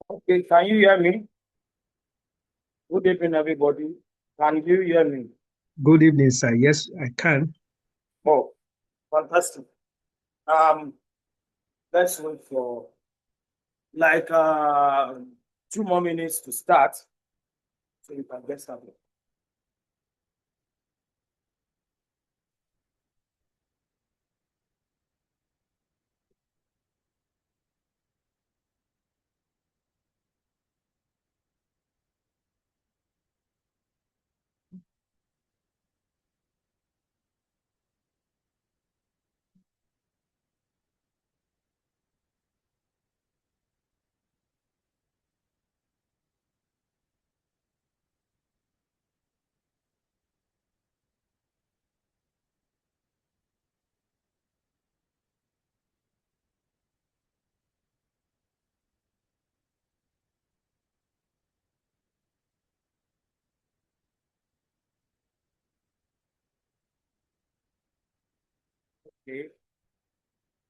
Okay, can you hear me? Good evening, everybody. Can you hear me? Good evening, sir. Yes, I can. Oh, fantastic. Um, let's wait for like 2 more minutes to start so you can get started. Okay,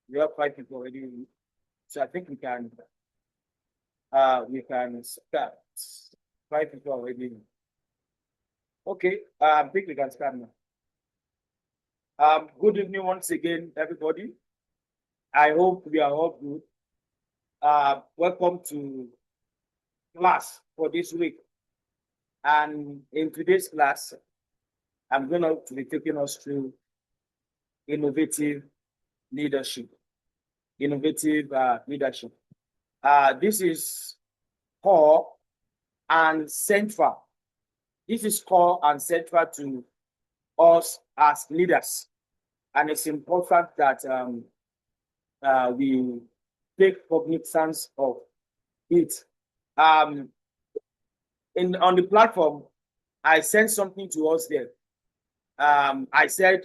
we have 5 people already, so I think we can start. 5 people already. Okay, I think we can start now. Good evening once again, everybody. I hope we are all good. Welcome to class for this week. And in today's class, I'm going to be taking us through innovative leadership. Innovative leadership. This is core and central. This is core and central to us as leaders. And it's important that we take cognizance of it. Um, on the platform, I sent something to us there. I said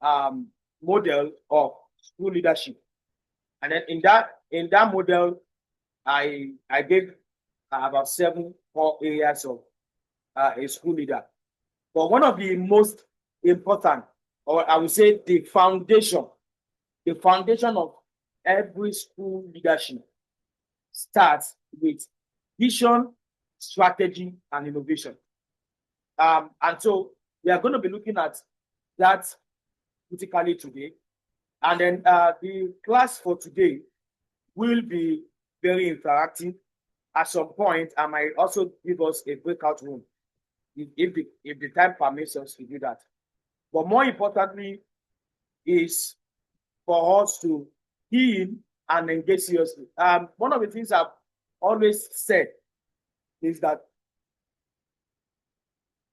um, model of school leadership. And then in that model, I gave about 7 core areas of a school leader. But one of the most important, or I would say the foundation of every school leadership starts with vision, strategy, and innovation. And so we are going to be looking at that critically today. And then the class for today will be very interactive. At some point, I might also give us a breakout room if the time permits us to do that. But more importantly, is for us to key in and engage seriously. One of the things I've always said is that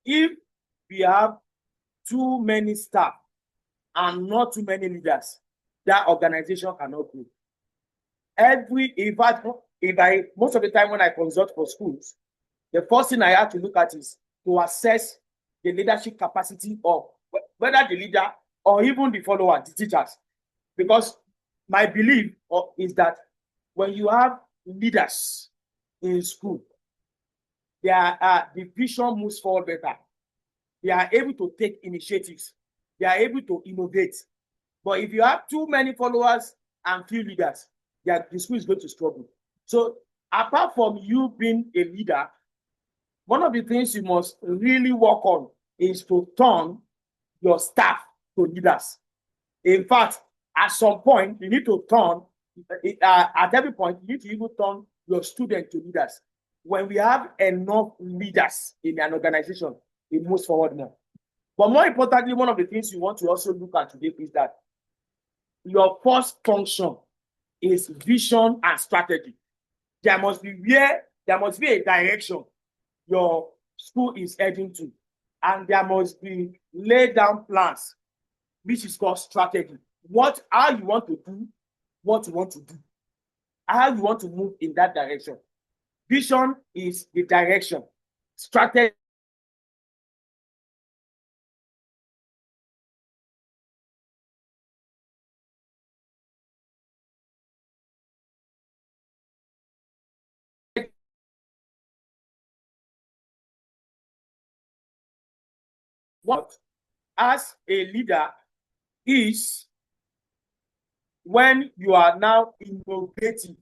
if we have too many staff and not too many leaders, that organization cannot grow. In fact, most of the time when I consult for schools, the first thing I have to look at is to assess the leadership capacity of whether the leader or even the follower, the teachers. Because my belief is that when you have leaders in school, the vision moves forward better. They are able to take initiatives. They are able to innovate. But if you have too many followers and few leaders, the school is going to struggle. So apart from you being a leader, one of the things you must really work on is to turn your staff to leaders. In fact, at some point, you need to turn, at every point, you need to even turn your students to leaders. When we have enough leaders in an organization, it moves forward more. But more importantly, one of the things you want to also look at today is that your first function is vision and strategy. There must be a direction your school is heading to, and there must be laid down plans, which is called strategy. How you want to do what you want to do, how you want to move in that direction. Vision is the direction. Strategy what as a leader is when you are now innovating.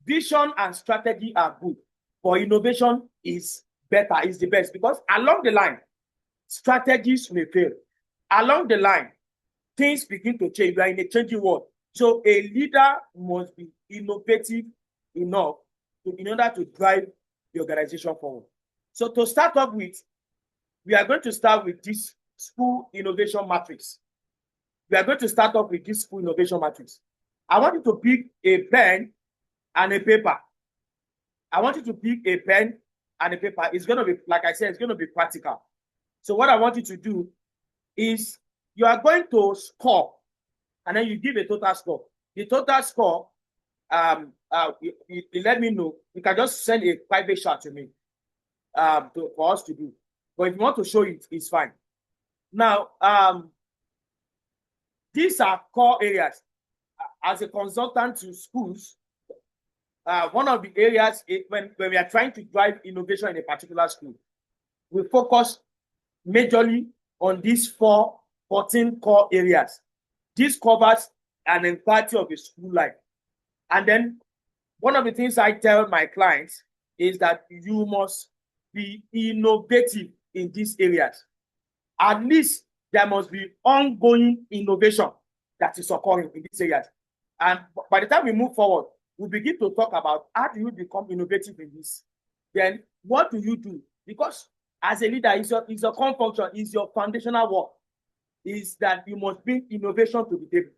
vision and strategy are good, but innovation is better, is the best, because along the line, strategies may fail. Along the line, things begin to change. We are in a changing world. So a leader must be innovative enough in order to drive the organization forward. So to start off with, we are going to start with this school innovation matrix. We are going to start off with this school innovation matrix. I want you to pick a pen and a paper. I want you to pick a pen and a paper. It's going to be, like I said, it's going to be practical. So what I want you to do is you are going to score, and then you give a total score. The total score, you let me know. You can just send a private chat to me for us to do. But if you want to show it, it's fine. Now, these are core areas. As a consultant to schools, one of the areas when we are trying to drive innovation in a particular school, we focus majorly on these 14 core areas. This covers an entirety of the school life. And then one of the things I tell my clients is that you must be innovative in these areas. At least there must be ongoing innovation that is occurring in these areas. And by the time we move forward, we begin to talk about how do you become innovative in this? Then what do you do? Because as a leader, it's your core function, it's your foundational work, is that you must bring innovation to the table.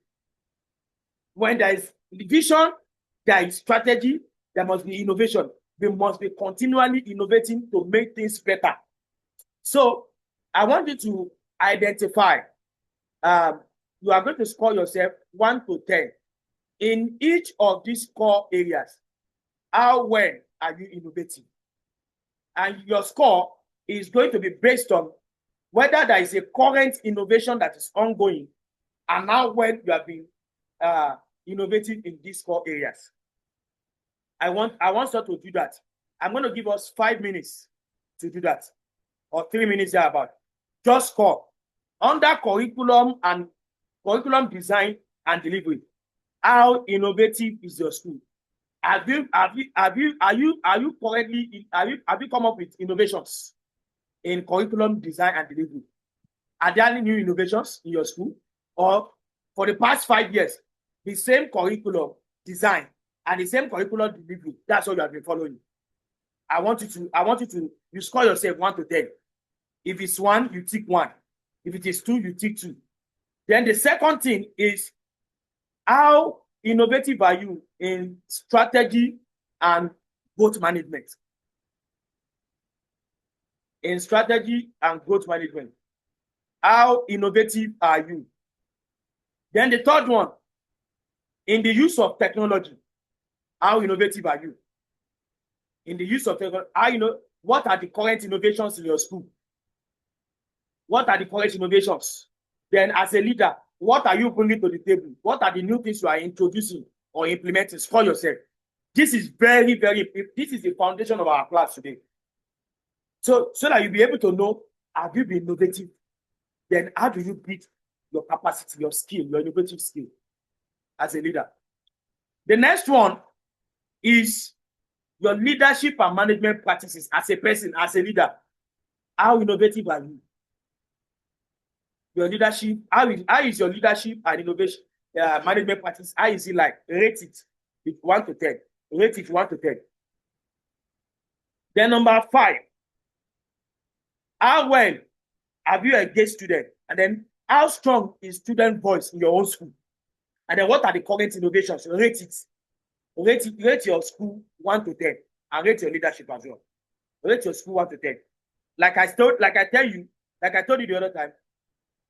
When there is vision, there is strategy, there must be innovation. We must be continually innovating to make things better. So I want you to identify, you are going to score yourself 1 to 10 in each of these core areas. How well are you innovating? And your score is going to be based on whether there is a current innovation that is ongoing and how well you have been innovative in these core areas. I want us to do that. I'm going to give us 5 minutes to do that, or 3 minutes thereabout. Just score under curriculum and curriculum design and delivery. How innovative is your school? Have you come up with innovations in curriculum design and delivery? Are there any new innovations in your school? Or for the past 5 years, the same curriculum design and the same curriculum delivery, that's what you have been following. I want you to score yourself 1 to 10. If it's 1, you tick 1. If it is 2, you tick 2. Then the second thing is, how innovative are you in strategy and growth management? In strategy and growth management, how innovative are you? Then the third one, in the use of technology, how innovative are you? In the use of technology, what are the current innovations in your school? What are the current innovations? Then as a leader, what are you bringing to the table? What are the new things you are introducing or implementing? Score yourself. This is very, this is the foundation of our class today. So that you'll be able to know, have you been innovative? Then how do you build your capacity, your skill, your innovative skill as a leader? The next one is your leadership and management practices as a person, as a leader. How innovative are you? Your leadership, how is your leadership and innovation management practice? How is it like? Rate it with 1 to 10. Rate it 1 to 10. Then number 5, how well have you engaged students? And then how strong is student voice in your own school? And then what are the current innovations? Rate it. Rate your school 1 to 10, and rate your leadership as well. Rate your school 1 to 10. Like I told you the other time,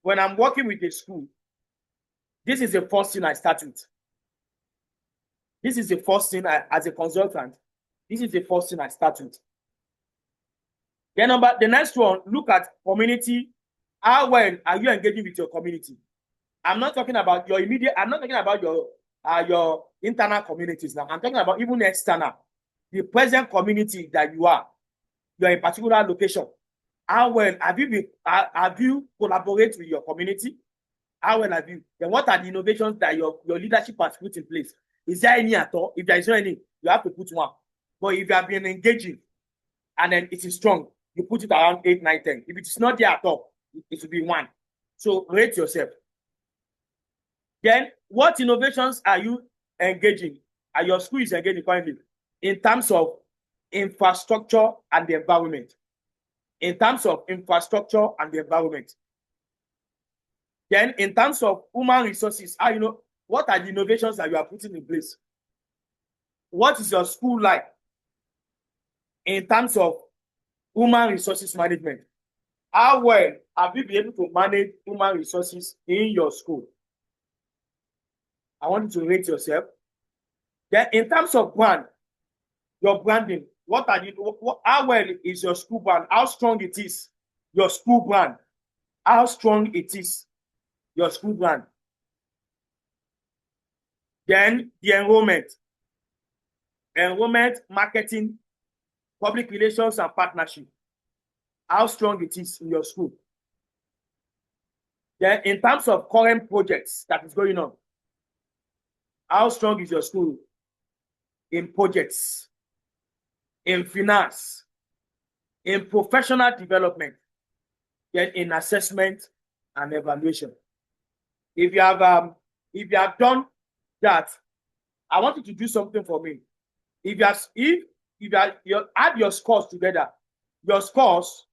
when I'm working with a school, this is the first thing I start with. This is the first thing as a consultant, this is the first thing I start with. Then the next one, look at community. How well are you engaging with your community? I'm not talking about your immediate, I'm not talking about your internal communities now. I'm talking about even external. The present community that you are in a particular location. How well have you collaborated with your community? How well have you? Then what are the innovations that your leadership has put in place? Is there any at all? If there is no any, you have to put 1. But if you have been engaging and then it is strong, you put it around 8, 9, 10. If it is not there at all, it will be 1. So rate yourself. Then, what innovations are you engaging? Are your school is engaging currently in terms of infrastructure and the environment? In terms of infrastructure and the environment. Then, in terms of human resources, what are the innovations that you are putting in place? What is your school like in terms of human resources management? How well have you been able to manage human resources in your school? I want you to rate yourself. Then, in terms of brand, your branding, how well is your school brand? How strong it is? Your school brand. How strong it is? Your school brand. Then the enrollment, marketing, public relations, and partnership. How strong it is in your school. Then in terms of current projects that is going on, how strong is your school in projects, in finance, in professional development, then in assessment and evaluation? If you have done that, I want you to do something for me. If you add your scores together, your scores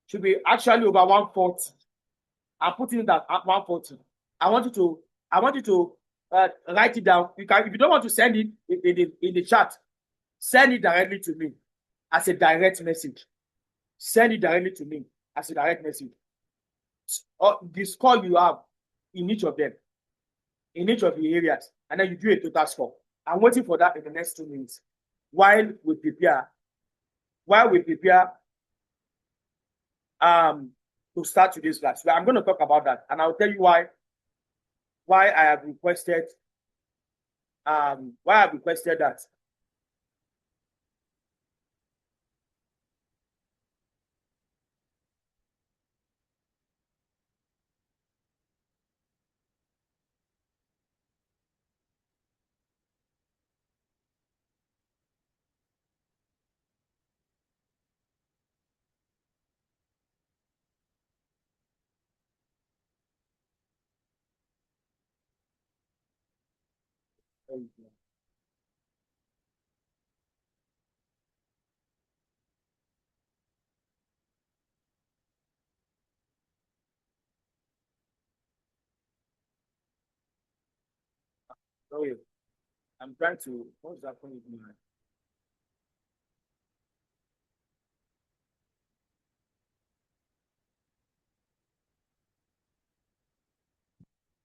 should be actually over 140. I'm putting it at 140. I want you to write it down. If you don't want to send it in the chat, send it directly to me as a direct message. Send it directly to me as a direct message. The score you have in each of them, in each of the areas, and then you do a total score. I'm waiting for that in the next 2 minutes while we prepare to start today's class. So I'm going to talk about that, and I'll tell you why I have requested that. Sorry, I'm trying to. What's happening with my?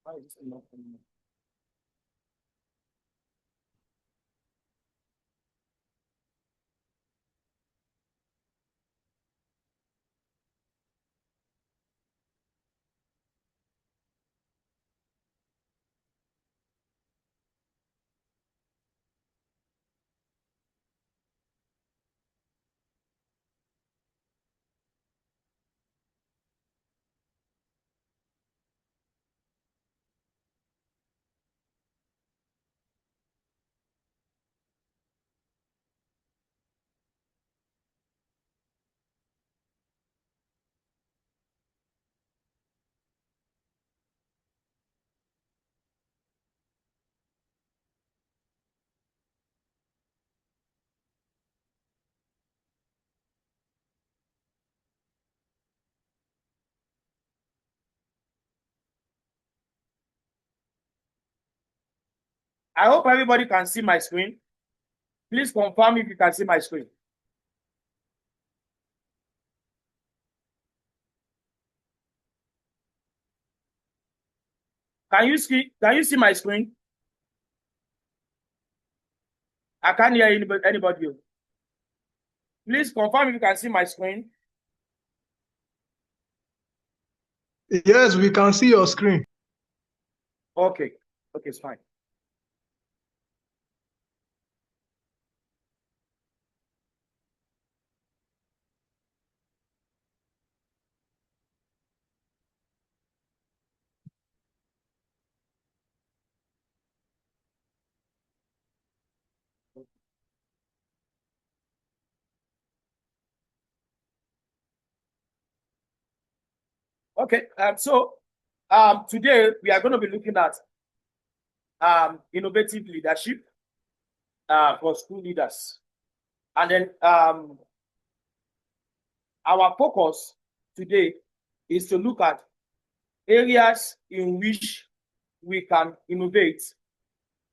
Why is this not coming? I hope everybody can see my screen. Please confirm if you can see my screen. Can you see my screen? I can't hear anybody. Please confirm if you can see my screen. Yes, we can see your screen. Okay, it's fine. Okay. Today we are going to be looking at innovative leadership for school leaders. And then our focus today is to look at areas in which we can innovate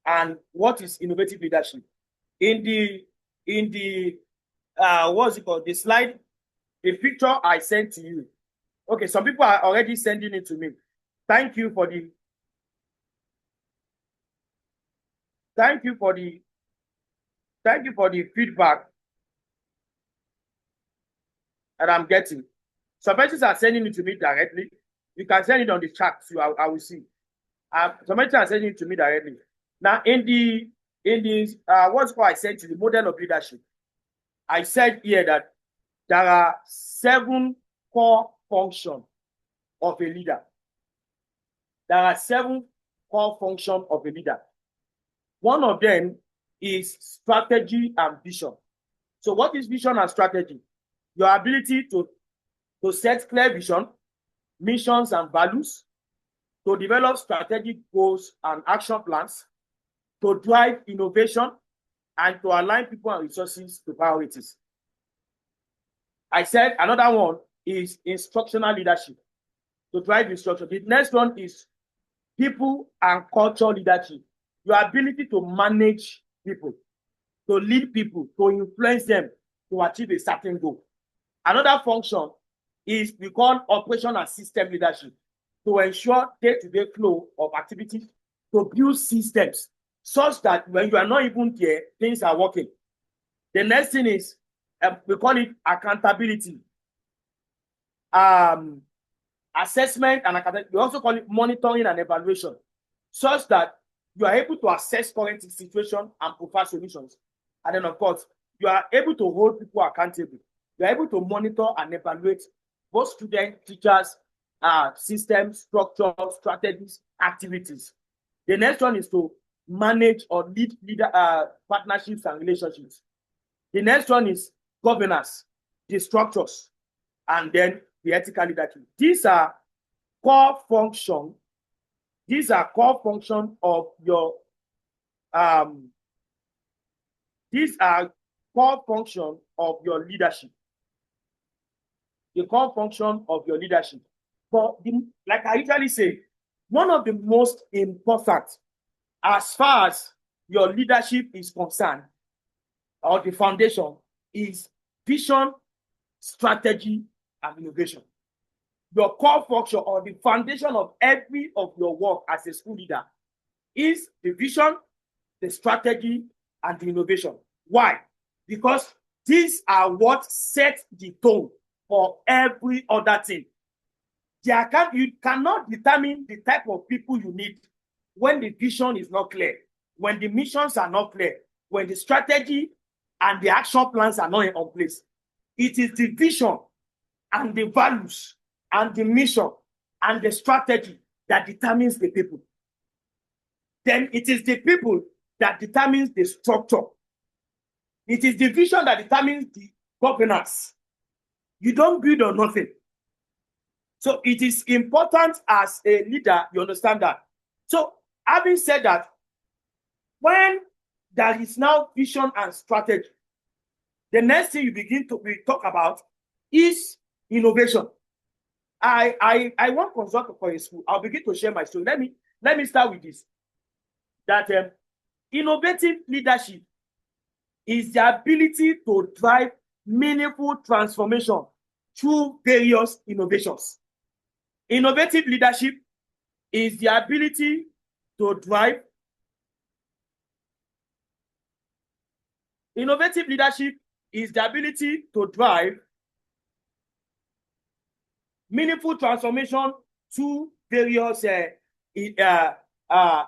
and what is innovative leadership. In the what's it called? The slide, the picture I sent to you. Okay, some people are already sending it to me. Thank you for the feedback that I'm getting. Some persons are sending it to me directly. You can send it on the chat, so I will see. Some persons are sending it to me directly. Now, in the what's called I sent to the model of leadership, I said here that there are 7 core functions of a leader. There are 7 core functions of a leader. One of them is strategy and vision. So what is vision and strategy? Your ability to set clear vision, missions and values, to develop strategic goals and action plans, to drive innovation, and to align people and resources to priorities. I said another one is instructional leadership, to drive instruction. The next one is people and culture leadership, your ability to manage people, to lead people, to influence them to achieve a certain goal. Another function is we call operation and system leadership, to ensure day-to-day flow of activities, to build systems such that when you are not even there, things are working. The next thing is we call it accountability, assessment and accountability. We also call it monitoring and evaluation, such that you are able to assess current situation and provide solutions. And then, of course, you are able to hold people accountable. You are able to monitor and evaluate both students, teachers, systems, structure, strategies, activities. The next one is to manage or lead partnerships and relationships. The next one is governance, the structures, and then the ethical leadership. These are core functions. These are core functions of your leadership. The core function of your leadership. But like I usually say, one of the most important as far as your leadership is concerned, or the foundation, is vision, strategy, and innovation. Your core function or the foundation of every of your work as a school leader is the vision, the strategy, and the innovation. Why? Because these are what set the tone for every other thing. You cannot determine the type of people you need when the vision is not clear, when the missions are not clear, when the strategy and the action plans are not in place. It is the vision and the values and the mission and the strategy that determines the people. Then it is the people that determines the structure. It is the vision that determines the governance. You don't build on nothing. So it is important as a leader, you understand that. So having said that, when there is now vision and strategy, the next thing we talk about is innovation. I want to consult for a school. I'll begin to share my story. Let me start with this. That innovative leadership is the ability to drive meaningful transformation through various innovations. Innovative leadership is the ability to drive. Innovative leadership is the ability to drive meaningful transformation through various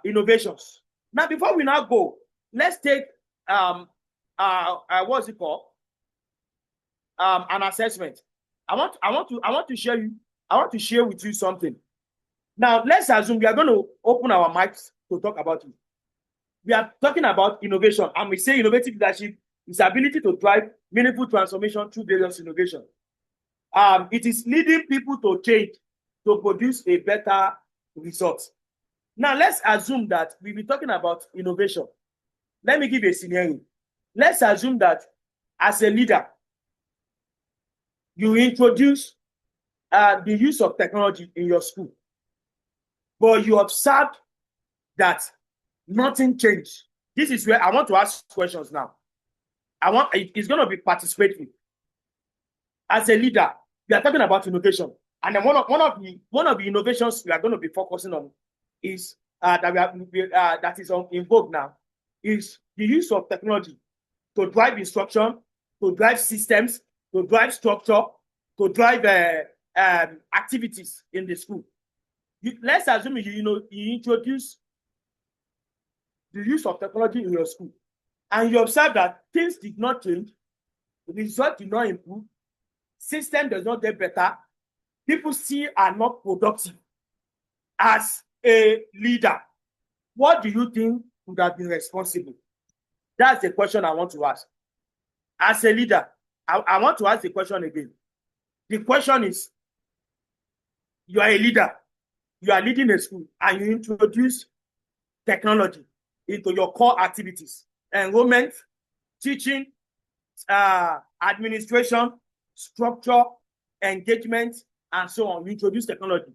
innovations. Now, before we now go, let's take what's it called? An assessment. I want to share with you something. Now, let's assume we are going to open our mics to talk about it. We are talking about innovation, and we say innovative leadership is the ability to drive meaningful transformation through various innovation. It is leading people to change, to produce a better result. Now, let's assume that we'll be talking about innovation. Let me give a scenario. Let's assume that as a leader, you introduce the use of technology in your school, but you observed that nothing changed. This is where I want to ask questions now. It's going to be participatory. As a leader, we are talking about innovation, and then one of the innovations we are going to be focusing on is that is in vogue now is the use of technology to drive instruction, to drive systems, to drive structure, to drive activities in the school. Let's assume you introduce the use of technology in your school, and you observe that things did not change, the result did not improve, system does not get better, people still are not productive. As a leader, what do you think would have been responsible? That's the question I want to ask. As a leader, I want to ask the question again. The question is, you are a leader, you are leading a school, and you introduce technology into your core activities, enrollment, teaching, administration, structure, engagement, and so on. You introduce technology,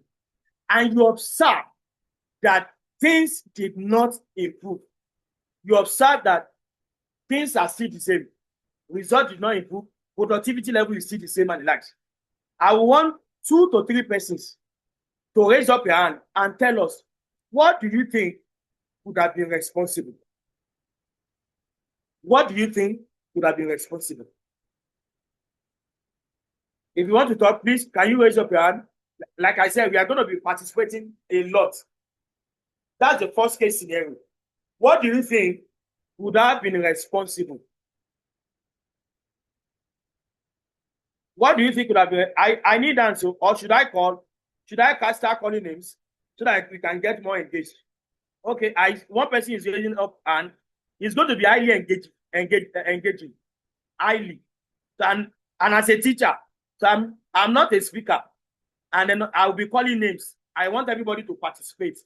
and you observe that things did not improve. You observe that things are still the same. Result did not improve. Productivity level is still the same and the likes. I want 2 to 3 persons to raise up your hand and tell us, what do you think would have been responsible? What do you think would have been responsible? If you want to talk, please, can you raise up your hand? Like I said, we are going to be participating a lot. That's the first case scenario. What do you think would have been responsible? What do you think would have been? I need answer, or should I start calling names so that we can get more engaged? Okay, one person is raising up and he's going to be highly engaging. Highly. And as a teacher, so I'm not a speaker, and then I'll be calling names. I want everybody to participate.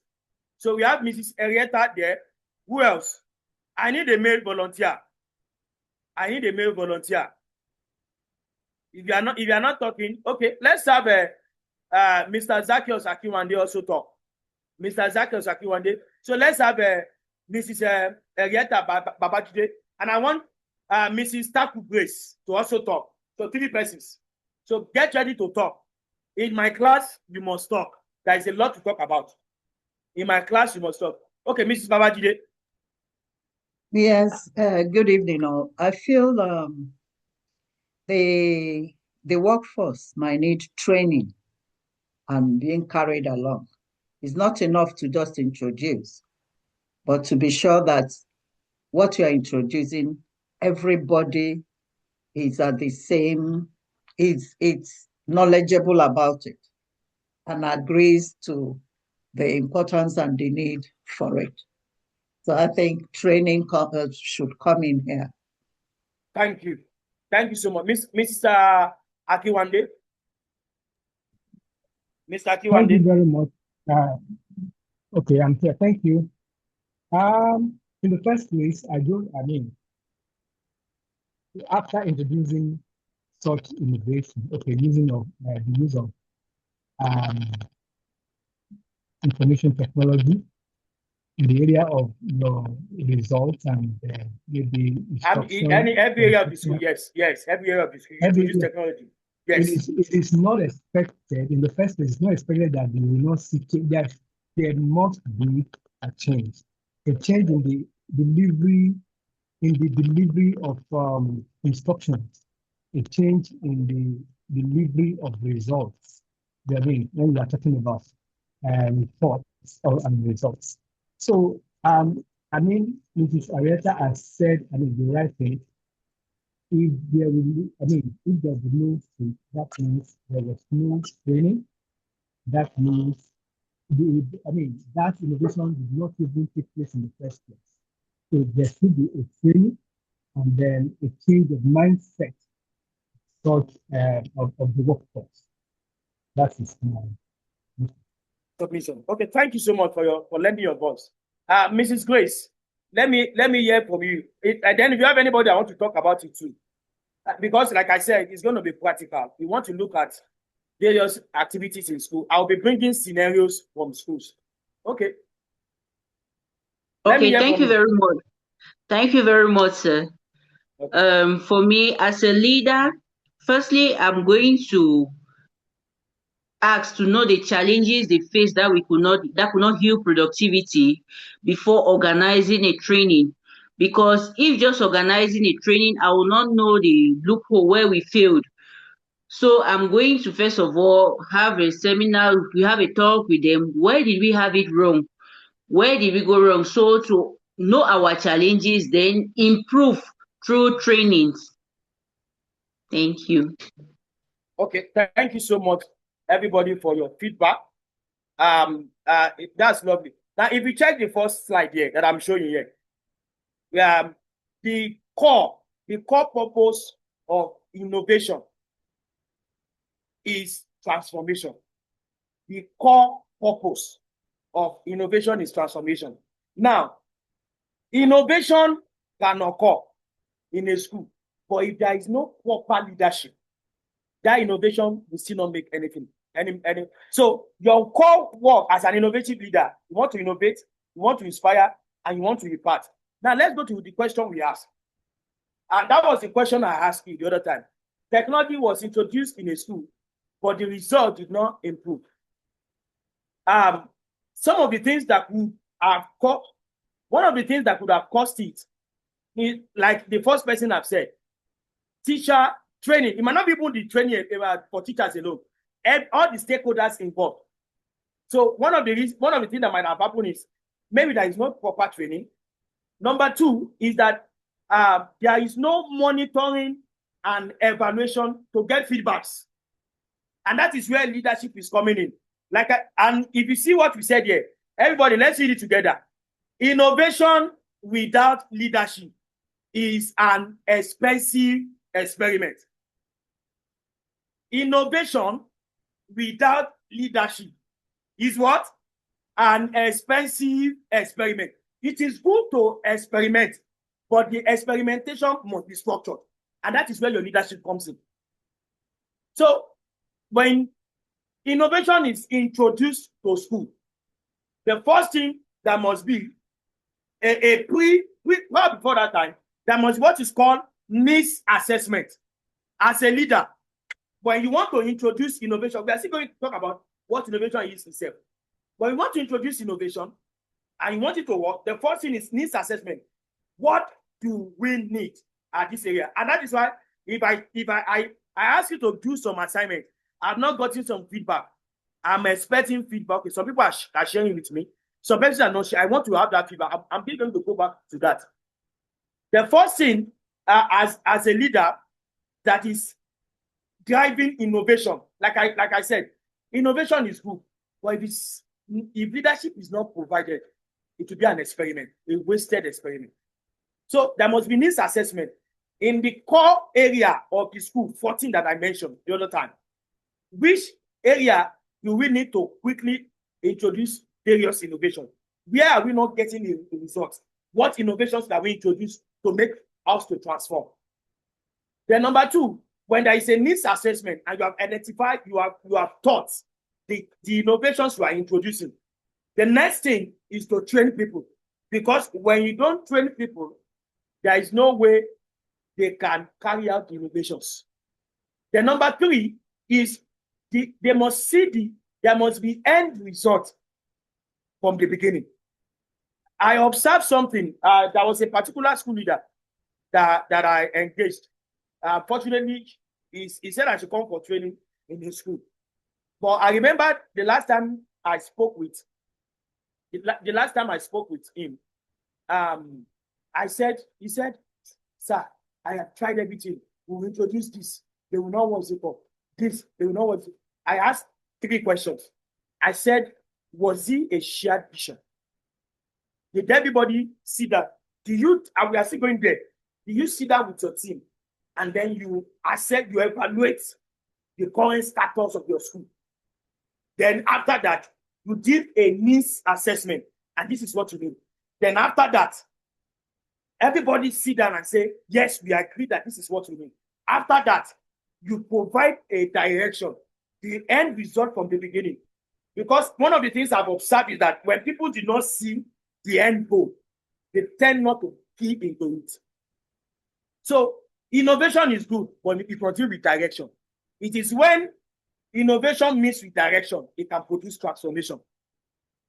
So we have Mrs. Henrietta there. Who else? I need a male volunteer. If you are not talking, okay, let's have Mr. Zacchaeus Akiwande also talk. Mr. Zacchaeus Akiwande. So let's have Mrs. Henrietta Babajide, and I want Mrs. Taku Grace to also talk. So 3 persons. So get ready to talk. In my class, you must talk. There is a lot to talk about. In my class, you must talk. Okay, Mrs. Babajide. Yes, good evening all. I feel the workforce might need training and being carried along. It's not enough to just introduce, but to be sure that what you are introducing, everybody is at the same, it's knowledgeable about it and agrees to the importance and the need for it. So I think training should come in here. Thank you. Thank you so much. Mr. Akiwande. Mr. Akiwande. Thank you very much. Okay, I'm here. Thank you. In the first place, after introducing such innovation, using of the use of information technology in the area of results and maybe every area of the school, yes, every area of the school, use technology. Yes. It is not expected, in the first place, it's not expected that they will not see change. There must be a change in the delivery, of instructions, a change in the delivery of results. When we are talking about reports and results. So, Mrs. Henrietta has said, the right thing. If there will, if there's no change, that means there was no training. That means that innovation did not even take place in the first place. So there should be a training and then a change of mindset of the workforce. That is my submission. Okay, thank you so much for lending your voice. Mrs. Grace, let me hear from you. And then if you have anybody I want to talk about it too. Because like I said, it's going to be practical. We want to look at various activities in school. I'll be bringing scenarios from schools. Okay. Okay, thank you very much. Thank you very much, sir. Okay. For me as a leader, firstly, I'm going to ask to know the challenges they face that could not heal productivity before organizing a training. Because if just organizing a training, I will not know the loophole where we failed. So I'm going to first of all have a seminar, we have a talk with them. Where did we have it wrong? Where did we go wrong? So to know our challenges, then improve through trainings. Thank you. Okay, thank you so much, everybody, for your feedback. That's lovely. Now, if you check the first slide here that I'm showing you here, the core purpose of innovation is transformation. The core purpose of innovation is transformation. Now, innovation can occur in a school, but if there is no proper leadership, that innovation will still not make anything. So your core work as an innovative leader, you want to innovate, you want to inspire, and you want to impart. Now let's go to the question we asked. And that was the question I asked you the other time. Technology was introduced in a school, but the result did not improve. Some of the things that could have caused, one of the things that could have caused it is, like the first person I've said, teacher training. It might not be even the training for teachers alone, and all the stakeholders involved. So one of the things that might have happened is maybe there is no proper training. Number two is that there is no monitoring and evaluation to get feedbacks, and that is where leadership is coming in. And if you see what we said here, everybody, let's read it together. Innovation without leadership is an expensive experiment. Innovation without leadership is what? An expensive experiment. It is good to experiment, but the experimentation must be structured. And that is where your leadership comes in. So when innovation is introduced to school, the first thing that must be before that time, there must be what is called needs assessment. As a leader, when you want to introduce innovation, we are still going to talk about what innovation is itself. When you want to introduce innovation and you want it to work, the first thing is needs assessment. What do we need at this area? And that is why if I ask you to do some assignment, I've not gotten some feedback. I'm expecting feedback. Some people are sharing with me. Some people are not sharing. I want to have that feedback. I'm going to go back to that. The first thing as a leader that is driving innovation, like I said, innovation is good, but if leadership is not provided, it will be an experiment, a wasted experiment. So there must be needs assessment in the core area of the school, 14 that I mentioned the other time. Which area do we need to quickly introduce various innovations? Where are we not getting the results? What innovations that we introduce to make us to transform? Then number two, when there is a needs assessment and you have identified, you have taught the innovations you are introducing, the next thing is to train people. Because when you don't train people, there is no way they can carry out the innovations. The number three is there must be end result from the beginning. I observed something. There was a particular school leader that I engaged. Fortunately, he said I should come for training in his school. But I remember the last time I spoke with him, he said, "Sir, I have tried everything. We will introduce this. They will not want it up. This, they will not want it." I asked 3 questions. I said, was it a shared vision? Did everybody see that? And we are still going there. Do you see that with your team? And then you evaluate the current status of your school. Then after that, you did a needs assessment, and this is what you need. Then after that, everybody sit down and say, yes, we agree that this is what we need. After that, you provide a direction, the end result from the beginning. Because one of the things I've observed is that when people do not see the end goal, they tend not to key into it. So innovation is good, but it produces with direction. It is when innovation meets with direction, it can produce transformation.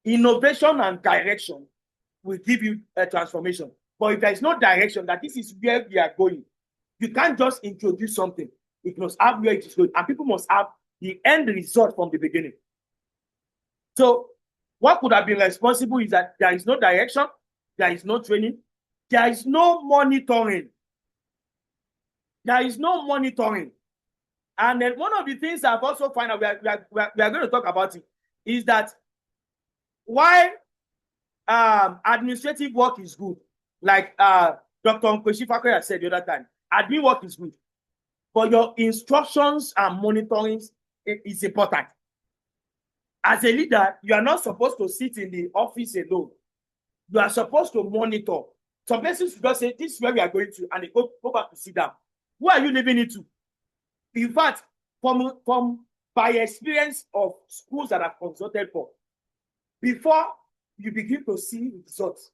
Innovation and direction will give you a transformation. But if there is no direction, that this is where we are going, you can't just introduce something. It must have where it is going. And people must have the end result from the beginning. So what could have been responsible is that there is no direction, there is no training, there is no monitoring. There is no monitoring. And then one of the things I've also found out, we are going to talk about it, is that why administrative work is good, like Dr. Nkechi Fakoya said the other time, admin work is good, but your instructions and monitoring is important. As a leader, you are not supposed to sit in the office alone. You are supposed to monitor. Some places just say, this is where we are going to, and they go back to sit down. Who are you leaving it to? In fact, from by experience of schools that I've consulted for, before you begin to see results,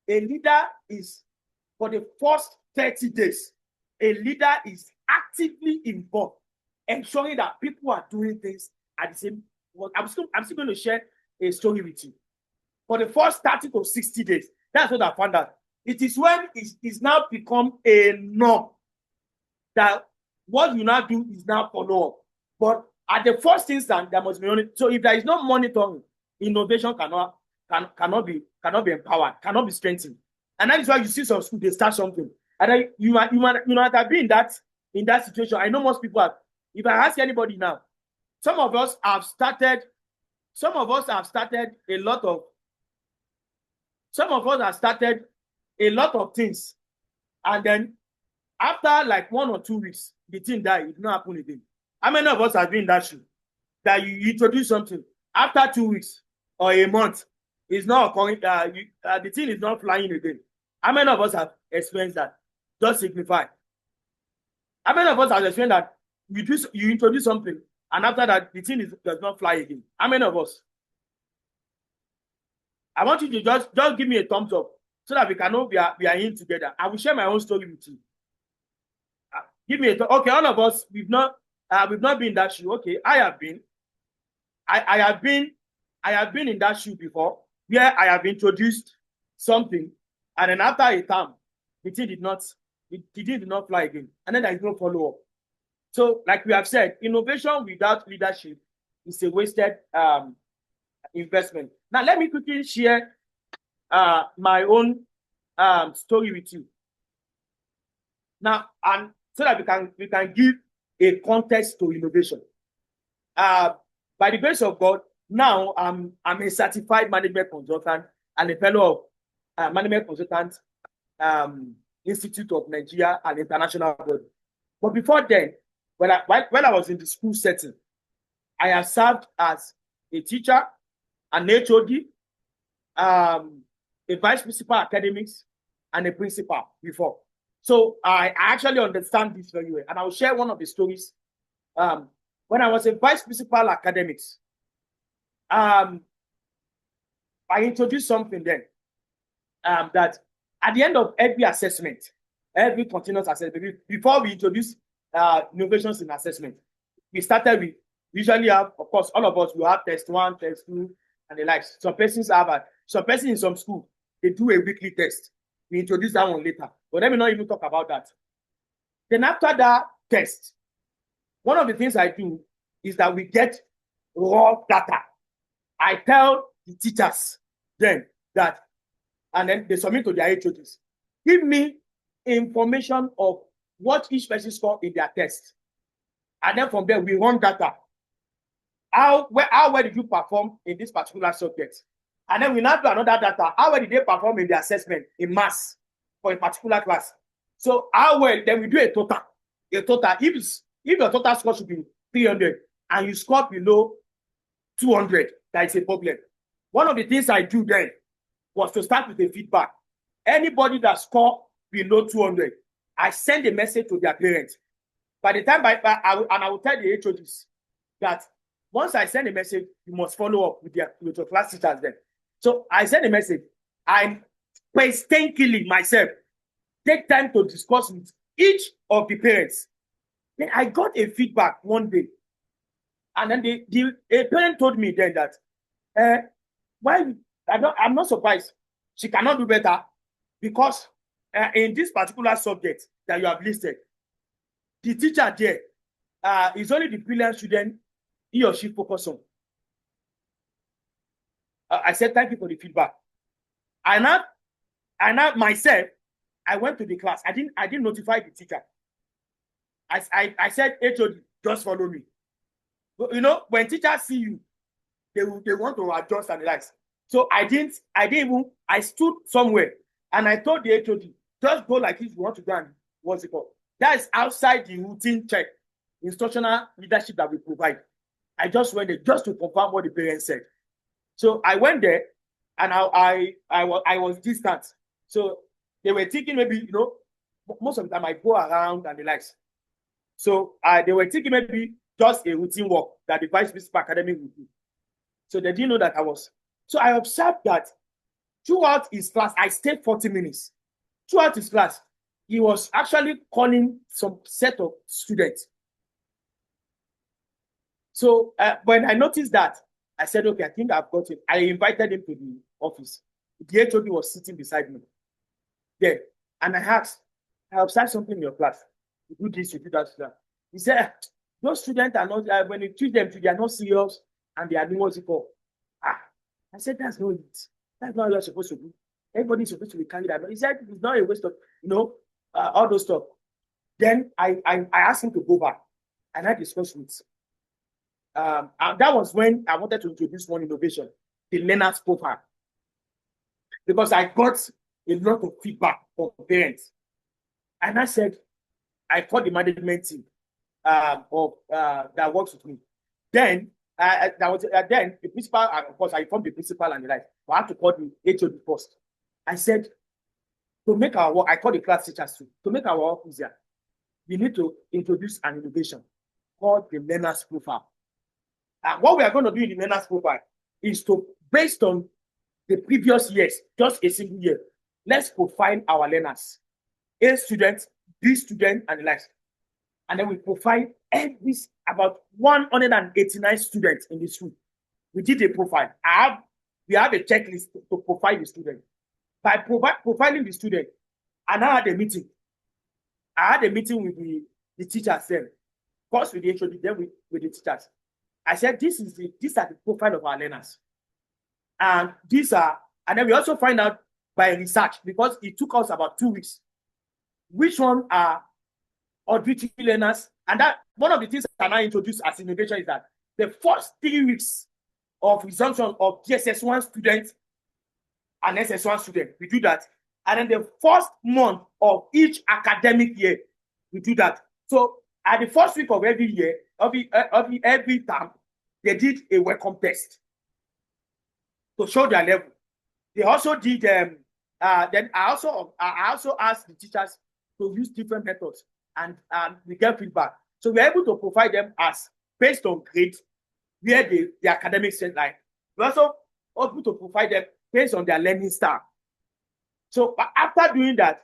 a leader is, for the first 30 days, a leader is actively involved, ensuring that people are doing things at the same. I'm still going to share a story with you. For the first 30 to 60 days, that's what I found out. It is when it's now become a norm that what you now do is now follow up. But at the first instance, there must be monitoring. So if there is no monitoring, innovation cannot be empowered, cannot be strengthened. And that is why you see some schools, they start something. And then you might have been in that situation. I know most people have. If I ask anybody now, some of us have started a lot of things. And then after like 1 or 2 weeks, the thing died. It did not happen again. How many of us have been in that shoe? That you introduce something, after 2 weeks or a month, it's not occurring, the thing is not flying again. How many of us have experienced that? Just signify. How many of us have experienced that you introduce something, and after that, the thing does not fly again? How many of us? I want you to just give me a thumbs up so that we can know we are in together. I will share my own story with you. Give me okay, all of us, we've not been in that shoe. Okay, I have been. I have been in that shoe before, where I have introduced something, and then after a time, the thing did not fly again, and then there is no follow-up. So, like we have said, innovation without leadership is a wasted investment. Now, let me quickly share my own story with you. Now, and so that we can give a context to innovation. By the grace of God, now I'm a certified management consultant and a fellow of Management Consultant Institute of Nigeria and International Body. But before then, when I was in the school setting, I have served as a teacher, an HOD, a vice principal academics, and a principal before. So I actually understand this very well. And I'll share one of the stories. When I was a vice principal academics, I introduced something then that at the end of every assessment, every continuous assessment, before we introduce innovations in assessment, we started with, usually have, of course, all of us will have test 1, test 2, and the likes. Some persons in some school, they do a weekly test. We introduce that one later. But let me not even talk about that. Then after that test, one of the things I do is that we get raw data. I tell the teachers then that, and then they submit to their HODs. Give me information of what each person scored in their test. And then from there, we run data. How well did you perform in this particular subject? And then we now do another data. How well did they perform in the assessment in maths for a particular class? So how well, then we do a total. If your total score should be 300 and you score below 200, that is a problem. one of the things I do then was to start with a feedback. Anybody that scored below 200, I send a message to their parents. By the time I will tell the HODs that once I send a message, you must follow up with your class teachers then. So I send a message. I painstakingly myself take time to discuss with each of the parents. Then I got a feedback one day. And then a parent told me then that I'm not surprised. She cannot do better because in this particular subject that you have listed, the teacher there is only the brilliant student he or she focus on. I said, thank you for the feedback. I now myself, I went to the class. I didn't notify the teacher. I said, HOD, just follow me. You know, when teachers see you, they want to adjust and relax. So I stood somewhere and I told the HOD, just go like this, you want to go and what's it called? That is outside the routine check, instructional leadership that we provide. I just went there just to confirm what the parents said. So I went there and I was distant. So they were thinking maybe, you know, most of the time I go around and the likes. So they were thinking maybe just a routine work that the vice principal academy would do. So they didn't know that I was. So I observed that throughout his class, I stayed 40 minutes. Throughout his class, he was actually calling some set of students. So when I noticed that, I said, okay, I think I've got him. I invited him to the office. The HOD was sitting beside me there. And I asked, I observed something in your class. You do this, you do that, you do that. He said, those students are not, when you treat them, they are not serious and they are doing what's it called. I said, that's not it. That's not what you're supposed to do. Everybody's supposed to be carried out. He said, it's not a waste of, you know, all those stuff. Then I asked him to go back and I discussed with and that was when I wanted to introduce one innovation, the learner's profile. Because I got a lot of feedback from parents. And I said, I called the management team that works with me. Then then the principal, of course, I informed the principal and the like. I had to call the HOD first. I said, to make our work, I called the class teachers too. To make our work easier, we need to introduce an innovation called the learner's profile. What we are going to do in the learner's profile is to, based on the previous years, just a single year, let's profile our learners. A student, B student, and the likes. And then we profile about 189 students in the school. We did a profile. We have a checklist to profile the student. By profiling the student, I now had a meeting. I had a meeting with the teachers then. First with the HOD, then with the teachers. I said, these are the profile of our learners. And then we also find out by research, because it took us about 2 weeks, which one are auditory learners. And that one of the things that I now introduce as innovation is that the first 3 weeks of resumption of GSS1 students and SS1 students, we do that. And then the first month of each academic year, we do that. So at the first week of every year, every term, they did a welcome test to show their level. They also did then I also asked the teachers to use different methods and we get feedback. So we're able to provide them as based on grades where the academic set line. We're also able to provide them based on their learning style. So after doing that,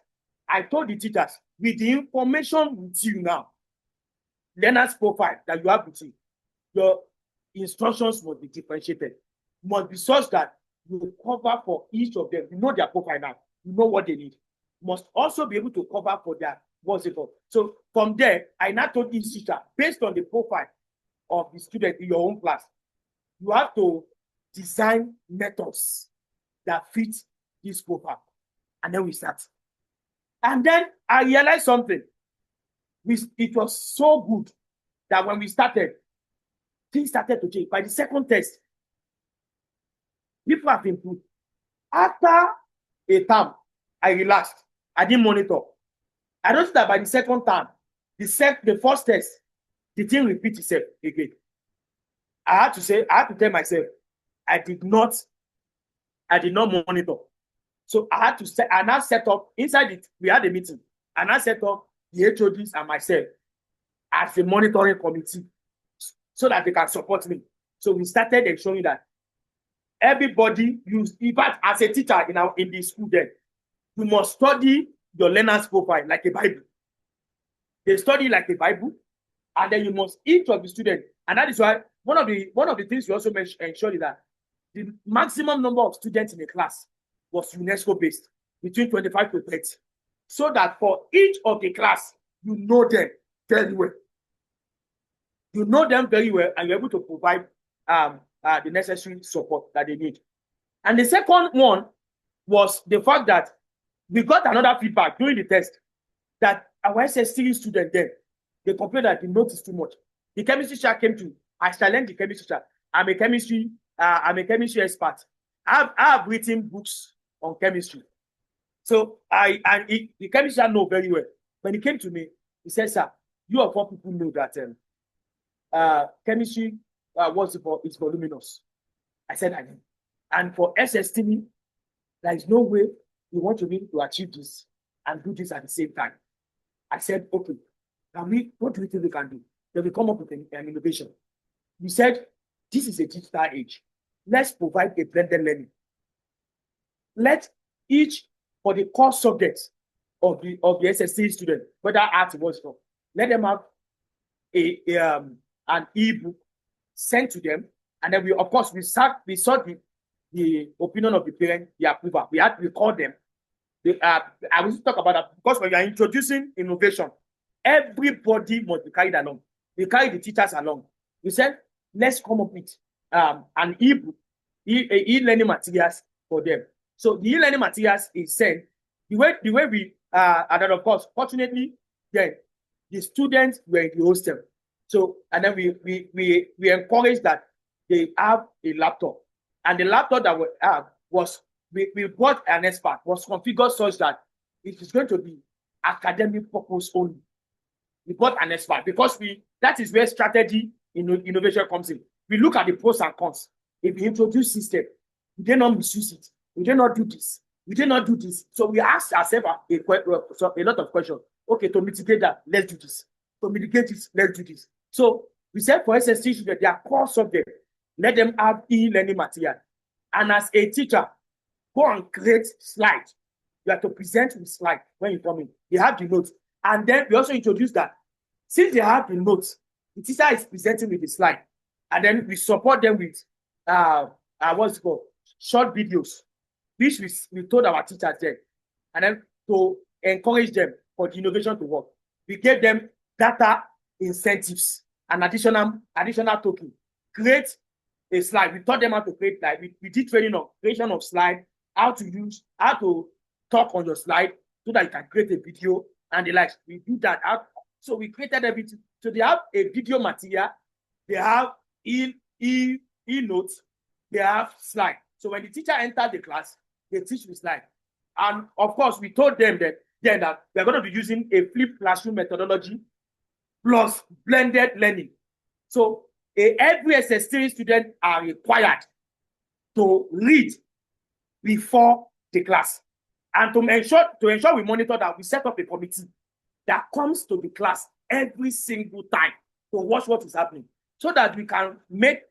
I told the teachers, with the information with you now, learner's profile that you have with you, your instructions must be differentiated, must be such that you cover for each of them. You know their profile now, you know what they need. You must also be able to cover for their what's it called. So from there, I now told each teacher, based on the profile of the student in your own class, you have to design methods that fit this profile. And then we start. And then I realized something. It was so good that when we started, things started to change. By the second test, people have improved. After a term, I relaxed. I didn't monitor. I noticed that by the second term, the first test, the thing repeats itself again. I had to tell myself, I did not I did not monitor. So I had to set, I now set up inside it. We had a meeting. And I set up the HODs and myself as a monitoring committee so that they can support me. So we started ensuring that everybody use, in fact, as a teacher in the school then, you must study your learner's profile like a Bible. They study like a Bible, and then you must each of the students, and that is why one of the things we also ensure is that the maximum number of students in a class was UNESCO based, between 25 to 30, so that for each of the class, you know them very well. You know them very well, and you're able to provide the necessary support that they need. And the second one was the fact that we got another feedback during the test that our SS3 student then, they complained that the note is too much. The chemistry teacher came to, I challenged the chemistry teacher. I'm a chemistry expert. I have written books on chemistry. So the chemistry teacher know very well. When he came to me, he said, sir, you of all people know that chemistry is voluminous. I said, I know. And for SS3, there is no way we want to be able to achieve this and do this at the same time. I said, okay, what do we think we can do? Then we come up with an innovation. We said, this is a digital age. Let's provide a blended learning. Let each, for the core subjects of the SS3 student, whether art or what's, let them have an ebook sent to them, and then we sought the opinion of the parent, the approval. We had to record them. I will talk about that because when you are introducing innovation, everybody must be carried along. We carry the teachers along. We said, let's come up with an ebook, e-learning materials for them. So the e-learning materials is sent the way we and then of course, fortunately, then the students were in the hostel. So and then we encourage that they have a laptop, and the laptop that we have was we bought an expert, was configured such that it is going to be academic purpose only. We bought an expert because that is where strategy innovation comes in. We look at the pros and cons. If we introduce system, we did not misuse it. We did not do this. We did not do this. So we asked ourselves a lot of questions. Okay, to mitigate that, let's do this. To mitigate this, let's do this. So we said for SST students, their core subject, let them have e-learning material. And as a teacher, go and create slides. You have to present with slides when you come in. They have the notes. And then we also introduce that since they have the notes, the teacher is presenting with the slide. And then we support them with what's it called? Short videos, which we told our teachers then. And then to encourage them for the innovation to work, we gave them data incentives and additional token. Create a slide. We taught them how to create, like we did training on creation of slide, how to talk on your slide so that you can create a video and the likes. We do that. So we created everything. So they have a video material, they have e-notes, they have slide. So when the teacher enters the class, they teach with slide. And of course, we told them that they're going to be using a flipped classroom methodology plus blended learning. So every SS3 student are required to read before the class. And to ensure we monitor that, we set up a committee that comes to the class every single time to watch what is happening, so that we can make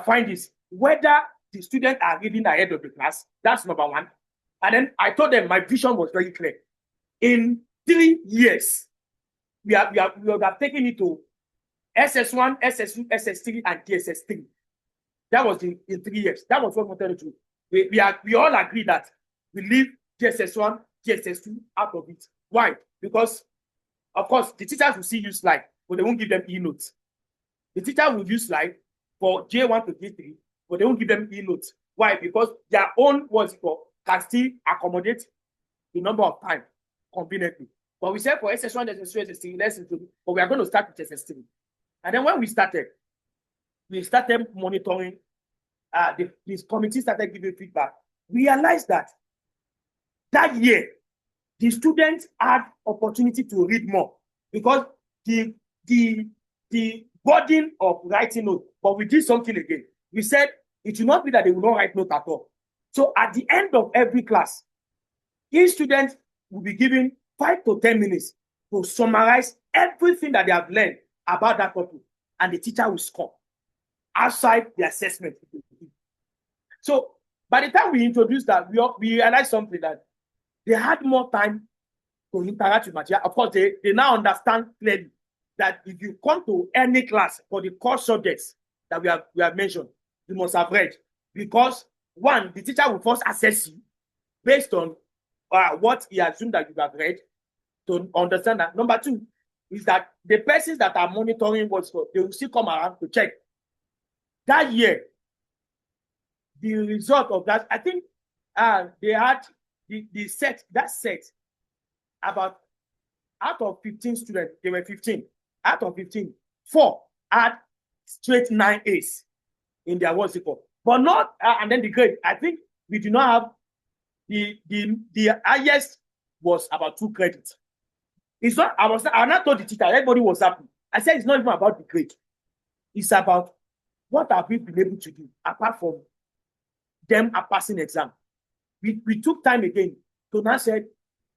findings whether the students are reading ahead of the class. That's number one. And then I told them my vision was very clear. In 3 years, we have taken it to SS1, SS2, SS3, and DSS3. That was in 3 years. That was what we wanted to do. We all agree that we leave DSS1, DSS2 out of it. Why? Because, of course, the teachers will see you slide, but they won't give them e-notes. The teacher will use slide for J1 to J3, but they won't give them e-notes. Why? Because their own can still accommodate the number of time conveniently. But we said for SS1, SS2, SS3, but we are going to start with SS3. And then when we started monitoring, this committee started giving feedback. We realized that year, the students had opportunity to read more because the burden of writing notes, but we did something again. We said it should not be that they will not write notes at all. So at the end of every class, each student will be given 5 to 10 minutes to summarize everything that they have learned about that topic, and the teacher will score outside the assessment. So by the time we introduced that, we realized something, that they had more time to interact with material. Of course, they now understand clearly that if you come to any class for the core subjects that we have mentioned, you must have read. Because one, the teacher will first assess you based on what he assumed that you have read, to understand that. Number two is that the persons that are monitoring what's called, they will still come around to check. That year, the result of that, I think they had the set, about out of 15 students, they were 15. Out of 15, 4 had straight 9 A's in their what's it called. But not, and then the grade, I think we do not have the highest was about 2 credits. It's not, I not told the teacher, everybody was happy. I said it's not even about the grade. It's about what have we been able to do apart from them a passing exam. We took time again to now say,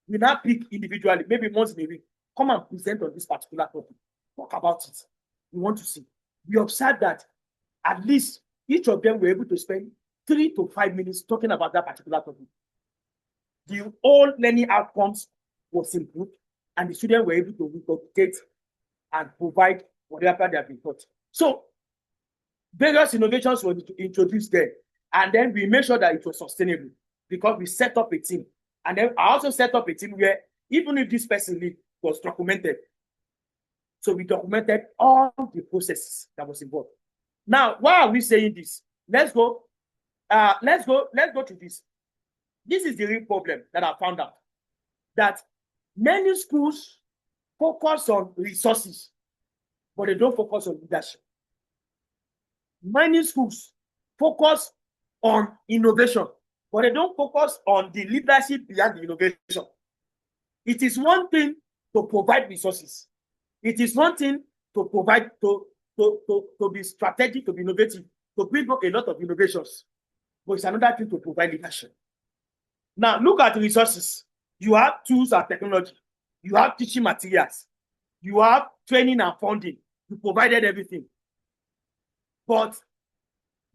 we now pick individually, maybe once in a week, come and present on this particular topic. Talk about it. We want to see. We observed that at least each of them were able to spend 3 to 5 minutes talking about that particular topic. The whole learning outcomes was improved, and the students were able to replicate and provide whatever they have been taught. So various innovations were introduced there, and then we made sure that it was sustainable because we set up a team. And then I also set up a team where even if this person leave, was documented. So we documented all the processes that was involved. Now, why are we saying this? Let's go to this. This is the real problem that I found out. That many schools focus on resources, but they don't focus on leadership. Many schools focus on innovation, but they don't focus on the leadership behind the innovation. It is one thing to provide resources. It is one thing to provide, to be strategic, to be innovative, to bring up a lot of innovations. But it's another thing to provide leadership. Now, look at the resources. You have tools and technology. You have teaching materials. You have training and funding. You provided everything. But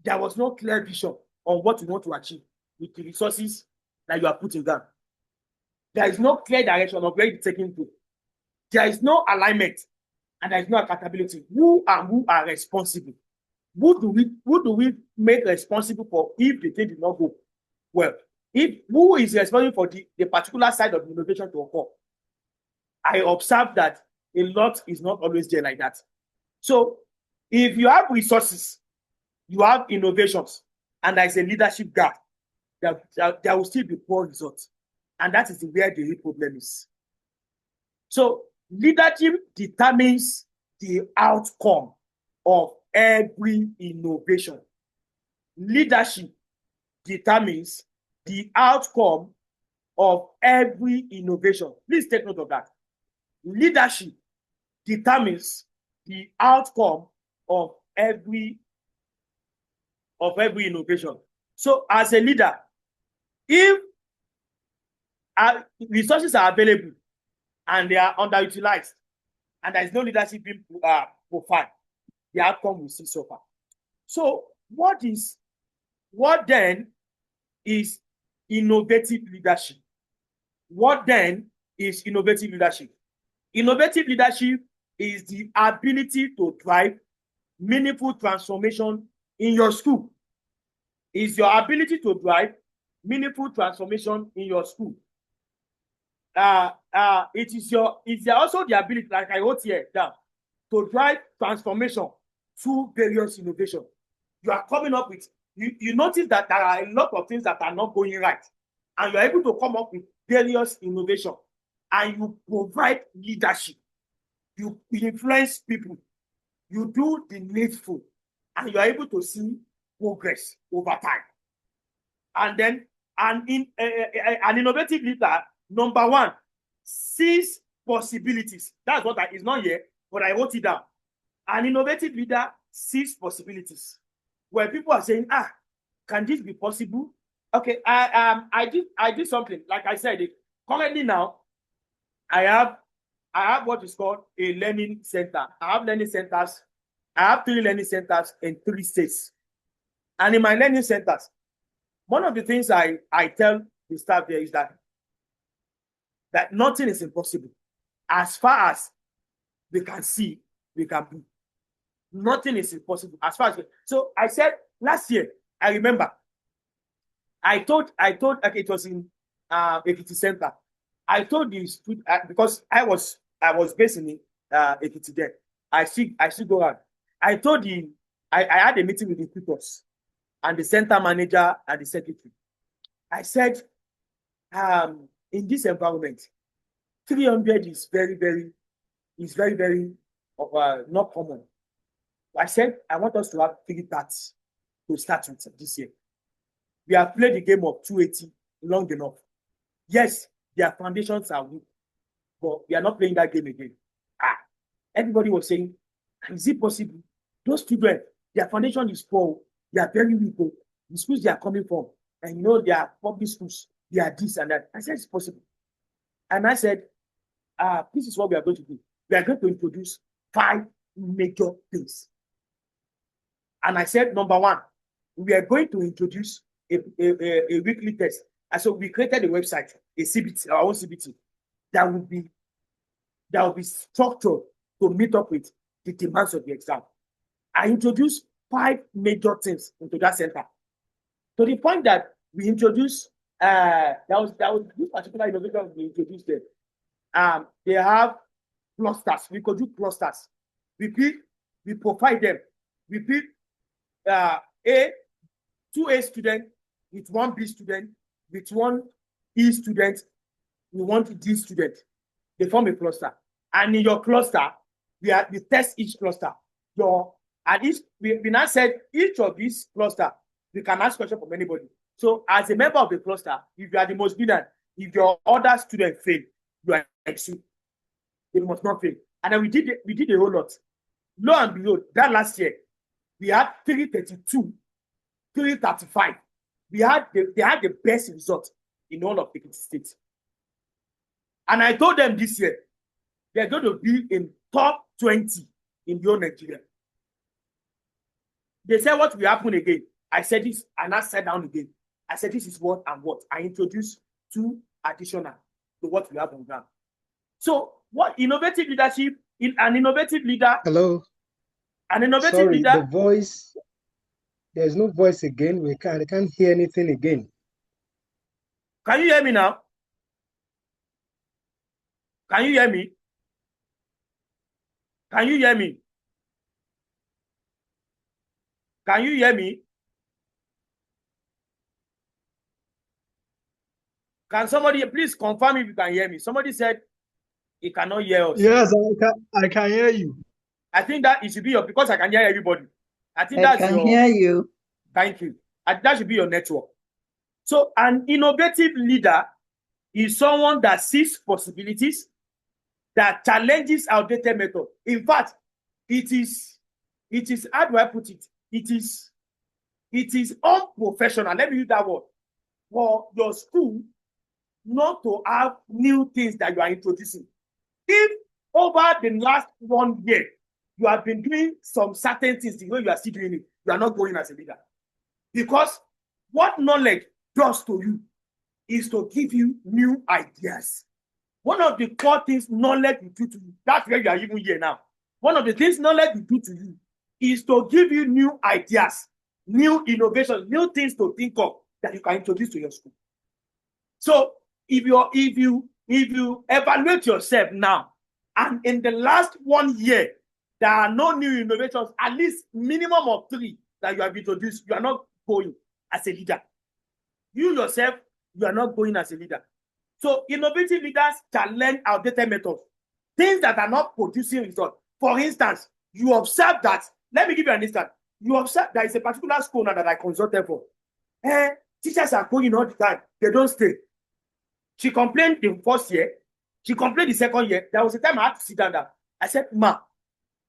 there was no clear vision on what you want to achieve with the resources that you are putting down. There is no clear direction of where you're taking to. There is no alignment, and there is no accountability. Who are responsible? Who do we make responsible for if the thing did not go well? Who is responsible for the particular side of the innovation to occur? I observe that a lot is not always there like that. So if you have resources, you have innovations, and there is a leadership gap, there will still be poor results. And that is where the real problem is. So leadership determines the outcome of every innovation. Leadership determines the outcome of every innovation. Please take note of that. Leadership determines the outcome of every innovation. So as a leader, if resources are available and they are underutilized, and there is no leadership being profiled, the outcome will still suffer. So what then is innovative leadership? What then is innovative leadership? Innovative leadership is the ability to drive meaningful transformation in your school. Is your ability to drive meaningful transformation in your school. It is also the ability, like I wrote here down, to drive transformation through various innovation. You are coming up with, you notice that there are a lot of things that are not going right, and you're able to come up with various innovation, and you provide leadership. You influence people. You do the needful, and you're able to see progress over time. And then, an innovative leader, number one, sees possibilities. That's what is not here, but I wrote it down. An innovative leader sees possibilities. Where people are saying, can this be possible? Okay, I did something. Like I said, currently now, I have what is called a learning center. I have learning centers. I have 3 learning centers in 3 states. And in my learning centers, one of the things I tell the staff there is that nothing is impossible. As far as we can see, we can do. Nothing is impossible. As far as so I said last year, I remember I told okay, it was in Ekiti Center. I told the student because I was based in Ekiti then. I still go around. I told I had a meeting with the tutors and the center manager and the secretary. I said, in this environment, 300 is very, very not common. I said, I want us to have 330 to start with this year. We have played the game of 280 long enough. Yes, their foundations are weak, but we are not playing that game again. Everybody was saying, is it possible? Those children, their foundation is poor. They are very weak. The schools they are coming from, and you know, they are public schools. They are this and that. I said, it's possible. And I said, this is what we are going to do. We are going to introduce 5 major things. And I said, number 1, we are going to introduce a weekly test. And so we created a website, a CBT, our own CBT, that will be structured to meet up with the demands of the exam. I introduced 5 major things into that center. To the point that we introduced, that was this particular innovation we introduced there. They have clusters. We could do clusters. We provide them. We pick 2 A student with 1 B student, with 1 E student, we want D student. They form a cluster. And in your cluster, we test each cluster. We now said each of these cluster, we can ask questions from anybody. So as a member of the cluster, if you are the most brilliant, if your other student fail, you are excluded. They must not fail. And then we did a whole lot. Lo and behold, that last year, we had 332, 335. They had the best result in all of Ekiti State. And I told them this year, they're going to be in top 20 in your Nigeria. They said, what will happen again? I said this, and I sat down again. I said, this is what and what. I introduced 2 additional to what we have on ground. So, what innovative leadership, an innovative leader. Hello. An innovative Sorry, leader. the voice, there's no voice again. I can't hear anything again. Can you hear me now? Can you hear me? Can you hear me? Can you hear me? Can somebody please confirm if you can hear me? Somebody said he cannot hear us. Yes, I can hear you. I think that it should be because I can hear everybody. I think I can hear you. Thank you. That should be your network. So an innovative leader is someone that sees possibilities, that challenges outdated method. In fact, it is how do I put it? It is unprofessional. Let me use that word. For your school not to have new things that you are introducing. If over the last 1 year, you have been doing some certain things the way you are still doing it, you are not going as a leader. Because what knowledge does to you is to give you new ideas. One of the core things knowledge will do to you, that's where you are even here now. One of the things knowledge will do to you is to give you new ideas, new innovations, new things to think of that you can introduce to your school. So if you evaluate yourself now, and in the last 1 year, there are no new innovations, at least minimum of 3 that you have introduced, you are not going as a leader. You yourself, you are not going as a leader. So innovative leaders challenge outdated methods, things that are not producing results. For instance, you observe that, let me give you an instance. You observe there is a particular school now that I consulted for. Teachers are going all the time, they don't stay. She complained the first year, she complained the second year. There was a time I had to sit down there. I said, Ma,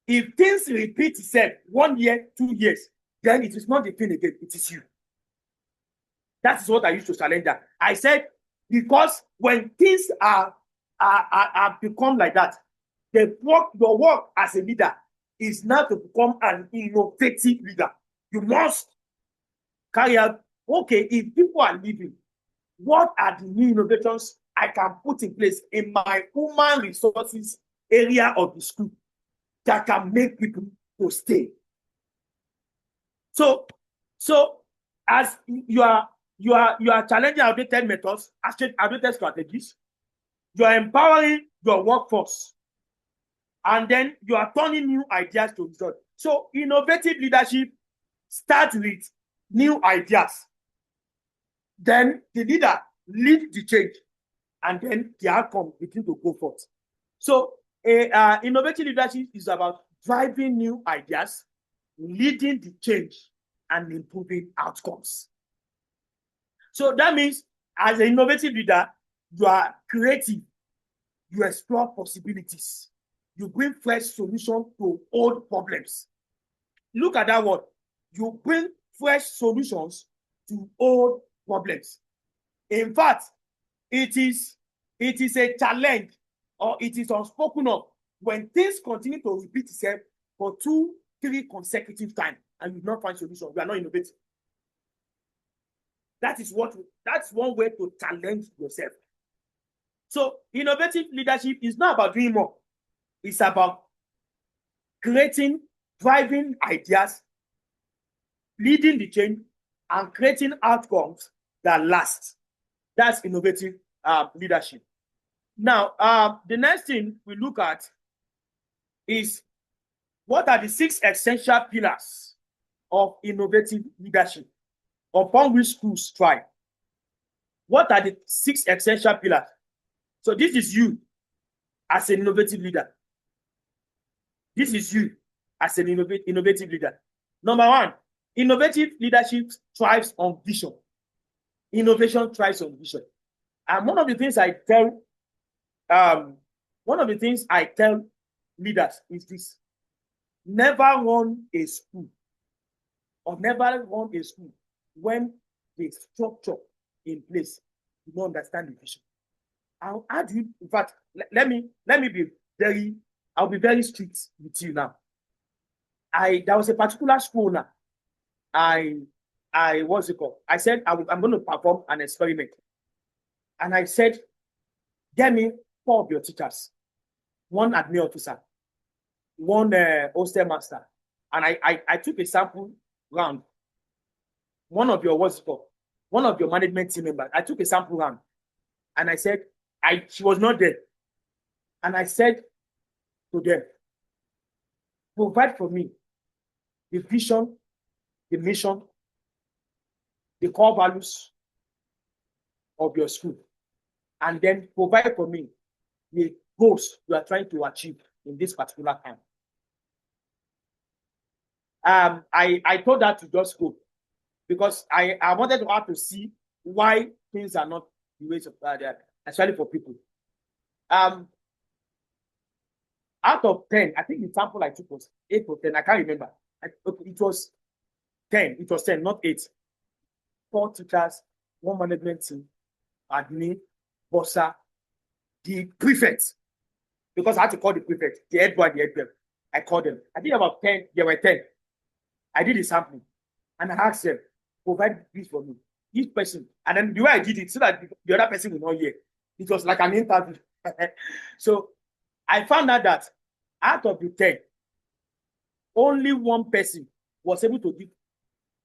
if things repeat itself 1 year, 2 years, then it is not the thing again, it is you. That is what I used to challenge her. I said, because when things are become like that, your work as a leader is now to become an innovative leader. You must carry out, okay, if people are leaving, what are the new innovations I can put in place in my human resources area of the school that can make people to stay? So as you are challenging outdated methods, outdated strategies, you are empowering your workforce, and then you are turning new ideas to result. So innovative leadership starts with new ideas. Then the leader leads the change, and then the outcome begins to go forth. So innovative leadership is about driving new ideas, leading the change, and improving outcomes. So that means, as an innovative leader, you are creative, you explore possibilities, you bring fresh solutions to old problems. Look at that word. You bring fresh solutions to old problems. In fact, it is a challenge, or it is unspoken of, when things continue to repeat itself for 2-3 consecutive times and you do not find solution, you are not innovative. That's one way to challenge yourself. So innovative leadership is not about doing more. It's about creating, driving ideas, leading the change, and creating outcomes that last. That's innovative leadership. Now, the next thing we look at is, what are the 6 essential pillars of innovative leadership upon which schools thrive? What are the 6 essential pillars? So this is you as an innovative leader. This is you as an innovative leader. Number 1, innovative leadership thrives on vision. Innovation thrives on vision. And one of the things I tell leaders is this: never run a school, when the structure in place, you don't understand the vision. How do you, in fact, let me be I'll be very strict with you now. There was a particular school now. What's it called? I said, I'm going to perform an experiment. And I said, get me 4 of your teachers, 1 admin officer, 1 hostel master. And I took a sample round. One of your management team members, I took a sample round. And I said, she was not there. And I said to them, provide for me the vision, the mission, the core values of your school, and then provide for me the goals you are trying to achieve in this particular time. I told her to just go, because I wanted her to see why things are not the way they are, especially for people. Out of 10, I think the sample I took was 8 or 10. I can't remember. It was 10. It was 10, not 8. 4 teachers, 1 management team, admin, bossa, the prefect, because I had to call the prefect, the head boy, the head girl. I called them. I think about 10. There were 10. I did the sampling, and I asked them, provide this for me, each person. And then the way I did it, so that the other person will not hear. It was like an interview. So I found out that out of the 10, only 1 person was able to give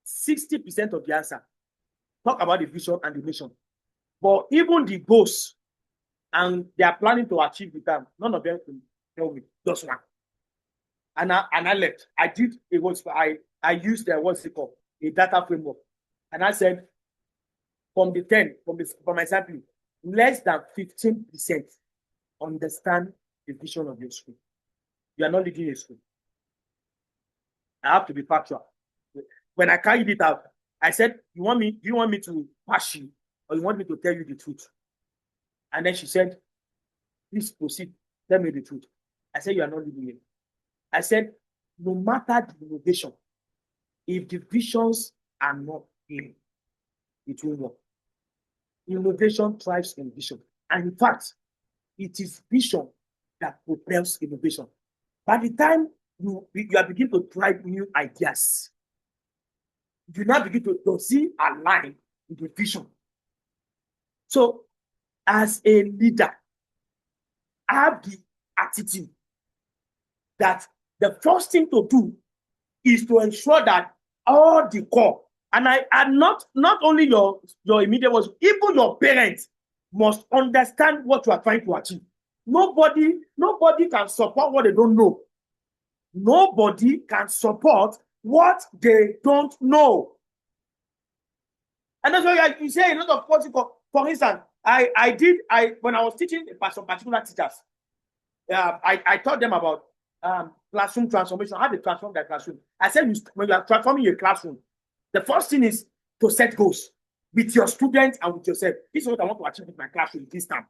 60% of the answer. Talk about the vision and the mission. But even the goals and they are planning to achieve with them, none of them can tell me, just 1. And I left. I did I used a data framework. And I said, from the 10, from my sampling, less than 15% understand the vision of your school. You are not leading a school. I have to be factual. When I carried it out, I said, do you want me to pass you, or you want me to tell you the truth? And then she said, please proceed, tell me the truth. I said, you are not leading it. I said, no matter the innovation, if the visions are not in, it will work. Innovation thrives in vision. And in fact, it is vision that propels innovation. By the time you are beginning to try new ideas, you now begin to see align with the vision. So, as a leader, have the attitude that the first thing to do is to ensure that all the core, and not only your immediate ones, even your parents must understand what you are trying to achieve. Nobody can support what they don't know. Nobody can support what they don't know. And that's why you say a lot of courses. For instance, when I was teaching some particular teachers, I taught them about classroom transformation, how to transform their classroom. I said, when you are transforming your classroom, the first thing is to set goals with your students and with yourself. This is what I want to achieve with my classroom this time.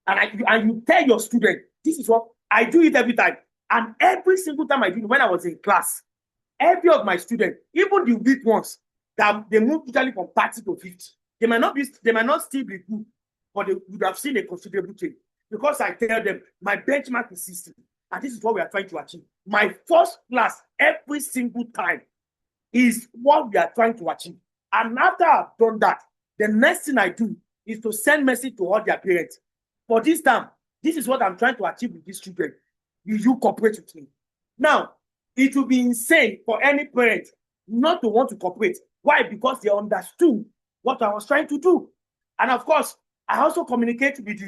And you tell your student, this is what I do it every time. And every single time I do it, when I was in class, every of my students, even the weak ones, that they move usually from 30 to 50. They might not still be good, but they would have seen a considerable change. Because I tell them my benchmark is 60. And this is what we are trying to achieve. My first class every single time is what we are trying to achieve. And after I've done that, the next thing I do is to send message to all their parents. For this time, this is what I'm trying to achieve with these children. Will you cooperate with me? Now, it will be insane for any parent not to want to cooperate. Why? Because they understood what I was trying to do. And of course, I also communicate with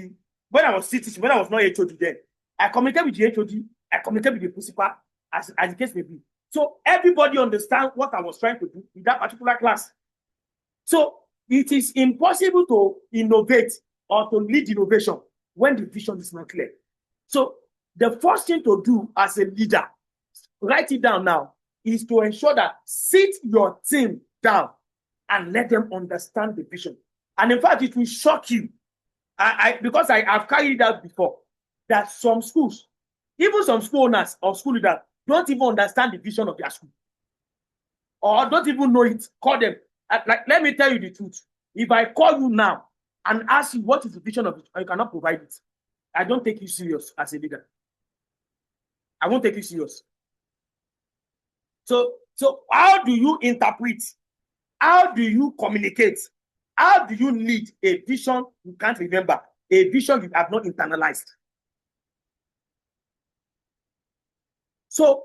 when I was teaching, when I was not HOD then, I communicate with the HOD, I communicate with the principal, as the case may be. So everybody understands what I was trying to do in that particular class. So it is impossible to innovate or to lead innovation when the vision is not clear. So the first thing to do as a leader, write it down now, is to ensure that sit your team down and let them understand the vision. And in fact, it will shock you. Because I've carried out before that some schools, even some school owners or school leaders, don't even understand the vision of their school. Or don't even know it. Call them. Let me tell you the truth. If I call you now and ask you what is the vision of it, and you cannot provide it, I don't take you serious as a leader. I won't take you serious. So how do you interpret? How do you communicate? How do you lead a vision you can't remember? A vision you have not internalized. So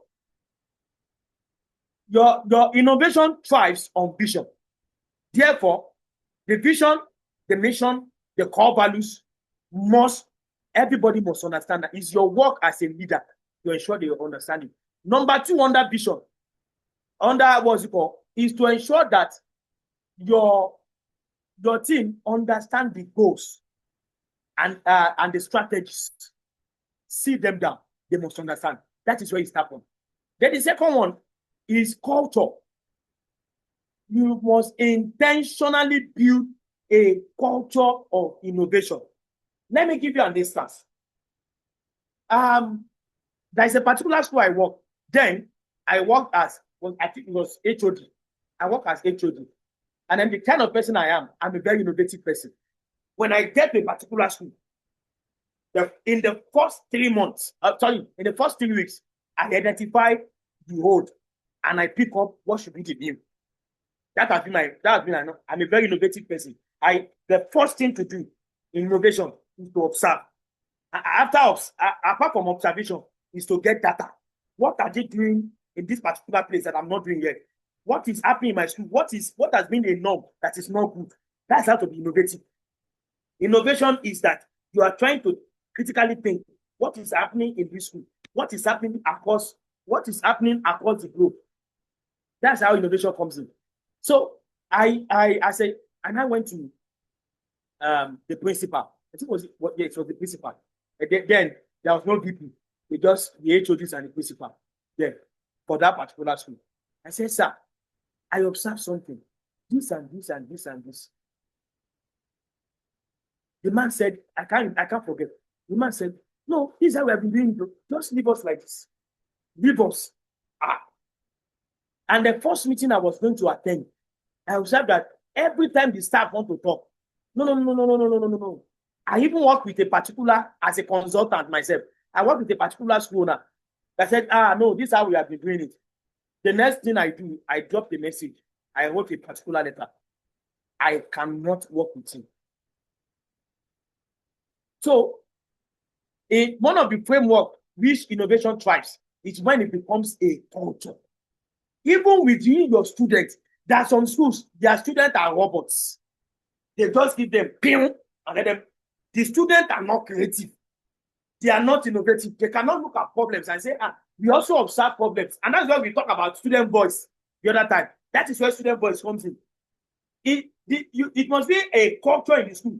your innovation thrives on vision. Therefore, the vision, the mission, the core values everybody must understand that. It's your work as a leader to ensure they understand it. Number 2, under vision, is to ensure that your team understand the goals and the strategies. See them down. They must understand. That is where it happens. Then the second one is culture. You must intentionally build a culture of innovation. Let me give you an instance. There's a particular school I work. Then I worked as, I think it was HOD. I work as HOD. And then the kind of person I am, I'm a very innovative person. When I get to a particular school, in the first 3 months, in the first 3 weeks, I identify the old and I pick up what should be the new. That has been I'm a very innovative person. The first thing to do in innovation is to observe. Apart from observation, is to get data. What are they doing in this particular place that I'm not doing yet? What is happening in my school? What has been a norm that is not good? That's how to be innovative. Innovation is that you are trying to critically think what is happening in this school, what is happening across the globe. That's how innovation comes in. So I went to the principal. I think it was the principal. And then there was no VP. It just the HODs and the principal there for that particular school. I said, sir, I observed something. This and this and this and this. The man said, I can't forget. The man said, no, this is how we have been doing it. Just leave us like this. Leave us. And the first meeting I was going to attend, I observed that Every time the staff want to talk, no. I even work with a particular, as a consultant myself, I work with a particular school owner that said, no, this is how we have been doing it. The next thing I do, I drop the message. I wrote a particular letter. I cannot work with him. So, one of the framework which innovation thrives is when it becomes a culture. Even within your students, there are some schools, their students are robots. They just give them ping and let them. The students are not creative. They are not innovative. They cannot look at problems and say, we also observe problems. And that's why we talk about student voice the other time. That is where student voice comes in. It must be a culture in the school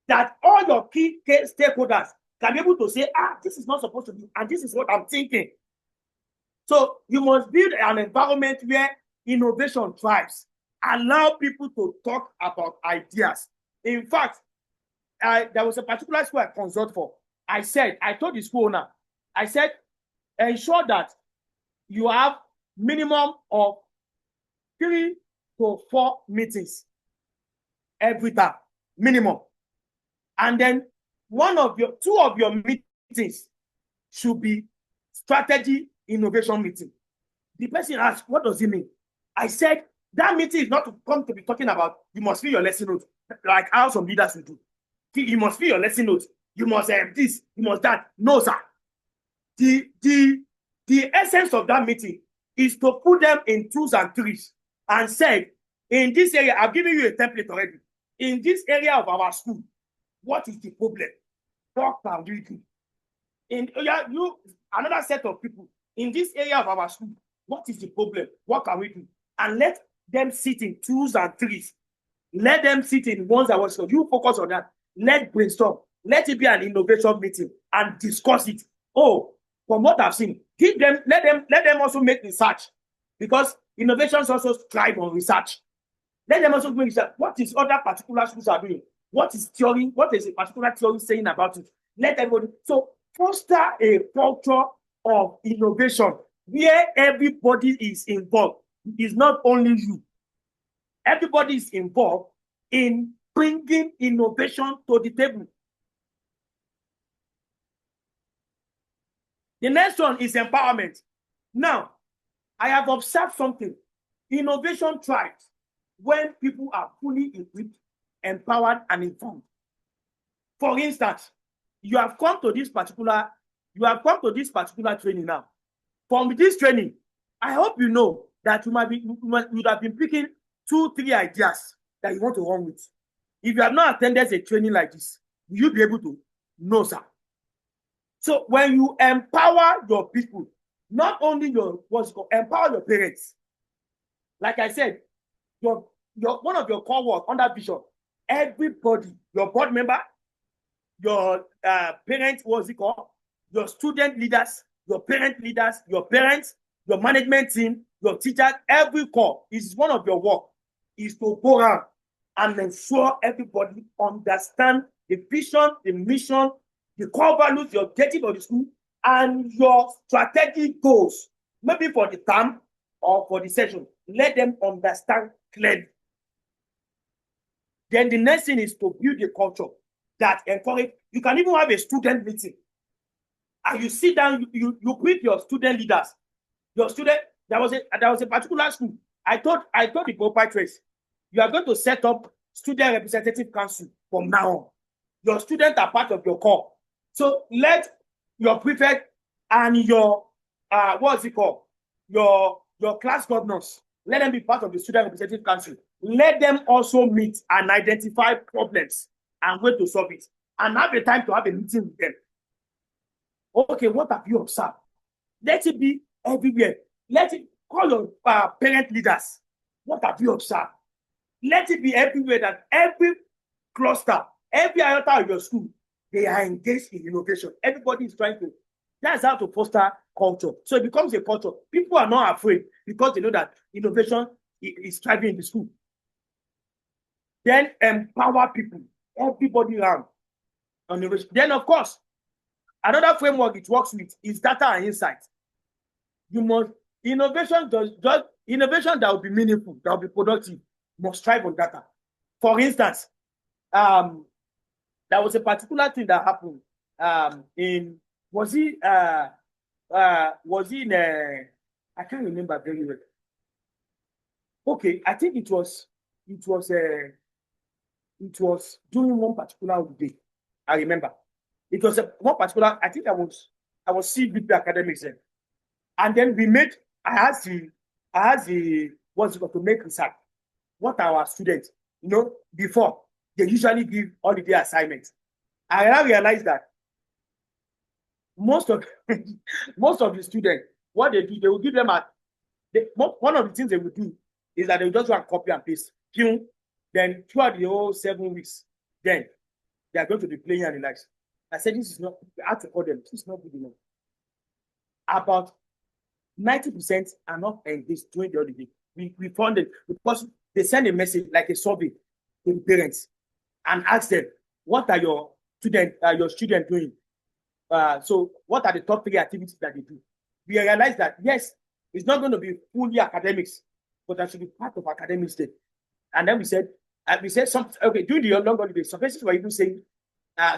that all your key stakeholders can be able to say, this is not supposed to be, and this is what I'm thinking. So you must build an environment where innovation thrives. Allow people to talk about ideas. In fact, there was a particular school I consult for. I told the school owner, I said, ensure that you have minimum of 3 to 4 meetings every time, minimum. And then two of your meetings should be strategy innovation meeting. The person asked, what does it mean? I said, that meeting is not to come to be talking about, you must fill your lesson notes, like how some leaders will do. You must fill your lesson notes. You must have this, you must that. No, sir. The essence of that meeting is to put them in 2s and 3s and say, in this area, I've given you a template already. In this area of our school, what is the problem? What can we do? Another set of people, in this area of our school, what is the problem? What can we do? And let them sit in 2s and 3s. Let them sit in ones that was, you focus on that. Let brainstorm. Let it be an innovation meeting and discuss it. From what I've seen, let them also make research, because innovations also thrive on research. Let them also make research. What is other particular schools are doing? What is theory? What is a particular theory saying about it? Let everybody. So foster a culture of innovation where everybody is involved. It's not only you. Everybody is involved in bringing innovation to the table. The next one is empowerment. Now, I have observed something. Innovation thrives when people are fully equipped, empowered, and informed. For instance, you have come to this particular training now. From this training, I hope you know that you would have been picking 2-3 ideas that you want to run with. If you have not attended a training like this, will you be able to? No, sir. So when you empower your people, not only empower your parents. Like I said, one of your core work under vision, everybody, your board member, your parents, your student leaders, your parent leaders, your parents, your management team, your teachers, every core is one of your work is to go around and ensure everybody understand the vision, the mission, the core values, the objective of the school, and your strategic goals, maybe for the term or for the session. Let them understand clearly. Then the next thing is to build a culture that encourage. You can even have a student meeting, and you sit down. You brief your student leaders. Your student. There was a particular school. I told the proprietors, you are going to set up student representative council from now on. Your students are part of your core. So let your prefect and your your class governors, let them be part of the student representative council. Let them also meet and identify problems and way to solve it, and have a time to have a meeting with them. Okay, what have you observed? Let it be everywhere. Let it call your parent leaders. What have you observed? Let it be everywhere, that every cluster, every iota of your school, they are engaged in innovation. Everybody is trying to. That's how to foster culture. So it becomes a culture. People are not afraid because they know that innovation is thriving in the school. Then empower people, everybody around on innovation. Then, of course, another framework it works with is data and insight. Innovation that will be meaningful, that will be productive, must thrive on data. For instance, there was a particular thing that happened in was he in I can't remember very well. Okay, I think it was during one particular day. I remember it was one particular. I think I was CBP academics then, and then we made. I asked the what's it called to make research. What our students, before they usually give holiday assignments. I now realized that most of the students, what they do, they will give them one of the things they will do is that they will just go and copy and paste. Then throughout the whole 7 weeks, then they are going to be playing and relax. I said, this is not, I had to call them, this is not good enough. About 90% are not engaged during the holiday. We found it because they send a message like a survey to the parents and ask them, what are your students doing? So what are the top 3 activities that they do? We realized that, yes, it's not going to be fully academics, but that should be part of academics day. And then we said during the long holiday, some places were even saying,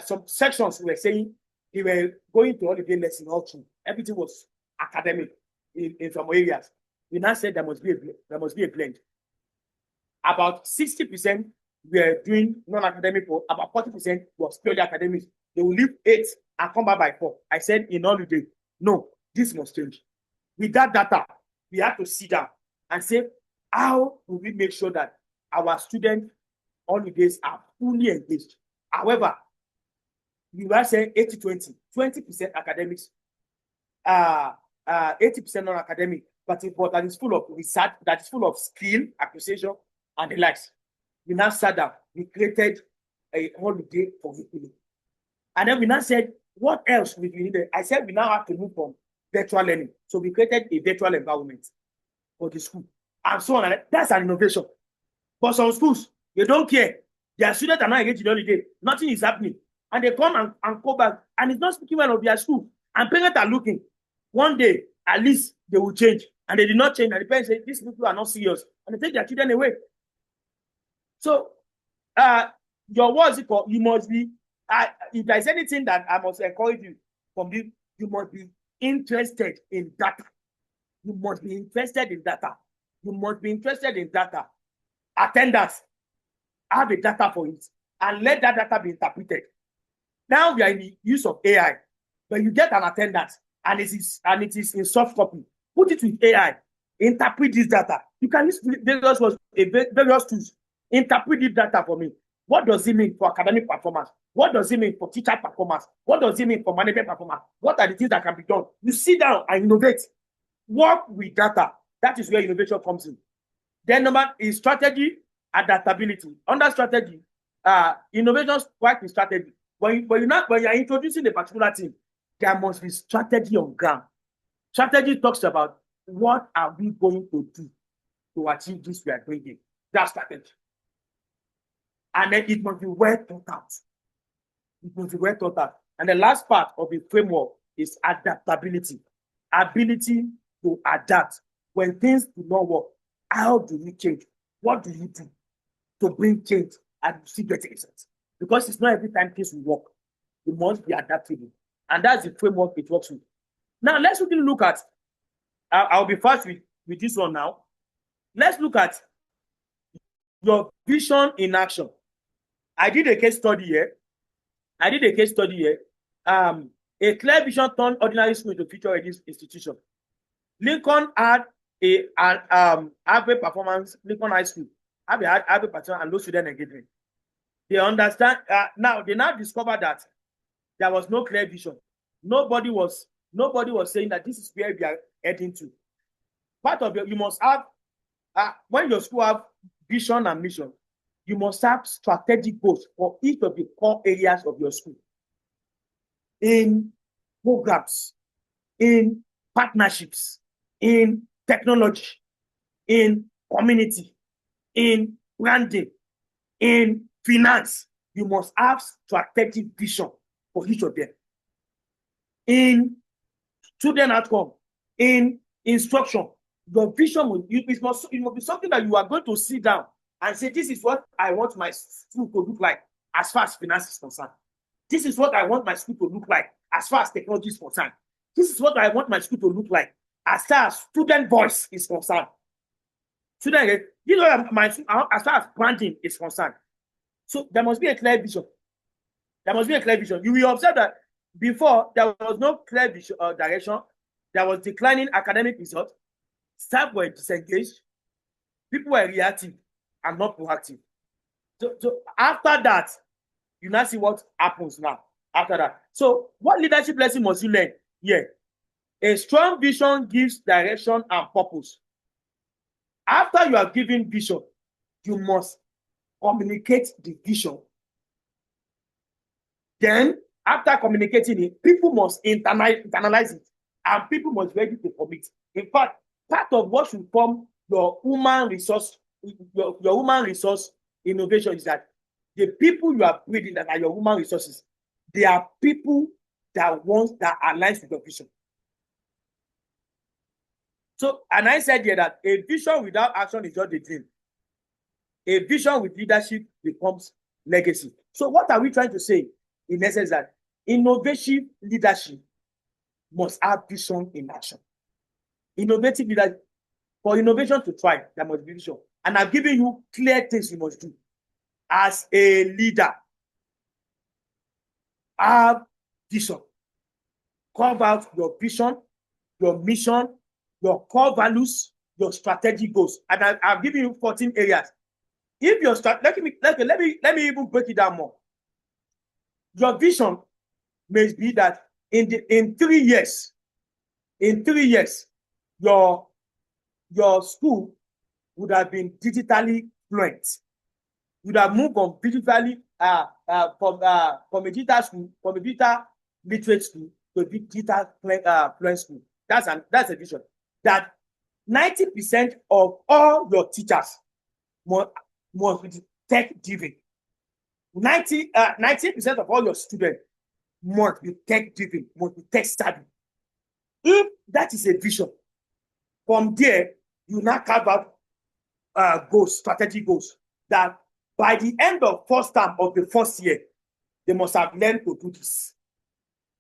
some sections were saying they were going to holiday lesson all through. Everything was academic in some areas. We now said there must be a blend. About 60% were doing non-academic, or about 40% was purely academic. They will leave 8 and come back by 4. I said in holiday, no, this must change. With that data, we have to sit down and say, how do we make sure that our student holidays are fully engaged? However, we were saying 80-20, 20% academics, 80% non-academic, but that is full of research, that is full of skill acquisition and the likes. We now sat down, we created a holiday curriculum. And then we now said, what else we needed? I said we now have to move from virtual learning. So we created a virtual environment for the school. And so on. That's an innovation. But some schools, they don't care. Their students are not engaged in holiday. Nothing is happening. And they come and go back. And it's not speaking well of their school. And parents are looking. One day, at least they will change. And they did not change. And the parents say, these people are not serious. And they take their children away. So, your words, you must be, if there's anything that I must encourage you from this, you must be interested in data. You must be interested in data. You must be interested in data. Attendance, have a data for it, and let that data be interpreted. Now we are in the use of AI. When you get an attendance and it is in soft copy, put it with AI, interpret this data. You can use various tools. Interpret this data for me. What does it mean for academic performance? What does it mean for teacher performance? What does it mean for management performance? What are the things that can be done? You sit down and innovate. Work with data. That is where innovation comes in. Then number is strategy, adaptability. Under strategy, innovation work with strategy. When you're introducing a particular thing, there must be strategy on ground. Strategy talks about what are we going to do to achieve this we are doing. That's strategy. And then it must be well thought out. It must be well thought out. And the last part of the framework is adaptability. Ability to adapt. When things do not work, how do you change? What do you do to bring change and see better results? Because it's not every time things will work. You must be adaptable. And that's the framework it works with. Now, let's quickly look at, I'll be fast with this one now. Let's look at your vision in action. I did a case study here. A clear vision turned ordinary school into future-ready institution. Lincoln had average performance. Lincoln High School had average performance and low student engagement. They understand now. They now discover that there was no clear vision. Nobody was saying that this is where we are heading to. Part of you must have when your school have vision and mission, you must have strategic goals for each of the core areas of your school. In programs, in partnerships, in technology, in community, in branding, in finance, you must have strategic vision for each of them. In student outcome, in instruction, your vision it must be something that you are going to sit down and say, this is what I want my school to look like as far as finance is concerned. This is what I want my school to look like as far as technology is concerned. This is what I want my school to look like as far as student voice is concerned. Student, you know, as far as branding is concerned. So there must be a clear vision. There must be a clear vision. You will observe that before there was no clear vision direction. There was declining academic results. Staff were disengaged. People were reactive and not proactive. So after that, you now see what happens now. After that. So what leadership lesson must you learn? Yeah. A strong vision gives direction and purpose. After you are given vision, you must communicate the vision. Then, after communicating it, people must internalize it, and people must be ready to commit. In fact, part of what should form your human resource innovation is that the people you are breeding that are your human resources, they are people that aligns with your vision. So, and I said here that a vision without action is just a dream. A vision with leadership becomes legacy. So what are we trying to say? In essence, that innovative leadership must have vision in action. Innovative leadership, for innovation to thrive, there must be vision. And I've given you clear things you must do. As a leader, have vision. Carve out your vision, your mission, your core values, your strategic goals. And I've given you 14 areas. If your let me even break it down more. Your vision may be that in 3 years, your school would have been digitally fluent. Would have moved from digitally from a digital school, from a digital literate school to a digital fluent school. That's a vision. That 90% of all your teachers must be tech-driven. 90% of all your students must be tech-driven, must be tech-savvy. If that is a vision, from there, you now carve out goals, strategic goals, that by the end of first term of the first year, they must have learned to do this.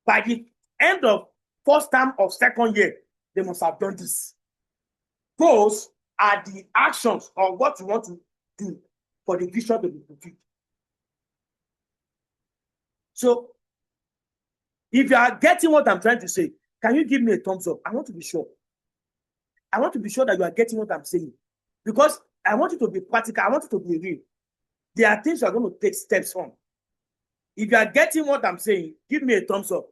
By the end of first term of second year, they must have done this. Those are the actions of what you want to do for the vision to be fulfilled. So, if you are getting what I'm trying to say, can you give me a thumbs up? I want to be sure. I want to be sure that you are getting what I'm saying. Because I want you to be practical. I want you to be real. There are things you are going to take steps on. If you are getting what I'm saying, give me a thumbs up.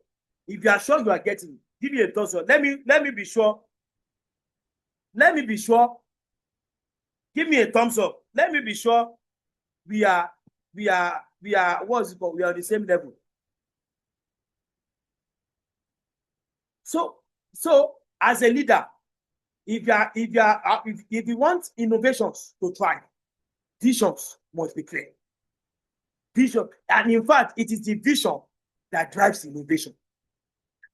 If you are sure you are getting, give me a thumbs up. Let me be sure. Let me be sure. Give me a thumbs up. Let me be sure we are what's it called? We are on the same level. So as a leader, if you want innovations to thrive, visions must be clear. Vision, and in fact, it is the vision that drives innovation.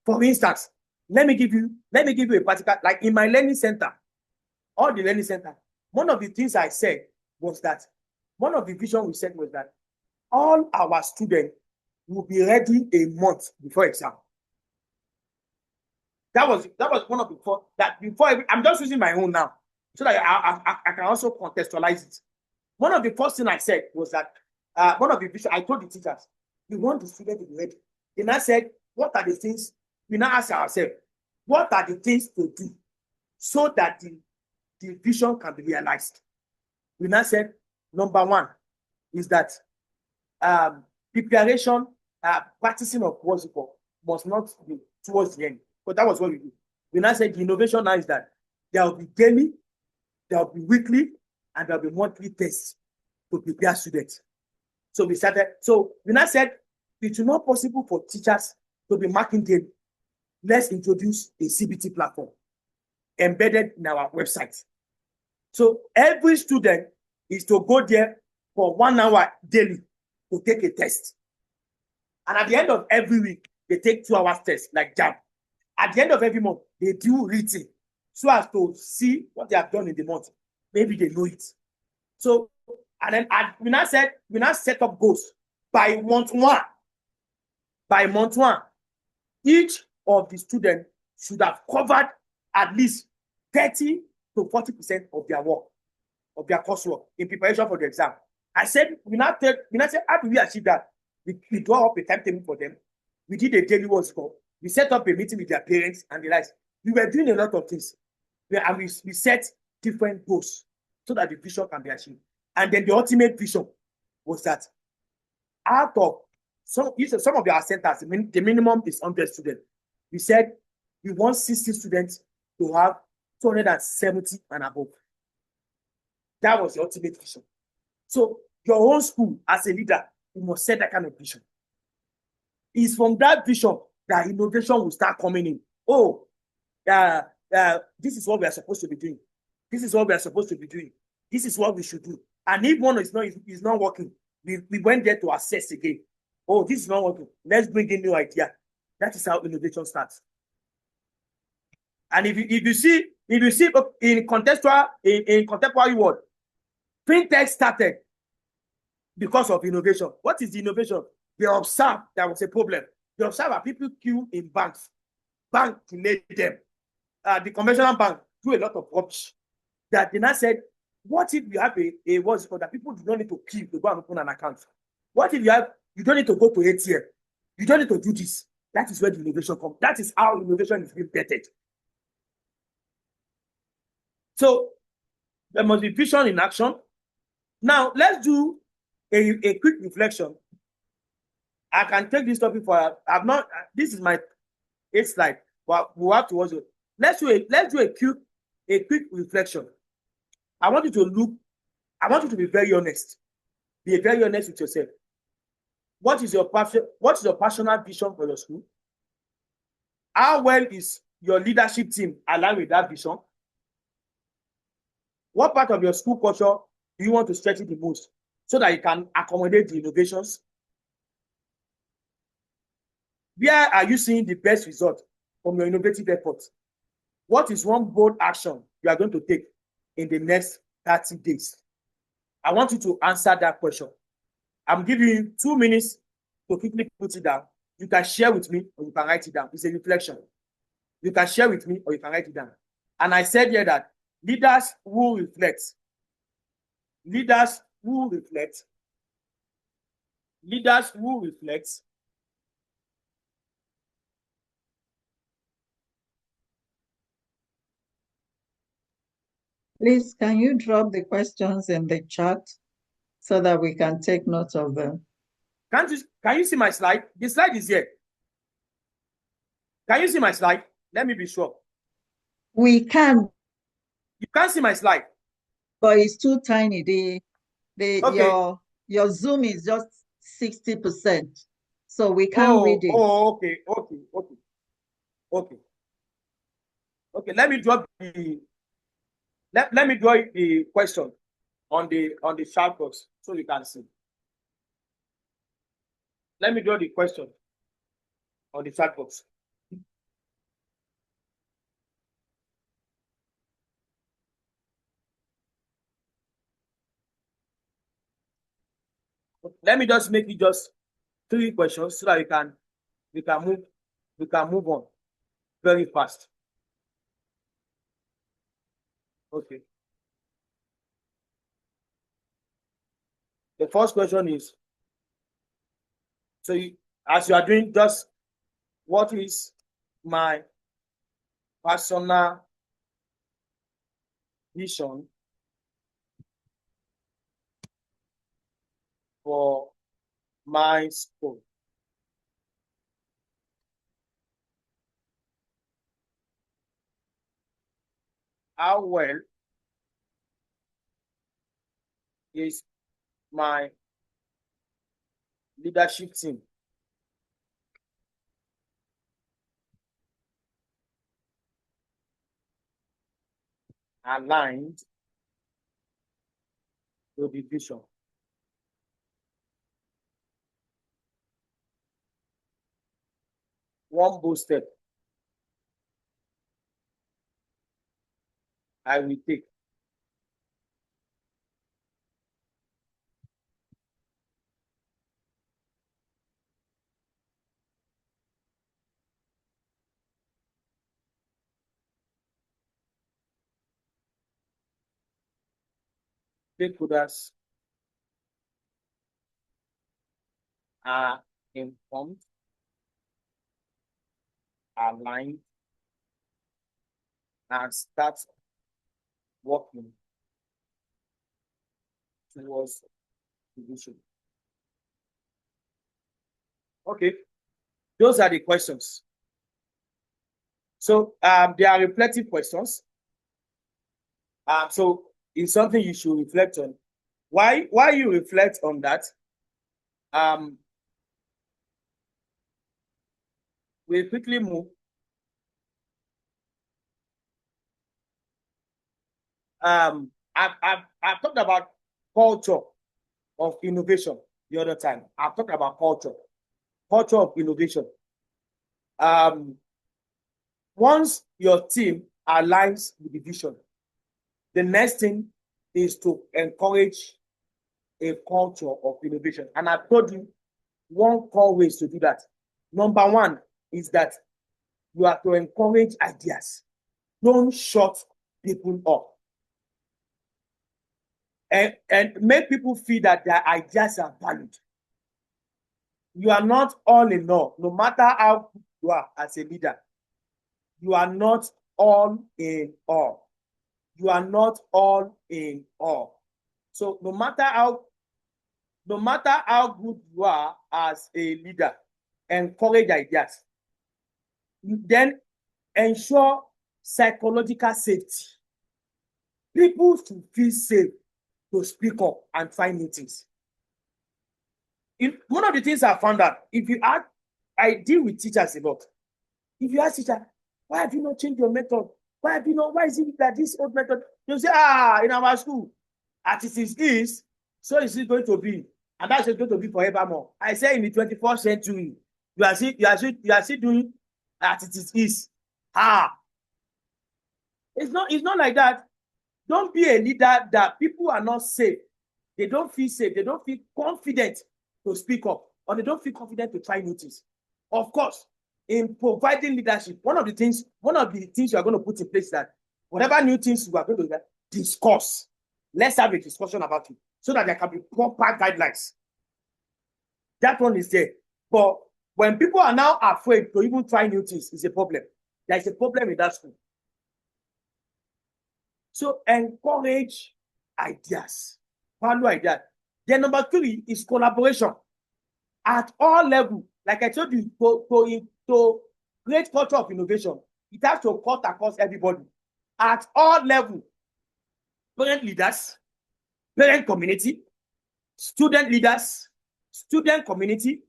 For instance, let me give you a particular, like in my learning center, all the learning center, one of the things I said was that one of the vision we said was that all our students will be ready a month before exam. That was one of the I'm just using my own now so that I can also contextualize it. One of the first things I said was that one of the vision I told the teachers, we want the student to be ready. Then I said, what are the things? We now ask ourselves, what are the things to do so that the vision can be realized? We now said, number one is that preparation, practicing of what's it called, must not be towards the end. But that was what we did. We now said the innovation now is that there will be daily, there will be weekly, and there will be monthly tests to prepare students. So we now said it's not possible for teachers to be marking daily. Let's introduce a CBT platform embedded in our website. So every student is to go there for 1 hour daily to take a test. And at the end of every week, they take 2 hours test, like JAMB. At the end of every month, they do written so as to see what they have done in the month. Maybe they know it. So And then we now set up goals by month one. By month one, each of the students should have covered at least 30 to 40% of their work, of their coursework in preparation for the exam. I said, we now said, how do we achieve that? We draw up a timetable for them. We did a daily work score. We set up a meeting with their parents and the rest. We were doing a lot of things. And we set different goals so that the vision can be achieved. And then the ultimate vision was that out of some of our centers, the minimum is 100 students. We said we want 60 students to have 270 and above. That was the ultimate vision. So your own school, as a leader, you must set that kind of vision. It's from that vision that innovation will start coming in. Oh, this is what we are supposed to be doing. This is what we are supposed to be doing. This is what we should do. And if one is not working, we went there to assess again. Oh, this is not working. Let's bring in new idea. That is how innovation starts. And if you see in contemporary world, fintech started because of innovation. What is the innovation? They observed there was a problem. They observed that people queue in banks. Bank delayed them. The conventional bank do a lot of rubbish. That they now said, what if you have a what's it called, that people do not need to queue to go and open an account? What if you don't need to go to ATM? You don't need to do this. That is where the innovation comes. That is how innovation is being bettered. So there must be vision in action. Now let's do a quick reflection. I can take this topic for this is my 8th slide, but we'll have to also let's do a quick reflection. I want you to be very honest. Be very honest with yourself. What is your personal vision for your school? How well is your leadership team aligned with that vision? What part of your school culture do you want to stretch it the most so that you can accommodate the innovations? Where are you seeing the best result from your innovative efforts? What is one bold action you are going to take in the next 30 days? I want you to answer that question. I'm giving you 2 minutes to quickly put it down. You can share with me or you can write it down. It's a reflection. You can share with me or you can write it down. And I said here that leaders who reflect, Please, can you drop the questions in the chat so that we can take note of them? Can you see my slide? The slide is here. Can you see my slide? Let me be sure. We can. You can't see my slide. But it's too tiny. Okay. Your Zoom is just 60%. So we can't read it. Oh, okay. Okay, let me drop the question on the chat box so you can see. Let me draw the question on the chat box. Let me just make it just 3 questions so that we can move on very fast. Okay. The first question is, so as you are doing, just what is my personal vision for my school? How well is my leadership team aligned to the vision? One bold step I will take stakeholders are informed, aligned, and start working towards the vision. Okay, those are the questions. So they are reflective questions. So it's something you should reflect on. Why you reflect on that? We'll quickly move. I've talked about culture of innovation the other time. I've talked about culture of innovation. Once your team aligns with the vision, the next thing is to encourage a culture of innovation. And I told you one core ways to do that. Number one is that you have to encourage ideas. Don't shut people up. And make people feel that their ideas are valued. You are not all in all, no matter how good you are as a leader. You are not all in all. You are not all in all. So no matter how good you are as a leader, encourage ideas. Then ensure psychological safety. People should feel safe to speak up and try new things. One of the things I found out, I deal with teachers a lot. If you ask teacher, why have you not changed your method? Why is it that this old method? You say, in our school, as it is, so is it going to be. And that's going to be forevermore. I say in the 21st century, you are still doing as it is. It's not like that. Don't be a leader that people are not safe. They don't feel safe. They don't feel confident to speak up, or they don't feel confident to try new things. Of course, in providing leadership, one of the things you are going to put in place that whatever new things you are going to discuss, let's have a discussion about it so that there can be proper guidelines. That one is there. But when people are now afraid to even try new things, it's a problem. There is a problem in that school. So encourage ideas, value ideas. Then number 3 is collaboration at all levels. Like I told you, to create culture of innovation, it has to cut across everybody at all levels. Parent leaders, parent community, student leaders, student community,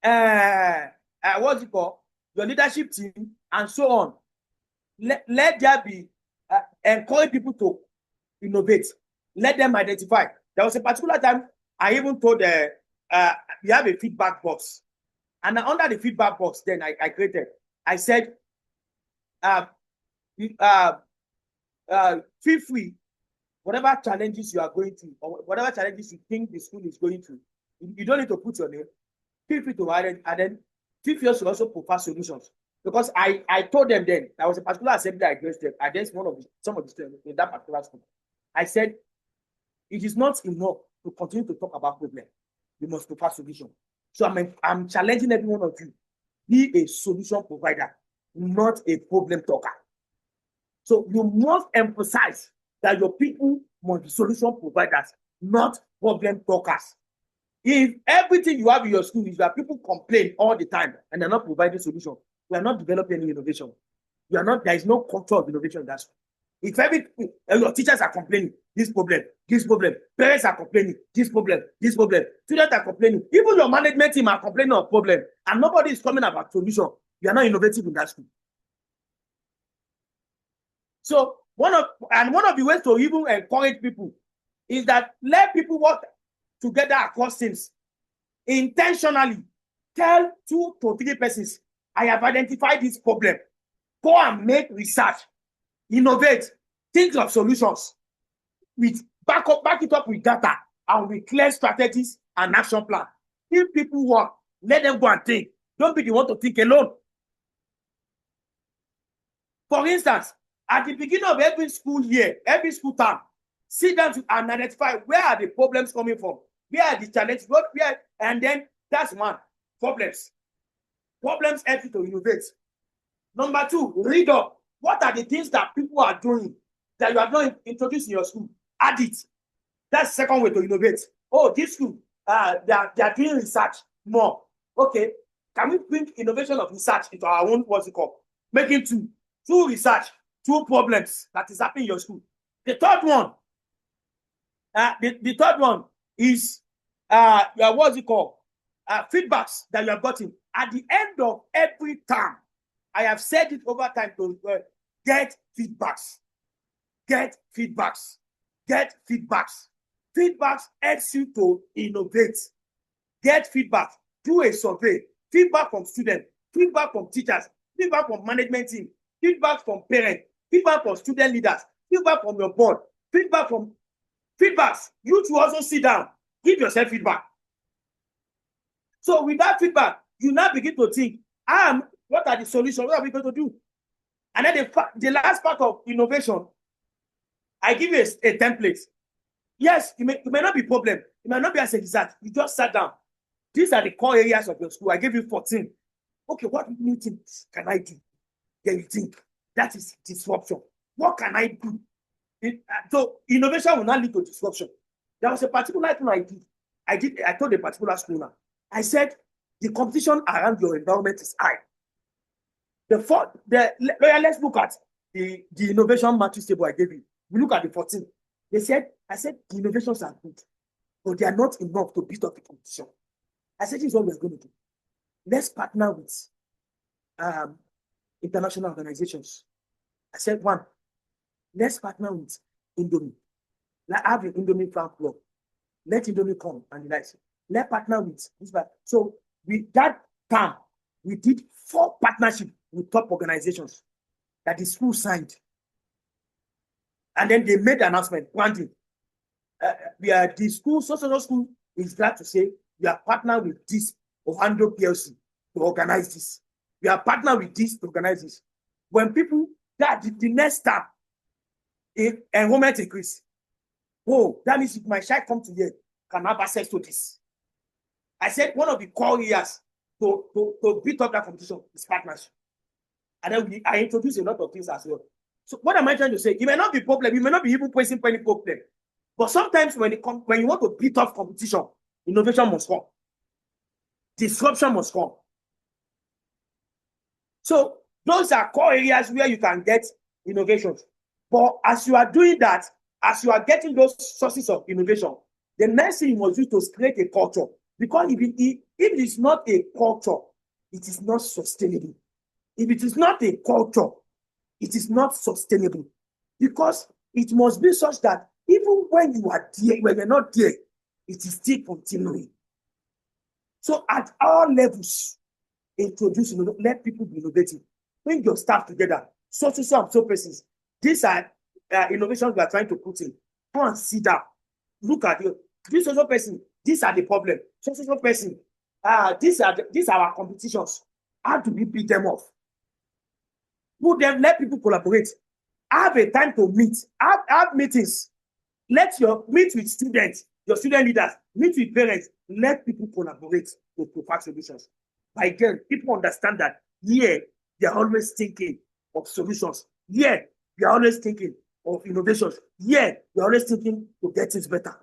what's it called? Your leadership team, and so on. Let there be encourage people to innovate. Let them identify. There was a particular time I even told we have a feedback box, and under the feedback box, then I created. I said, feel free, whatever challenges you are going through, or whatever challenges you think the school is going through, you don't need to put your name. Feel free to write it, and then feel free to also provide solutions. Because I told them then, there was a particular assembly I addressed them, against some of the students in that particular school. I said, it is not enough to continue to talk about problems. You must provide solutions. So I'm challenging every one of you. Be a solution provider, not a problem talker. So you must emphasize that your people must be solution providers, not problem talkers. If everything you have in your school is that people complain all the time and they're not providing solutions, we are not developing any innovation. There is no culture of innovation in that school. If your teachers are complaining, this problem, parents are complaining, this problem, students are complaining, even your management team are complaining of problem, and nobody is coming about solution, you are not innovative in that school. So one of the ways to even encourage people is that let people work together across teams. Intentionally tell 2 to 3 persons, I have identified this problem. Go and make research, innovate, think of solutions, back it up with data and with clear strategies and action plan. If people work, let them go and think. Don't be the one to think alone. For instance, at the beginning of every school year, every school term, sit down to and identify where are the problems coming from, where are the challenges, and then that's one. Problems help you to innovate. Number two, read up. What are the things that people are doing that you have not introduced in your school? Add it. That's the second way to innovate. Oh, this school, they are doing research more. Okay, can we bring innovation of research into our own, what's it called? Making two research, two problems that is happening in your school. The third one, is what's it called? Feedbacks that you have gotten at the end of every term. I have said it over time to get feedbacks. Get feedbacks. Get feedbacks. Feedbacks helps you to innovate. Get feedback. Do a survey. Feedback from students. Feedback from teachers. Feedback from management team. Feedback from parents. Feedback from student leaders. Feedback from your board. Feedback from feedbacks. You to also sit down. Give yourself feedback. So with that feedback, you now begin to think, what are the solutions? What are we going to do? And then the last part of innovation, I give you a template. Yes, it may not be a problem. It might not be as exact. You just sat down. These are the core areas of your school. I gave you 14. Okay, what new things can I do? Then you think, that is disruption. What can I do? So innovation will not lead to disruption. There was a particular thing I told a particular school now. I said, the competition around your environment is high. Let's look at the innovation matrix table I gave you. We look at the 14. I said, the innovations are good, but they are not enough to beat up the competition. I said, this is what we're going to do. Let's partner with international organizations. I said, one, let's partner with Indomie. Let's have an Indomie fan club. Let Indomie come and let's partner with this. So that time, we did 4 partnerships with top organizations that the school signed. And then they made the announcement, branding. The school, social school is glad to say we are partnered with this Ohando PLC to organize this. We are partnered with this to organize this. When people, the next time, if enrollment increase, that means if my child come to here, can have access to this. I said one of the core areas to beat up that competition is partnership. And then I introduced a lot of things as well. So what am I trying to say? It may not be a problem. You may not be even facing any problem. But sometimes when you want to beat off competition, innovation must come. Disruption must come. So those are core areas where you can get innovations. But as you are doing that, as you are getting those sources of innovation, the next thing you must do is to create a culture. Because if it is not a culture, it is not sustainable. If it is not a culture, it is not sustainable. Because it must be such that even when you are there, when you're not there, it is still continuing. So at all levels, introduce, let people be innovative. Bring your staff together. So persons. These are innovations we are trying to put in. Go and sit down. Look at you. This social person, these are the problem. Social person, these are our competitions. How do we beat them off? Put them, let people collaborate. Have a time to meet. Have meetings. Meet with students, your student leaders, meet with parents. Let people collaborate to provide solutions. By then, people understand that, they are always thinking of solutions. They are always thinking of innovations. They are always thinking to get things better.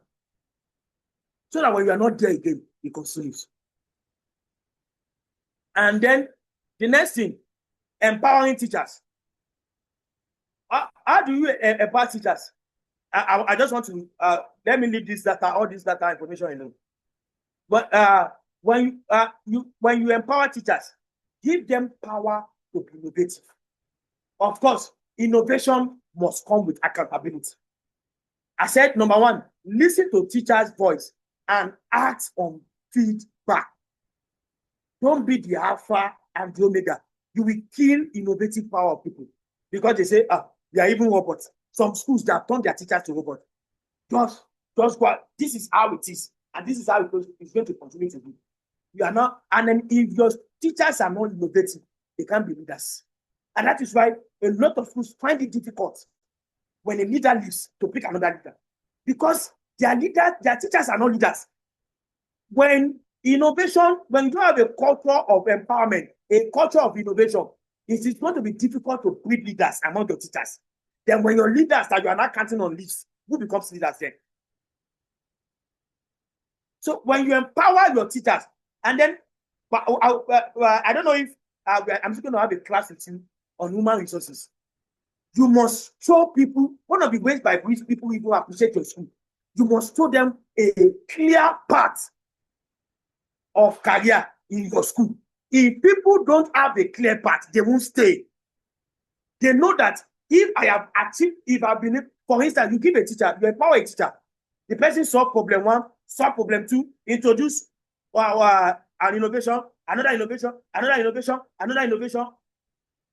So that when you are not there again, you can solution. And then the next thing, empowering teachers. How do you empower teachers? I just want to let me leave this data, all this data information alone. But when you empower teachers, give them power to be innovative. Of course, innovation must come with accountability. I said, number one, listen to teachers' voice and act on feedback. Don't be the alpha and the omega. You will kill innovative power of people because they say, they are even robots. Some schools that turn their teachers to robots. Just go. This is how it is, and this is how it's going to continue to be. You are not, and then if your teachers are not innovative, they can't be leaders. And that is why a lot of schools find it difficult when a leader leaves to pick another leader. because their leaders, their teachers are not leaders. When innovation, when you have a culture of empowerment, a culture of innovation, it is going to be difficult to breed leaders among your teachers. Then when your leaders that you are not counting on leaves, who becomes leaders then? So when you empower your teachers, and then, I don't know if I'm still going to have a class with you on human resources. You must show people, one of the ways by which people even appreciate your school, you must show them a clear path of career in your school. If people don't have a clear path, they won't stay. They know that if I have achieved, if I've been, for instance, you give a teacher, you empower a teacher, the person solve problem 1, solve problem 2, introduce an innovation, another innovation, another innovation, another innovation.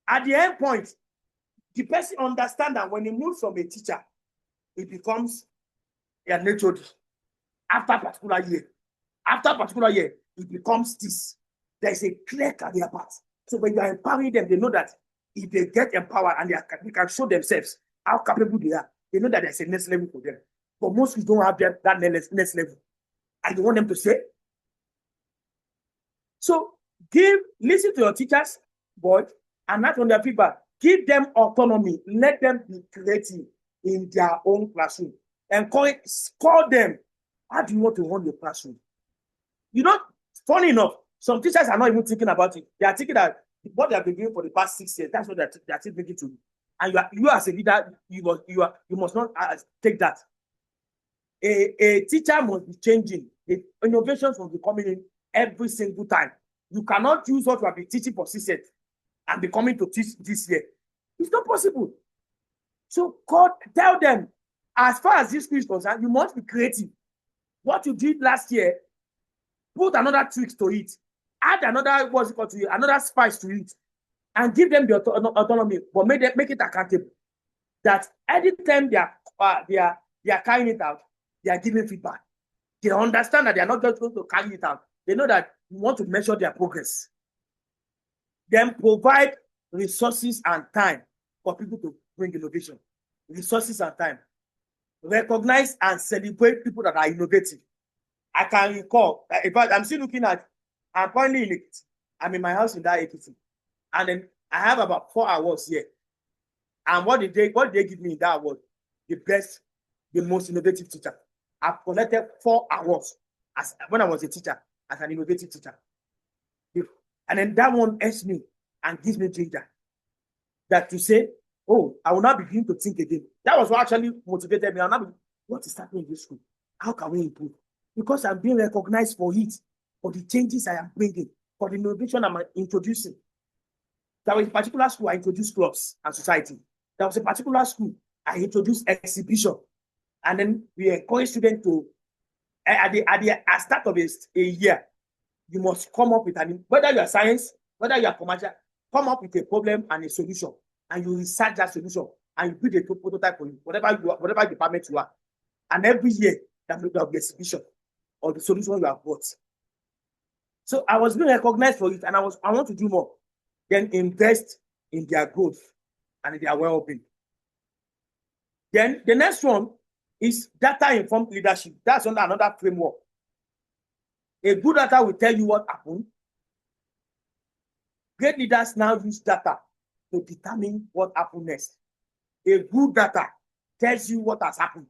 At the end point, the person understands that when he moves from a teacher, it becomes a nature. After a particular year, it becomes this. There is a clear career path. So when you are empowering them, they know that if they get empowered and they can show themselves how capable they are, they know that there's a next level for them. But most people don't have that next level. And you want them to say. So listen to your teachers, boy, and not on their feedback. Give them autonomy. Let them be creative in their own classroom. Encourage, call them. How do you want to run your classroom? You know, funny enough, some teachers are not even thinking about it. They are thinking that what they have been doing for the past 6 years, that's what they're still thinking to do. And you as a leader, you must not take that. A teacher must be changing. The innovations must be coming in every single time. You cannot use what you have been teaching for 6 years and be coming to teach this year. It's not possible. So God, tell them, as far as this school is concerned, you must be creative. What you did last year, put another tweak to it. Add another, what's it called to it, another spice to it. And give them the autonomy, but make it accountable. That anytime they are carrying it out, they are giving feedback. They understand that they are not just going to carry it out. They know that you want to measure their progress. Then provide resources and time for people to bring innovation. Resources and time. Recognize and celebrate people that are innovative. I can recall, in fact, I'm still looking at, I'm currently in it. I'm in my house in that Ekiti. And then I have about 4 hours here. And what did they give me in that award? The best, the most innovative teacher. I've collected 4 hours when I was a teacher, as an innovative teacher. And then that one helps me and gives me ginger. That to say, oh, I will not begin to think again. That was what actually motivated me. What is happening in this school? How can we improve? Because I'm being recognized for it, for the changes I am bringing, for the innovation I'm introducing. There was a particular school I introduced clubs and society. There was a particular school I introduced exhibition. And then we encourage students to, at the start of a year, you must come up with whether you are science, whether you are commercial, come up with a problem and a solution. And you research that solution and you build a prototype for you, whatever department you are. And every year, there will be exhibition or the solution you have brought. So I was being recognized for it, and I want to do more. Then invest in their growth and in their well-being. Then the next one is data-informed leadership. That's under another framework. A good data will tell you what happened. Great leaders now use data to determine what happened next. A good data tells you what has happened.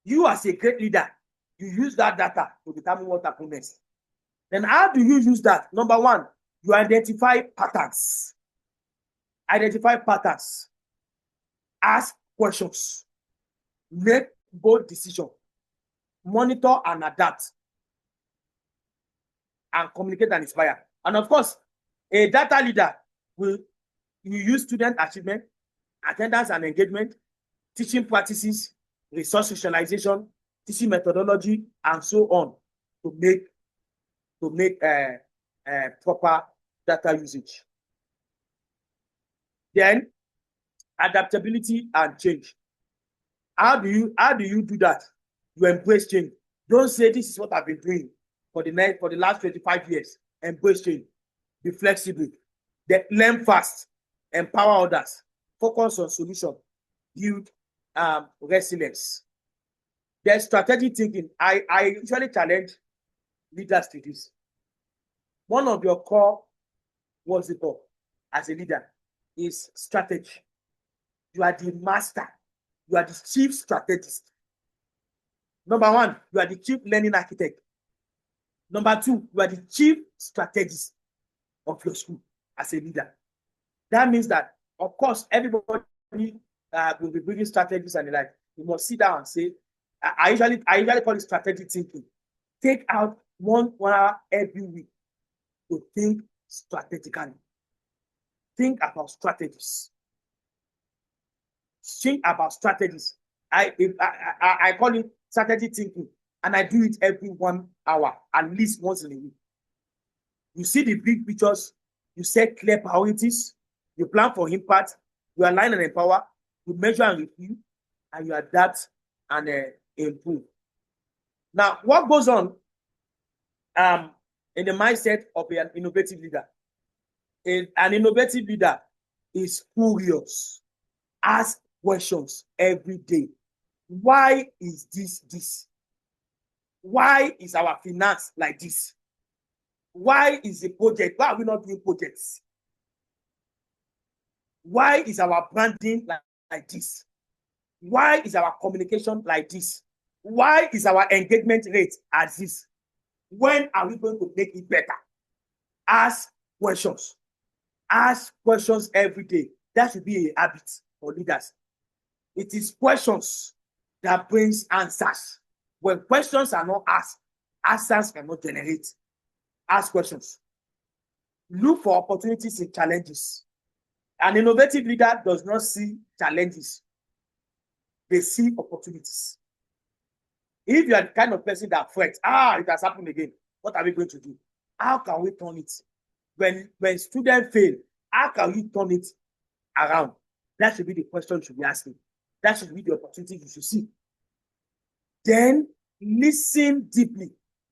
You as a great leader, you use that data to determine what happened next. Then how do you use that? Number one, you identify patterns. Identify patterns. Ask questions. Make bold decisions. Monitor and adapt. And communicate and inspire. And of course, a data leader will use student achievement, attendance and engagement, teaching practices, resource socialization, teaching methodology, and so on to make proper data usage. Then adaptability and change. How do you do that? You embrace change. Don't say this is what I've been doing for the last 25 years. Embrace change. Be flexible. Then learn fast. Empower others. Focus on solution. Build resilience. There's strategic thinking. I usually challenge leaders to this. One of your core, what's it called, as a leader, is strategy. You are the master. You are the chief strategist. Number one, you are the chief learning architect. Number two, you are the chief strategist of your school as a leader. That means that, of course, everybody will be bringing strategies and the like. You must sit down and say, I usually call it strategic thinking. Take out 1 hour every week to think strategically. Think about strategies. Think about strategies. I call it strategic thinking, and I do it every 1 hour, at least once in a week. You see the big pictures, you set clear priorities, you plan for impact, you align and empower, you measure and review, and you adapt and improve. Now, what goes on in the mindset of an innovative leader? An innovative leader is curious. Ask questions every day. Why is this? Why is our finance like this? Why is the project? Why are we not doing projects? Why is our branding like this? Why is our communication like this? Why is our engagement rate as this? When are we going to make it better? Ask questions. Ask questions every day. That should be a habit for leaders. It is questions that brings answers. When questions are not asked, answers cannot generate. Ask questions. Look for opportunities in challenges. An innovative leader does not see challenges. They see opportunities. If you are the kind of person that frets, it has happened again, what are we going to do? How can we turn it? When students fail, how can we turn it around? That should be the question you should be asking. That should be the opportunity you should see. Then listen deeply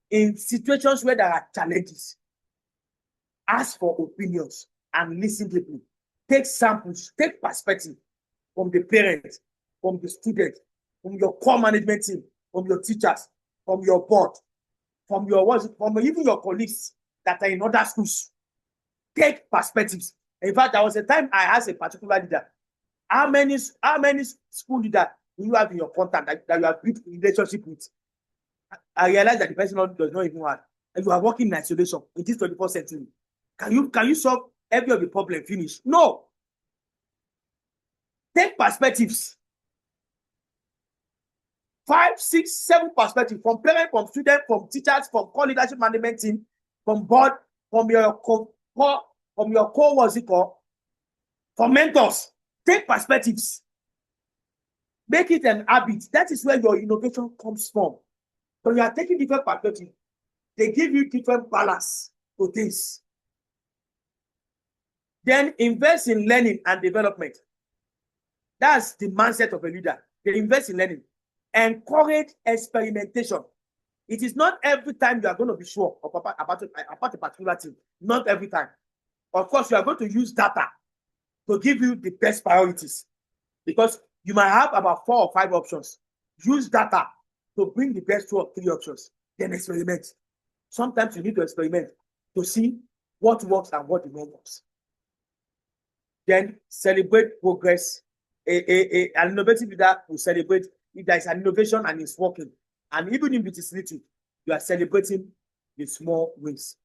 in situations where there are challenges. Ask for opinions and listen deeply. Take samples, take perspective from the parents, from the students, from your core management team, from your teachers, from your board, from even your colleagues that are in other schools. Take perspectives. In fact, there was a time I asked a particular leader, how many school leaders do you have in your contact that you have built relationship with? I realized that the person does not even have. And you are working in isolation in this 21st century. Can you solve every of the problem finish? No. Take perspectives. 5, 6, 7 perspectives from parents, from students, from teachers, from core leadership management team, from board, from your from mentors. Take perspectives. Make it an habit. That is where your innovation comes from. When you are taking different perspectives, they give you different balance to things. Then invest in learning and development. That's the mindset of a leader. They invest in learning. Encourage experimentation. It is not every time you are going to be sure about a particular thing. Not every time. Of course, you are going to use data to give you the best priorities. Because you might have about 4 or 5 options. Use data to bring the best 2 or 3 options. Then experiment. Sometimes you need to experiment to see what works and what does not work. Then celebrate progress. An innovative leader will celebrate if there is an innovation and it's working. And even if it is little, you are celebrating the small wins.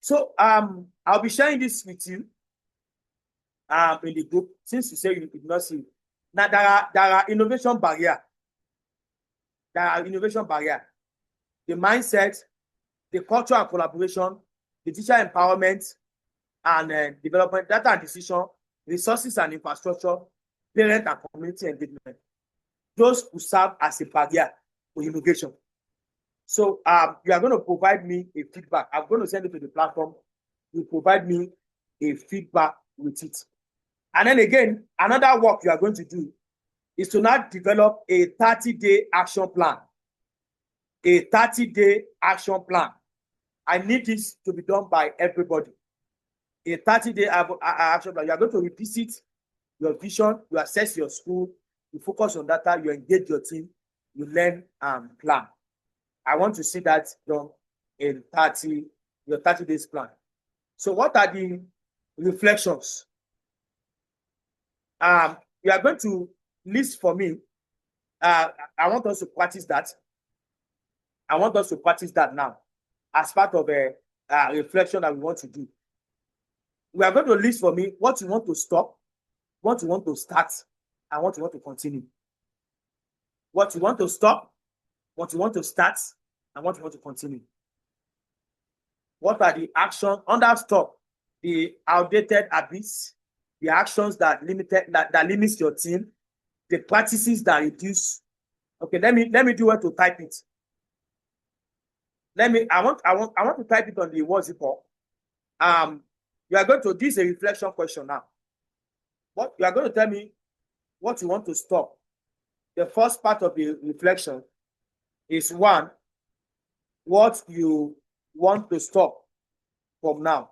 So I'll be sharing this with you in the group, since you say you did not see. Now there are innovation barriers. There are innovation barriers. The mindset, the culture and collaboration, the teacher empowerment and development, data and decision, resources and infrastructure, parent and community engagement. Those who serve as a barrier for innovation. So you are going to provide me a feedback. I'm going to send it to the platform. You provide me a feedback with it. And then again, another work you are going to do is to now develop a 30-day action plan. A 30-day action plan. I need this to be done by everybody. A 30-day action plan. You are going to revisit your vision, you assess your school, you focus on data, you engage your team, you learn and plan. I want to see that done in your 30 days plan. So what are the reflections? You are going to list for me. I want us to practice that. I want us to practice that now as part of a reflection that we want to do. We are going to list for me what you want to stop, what you want to start, and what you want to continue. What you want to stop, what you want to start, and what you want to continue. What are the actions under stop? The outdated habits, the actions that limits your team, the practices that reduce. Okay, let me do what to type it. I want to type it on the what's it called? You are going to this is a reflection question now. What you are going to tell me what you want to stop. The first part of the reflection is one, what you want to stop from now.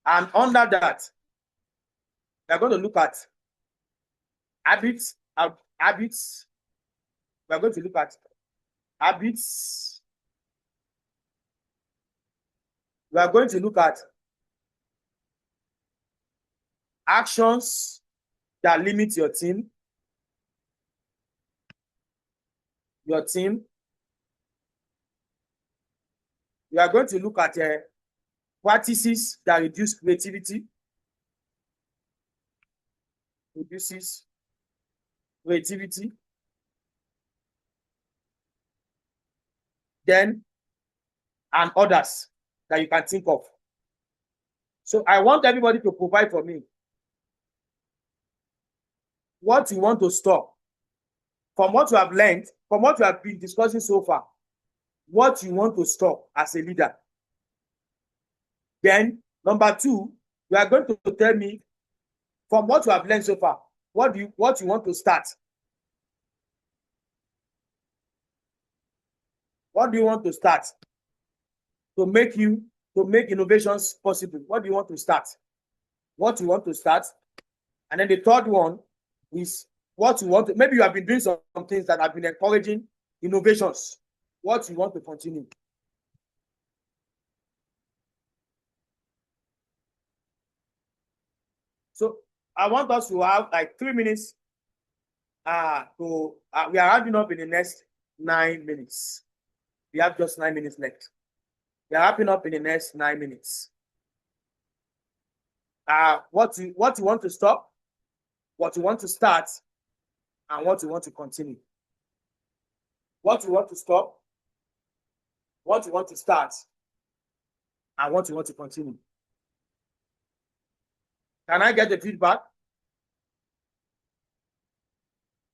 And under that, we are going to look at habits. We are going to look at habits. We are going to look at actions that limit your team. We are going to look at practices that reduce creativity. Reduces creativity. Then, and others that you can think of. So I want everybody to provide for me what you want to stop from what you have learned, from what you have been discussing so far, what you want to stop as a leader. Then, number two, you are going to tell me from what you have learned so far, what you want to start. What do you want to start to make innovations possible? What do you want to start? What you want to start? And then the third one is what you want to, maybe you have been doing some things that have been encouraging innovations. What you want to continue. So I want us to have like 3 minutes. We are rounding up in the next 9 minutes. We have just 9 minutes left. We are wrapping up in the next 9 minutes. What you want to stop, what you want to start, and what you want to continue. What you want to stop, what you want to start, and what you want to continue. Can I get the feedback?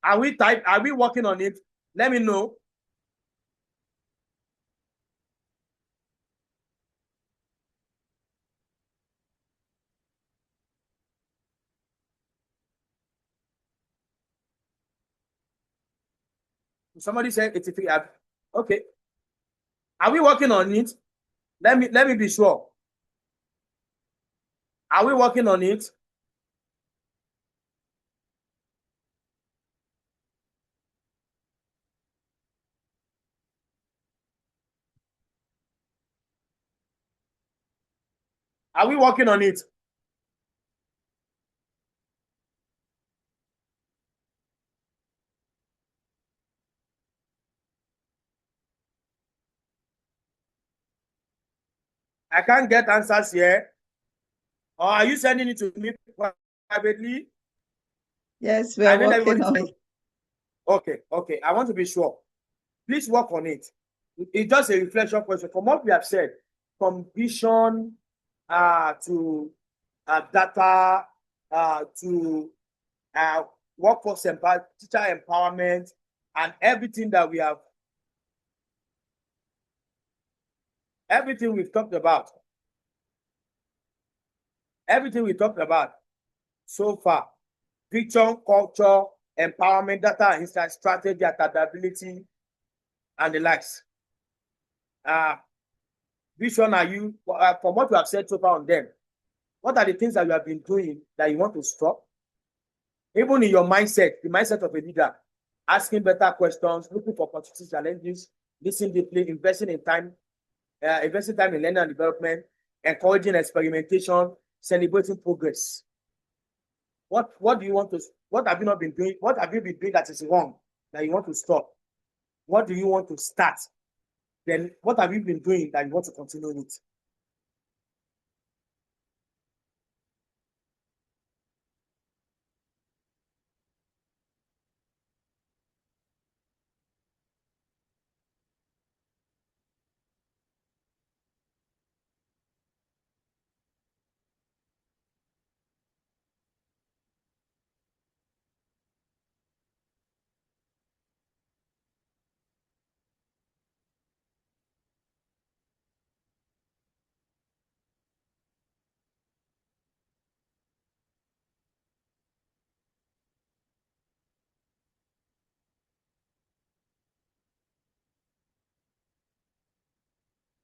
Are we working on it? Let me know. Somebody said 83. Okay. Are we working on it? Let me be sure. Are we working on it? Are we working on it? I can't get answers here. Or are you sending it to me privately? Yes, we are working on it. Okay. I want to be sure. Please work on it. It's just a reflection question. From what we have said, from vision to data to workforce empowerment, teacher empowerment, and everything we've talked about. Everything we talked about so far. Vision, culture, empowerment, data, insight, strategy, adaptability, and the likes. Which one are you, from what you have said so far on them, what are the things that you have been doing that you want to stop? Even in your mindset, the mindset of a leader, asking better questions, looking for opportunity challenges, listening deeply, investing time in learning and development, encouraging experimentation, celebrating progress. What have you not been doing? What have you been doing that is wrong that you want to stop? What do you want to start? Then what have you been doing that you want to continue with?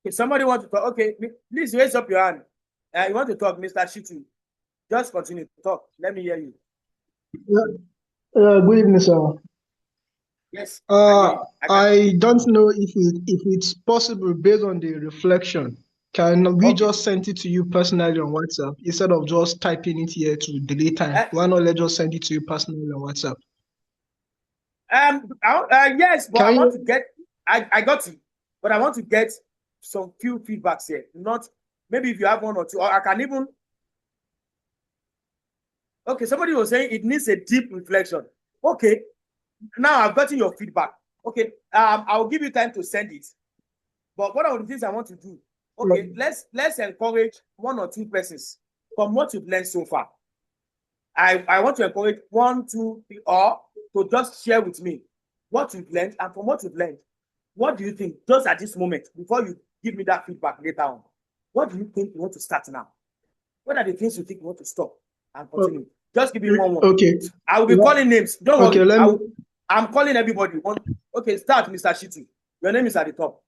If somebody wants to talk, okay, please raise up your hand. You want to talk, Mr. Shitu? Just continue to talk. Let me hear you. Good evening, sir. Yes. I don't know if it's possible based on the reflection. Can we just send it to you personally on WhatsApp instead of just typing it here to delay time? Why not let's just send it to you personally on WhatsApp? Yes, but I want to get. I got it, but I want to get some few feedbacks here. Not maybe if you have one or two, or I can even. Okay, somebody was saying it needs a deep reflection. Okay, now I've gotten your feedback. Okay, I'll give you time to send it. But one of the things I want to do, okay, let's encourage one or two persons from what you've learned so far. I want to encourage 1, 2, 3, or to just share with me what you've learned, and from what you've learned, what do you think just at this moment before you give me that feedback later on? What do you think you want to start now? What are the things you think you want to stop and continue? Just give me one. Okay. I will be calling names. Don't worry. I'm calling everybody. Okay, start, Mr. Shitu. Your name is at the top.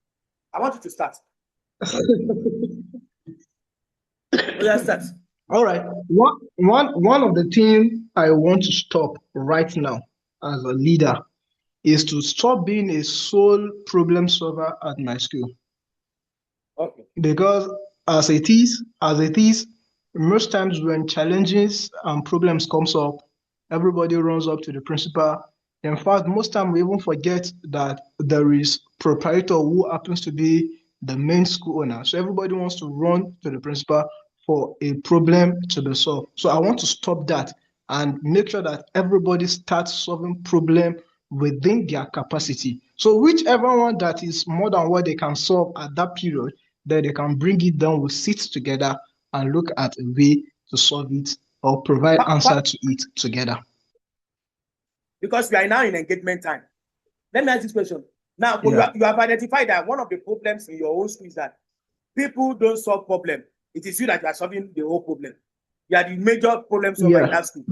I want you to start. Let's start. All right. One of the things I want to stop right now as a leader is to stop being a sole problem solver at my school. Okay. Because as it is, most times when challenges and problems comes up, everybody runs up to the principal. In fact, most time we even forget that there is proprietor who happens to be the main school owner. So everybody wants to run to the principal for a problem to be solved. So I want to stop that and make sure that everybody starts solving problem within their capacity. So whichever one that is more than what they can solve at that period, then they can bring it down, we'll sit together and look at a way to solve it or provide answer to it together. Because we are now in engagement time. Let me ask this question. Now, you have identified that one of the problems in your own school is that people don't solve problem. It is you that you are solving the whole problem. You are the major problem solver in that school.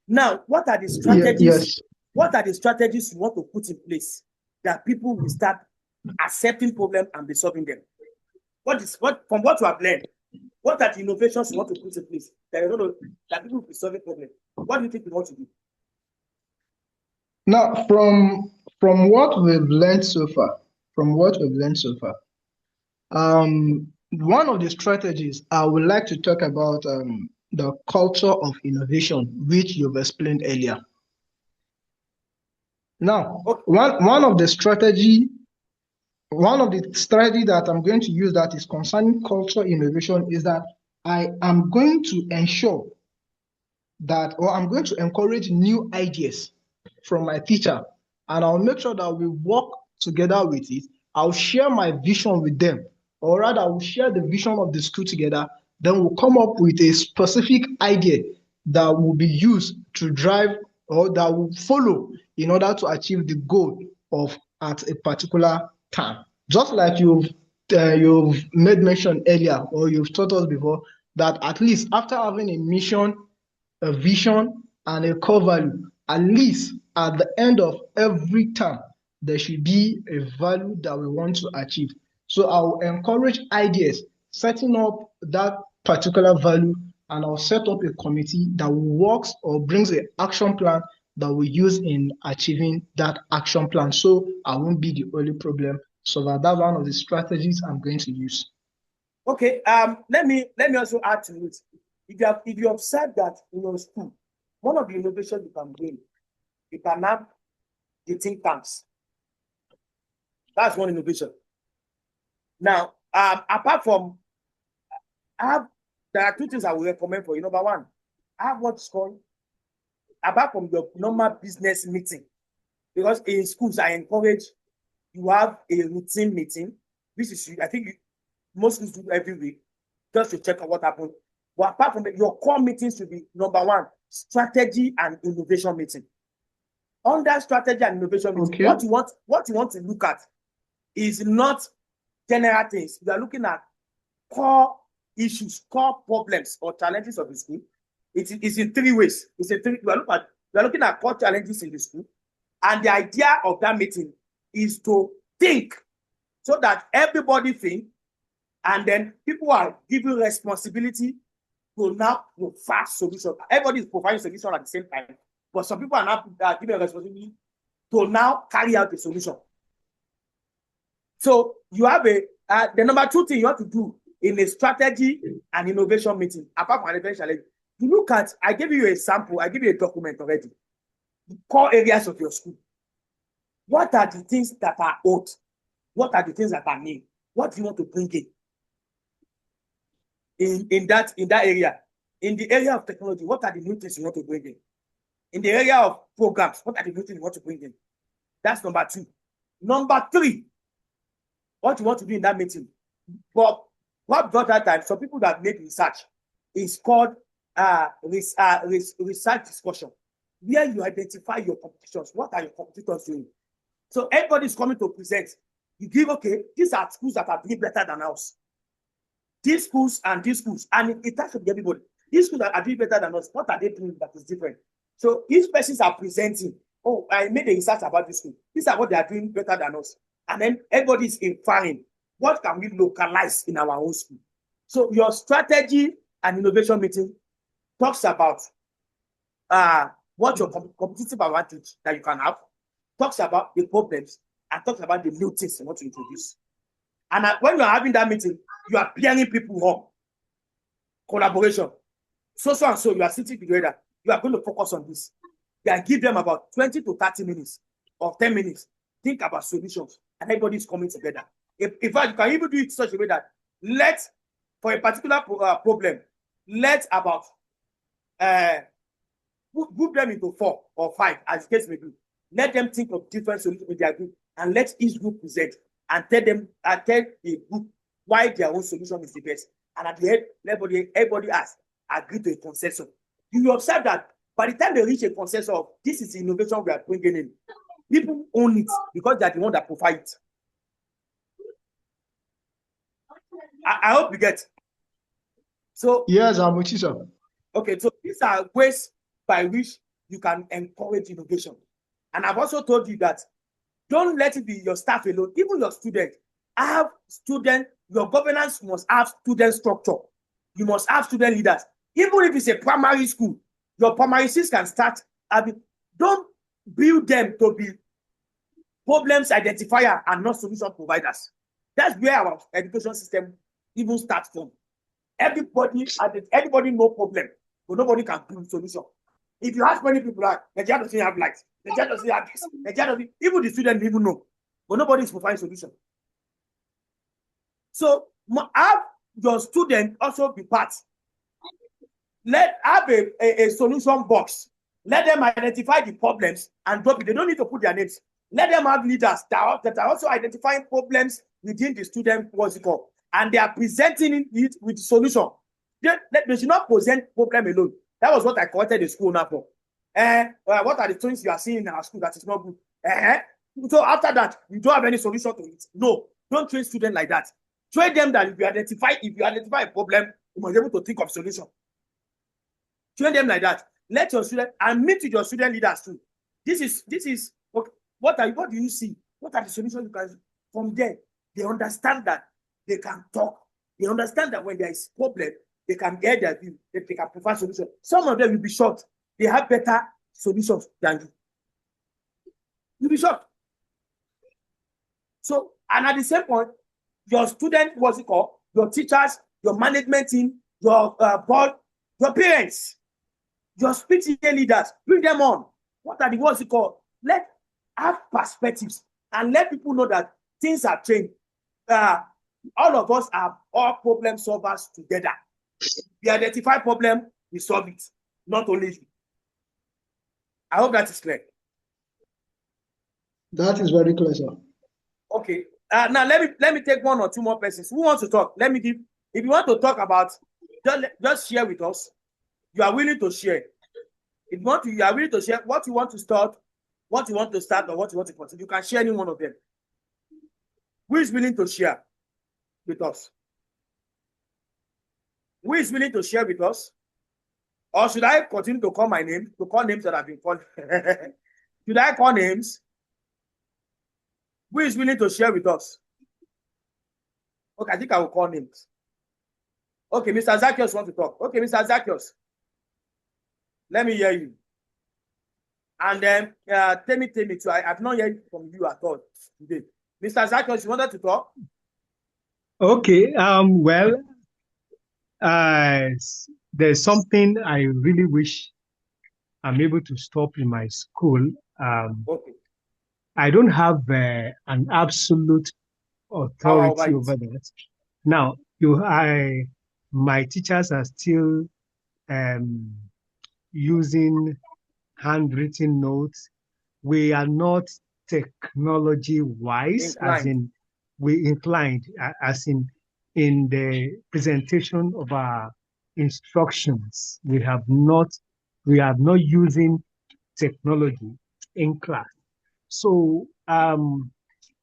Now, what are the strategies? What are the strategies you want to put in place that people will start accepting problem and be solving them? From what you have learned, what are the innovations you want to put in place that people will be solving problem? What do you think you want to do? Now, from what we've learned so far, one of the strategies I would like to talk about the culture of innovation, which you've explained earlier. Now, one of the strategy that I'm going to use that is concerning culture innovation is that I am going to ensure that, or I'm going to encourage new ideas from my teacher, and I'll make sure that we work together with it. I'll share my vision with them, or rather, we'll share the vision of the school together. Then we'll come up with a specific idea that will be used to drive or that will follow in order to achieve the goal of at a particular time. Just like you've made mention earlier, or you've taught us before, that at least after having a mission, a vision, and a core value, at least at the end of every term, there should be a value that we want to achieve. So I will encourage ideas, setting up that particular value, and I'll set up a committee that works or brings an action plan that we use in achieving that action plan. So I won't be the only problem solver. That's one of the strategies I'm going to use. Okay. Let me also add to it. If you observe that in your school, one of the innovations you can bring, you can have the think tanks. That's one innovation. Now, apart from, there are two things I will recommend for you. Number one, I have what's called, apart from your normal business meeting, because in schools I encourage you have a routine meeting, which is, I think most schools do every week, just to check out what happened. But apart from that, your core meetings should be number one, strategy and innovation meeting. Under strategy and innovation meeting, Okay. what you want to look at is not general things. You are looking at core issues, core problems or challenges of the school. It's in three ways. We are looking at core challenges in the school, and the idea of that meeting is to think so that everybody think, and then people are given responsibility to now provide solution. Everybody is providing solution at the same time, but some people are not given responsibility to now carry out the solution. So you have the number two thing you have to do in a strategy and innovation meeting, apart from an challenge, you look at, I gave you a sample, I gave you a document already. The core areas of your school. What are the things that are old? What are the things that are new? What do you want to bring in that area? In the area of technology, what are the new things you want to bring in? In the area of programs, what are the new things you want to bring in? That's number two. Number three, what you want to do in that meeting. But what brought that time, some people that made research, is called research discussion, where you identify your competitions. What are your competitors doing? So everybody is coming to present. You give, okay, these are schools that are doing better than us. These schools, and it has to be everybody. These schools that are doing better than us, what are they doing that is different? So each persons are presenting, oh, I made a research about this school. These are what they are doing better than us. And then everybody is inferring, what can we localize in our own school? So your strategy and innovation meeting talks about what your competitive advantage that you can have, talks about the problems, and talks about the new things you want to introduce. And when you are having that meeting, you are pairing people up. Collaboration. So and so, you are sitting together. You are going to focus on this. You can give them about 20 to 30 minutes or 10 minutes. Think about solutions, and everybody is coming together. In fact, you can even do it such a way that for a particular problem, group them into 4 or 5, as the case may be. Let them think of different solutions in their group, and let each group present and tell the group why their own solution is the best. And at the end, everybody has agreed to a consensus. You will observe that by the time they reach a consensus of this is the innovation we are bringing in, people own it because they are the one that provide it. I hope you get. So yes, I'm with you, sir. Okay, so these are ways by which you can encourage innovation. And I've also told you that don't let it be your staff alone, even your students. Your governance must have student structure. You must have student leaders. Even if it's a primary school, your primary schools can start. Don't build them to be problems identifier and not solution providers. That's where our education system even starts from. Everybody no problem, but nobody can build solution. If you ask many people, Nigeria doesn't have light, Nigeria doesn't have this, even the students even know, but nobody is providing solution. So have your student also be part. Have a solution box. Let them identify the problems and drop it. They don't need to put their names. Let them have leaders that are also identifying problems within the student and they are presenting it with the solution. They should not present problem alone. That was what I corrected the school now for. What are the things you are seeing in our school that is not good? So after that, you don't have any solution to it. No, don't train students like that. Train them that if you identify a problem, you must be able to think of solution. Train them like that. Let your student and meet with your student leaders too. This is okay. What do you see? What are the solutions you can? From there, they understand that they can talk. They understand that when there is problem, they can get their view. They can provide solution. Some of them will be short. They have better solutions than you. You'll be shocked. So, and at the same point, your student, what's it called? Your teachers, your management team, your board, your parents, your speech leaders, bring them on. What are the what's it called? Let have perspectives and let people know that things are changed. All of us are all problem solvers together. We identify problem, we solve it, not only you. I hope that is clear. That is very clear, sir. Okay. Now let me take one or two more persons. Who wants to talk? Let me give. If you want to talk about, just share with us. You are willing to share. If you are willing to share what you want to start, or what you want to continue. You can share any one of them. Who is willing to share with us? Who is willing to share with us? Or should I continue to call my name? To call names that have been called? Should I call names? Who is willing to share with us? Okay, I think I will call names. Okay, Mr. Zacchaeus wants to talk. Okay, Mr. Zacchaeus. Let me hear you. And then Temi too. I have not heard from you at all today. Mr. Zacchaeus, you wanted to talk? Okay. Well, there's something I really wish I'm able to stop in my school. Okay. I don't have an absolute authority over that. Now, my teachers are still using handwritten notes. We are not technology wise, as in we inclined, as in the presentation of our instructions. We are not using technology in class. So I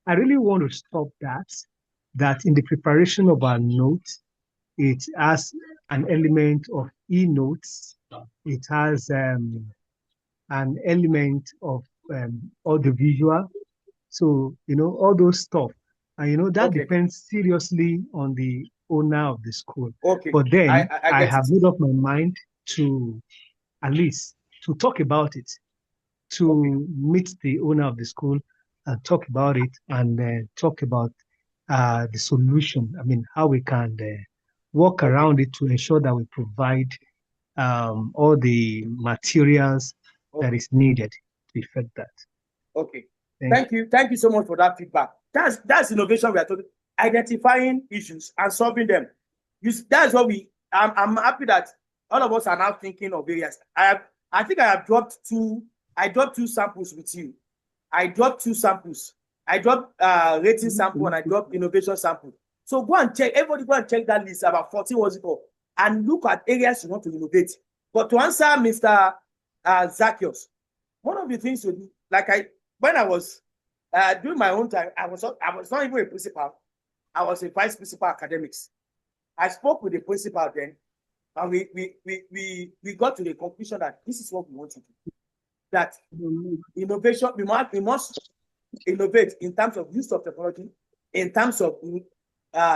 really want to stop that in the preparation of our notes, it has an element of e-notes. It has an element of audiovisual. So, all those stuff. And, that depends seriously on the owner of the school. Okay. But then I have made up my mind to at least to talk about it, to meet the owner of the school and talk about it and talk about the solution. I mean, how we can work around it to ensure that we provide all the materials that is needed to effect that. Okay. Thank you. Thank you so much for that feedback. That's innovation we are talking. Identifying issues and solving them. That's what I'm happy that all of us are now thinking of areas. I think I have dropped two. I dropped 2 samples with you. I dropped 2 samples. I dropped rating sample and I dropped innovation sample. So go and check. Everybody go and check that list about 14 was it called, and look at areas you want to innovate. But to answer Mr. Zacchaeus, one of the things to do, when I was doing my own time, I was not even a principal. I was a vice principal academics. I spoke with the principal then, and we got to the conclusion that this is what we want to do. That innovation, we must innovate in terms of use of technology, in terms of